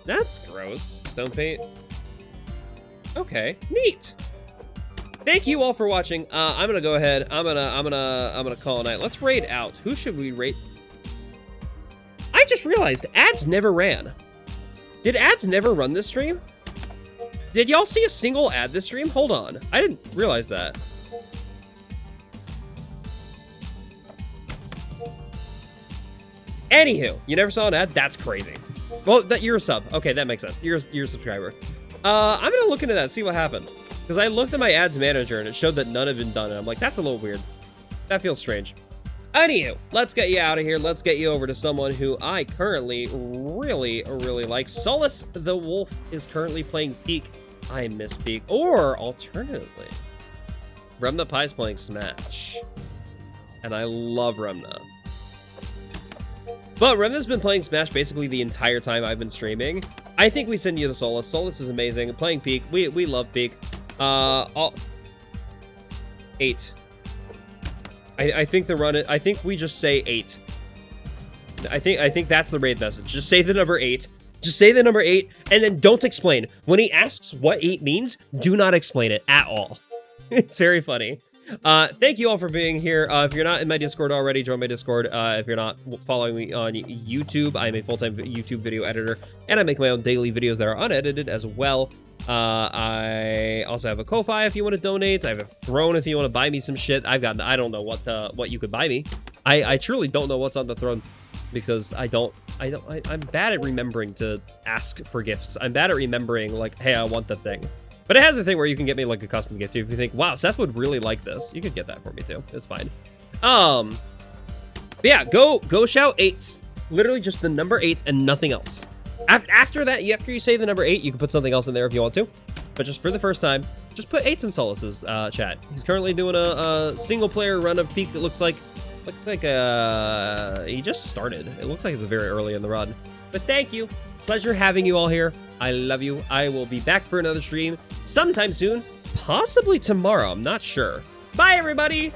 That's gross. Stone paint. Okay, neat. Thank you all for watching. I'm gonna go ahead. I'm gonna call a night. Let's raid out. Who should we raid? I just realized ads never ran. Did ads never run this stream? Did y'all see a single ad this stream? Hold on. I didn't realize that. Anywho, you never saw an ad? That's crazy. Well, you're a sub. Okay, that makes sense. You're a subscriber. I'm gonna look into that, see what happened. Because I looked at my ads manager and it showed that none had been done. And I'm like, that's a little weird. That feels strange. Anywho, let's get you out of here. Let's get you over to someone who I currently really like. Solace the Wolf is currently playing Peak. I miss Peak. Or, alternatively, Remna Pie's playing Smash. And I love Remna. But Remna's been playing Smash basically the entire time I've been streaming. I think we send you to Solace. Solace is amazing. Playing Peak. We love Peak. 8. I think the run. I think we just say 8. I think that's the raid message. Just say the number 8. Just say the number 8, and then don't explain. When he asks what 8 means, do not explain it at all. It's very funny. Thank you all for being here. If you're not in my Discord already, join my Discord. If you're not following me on YouTube, I'm a full-time YouTube video editor, and I make my own daily videos that are unedited as well. I also have a Ko-Fi if you want to donate. I have a throne if you want to buy me some shit. I don't know what you could buy me. I truly don't know what's on the throne, because I'm bad at remembering to ask for gifts. I'm bad at remembering, like, hey, I want the thing. But it has a thing where you can get me, like, a custom gift. If you think, wow, Seth would really like this, you could get that for me too. It's fine. But yeah, go shout 8. Literally just the number 8 and nothing else. After that, after you say the number 8, you can put something else in there if you want to. But just for the first time, just put 8s in Solus's chat. He's currently doing a single-player run of Peak that looks like he just started. It looks like it's very early in the run. But thank you. Pleasure having you all here. I love you. I will be back for another stream sometime soon. Possibly tomorrow. I'm not sure. Bye, everybody.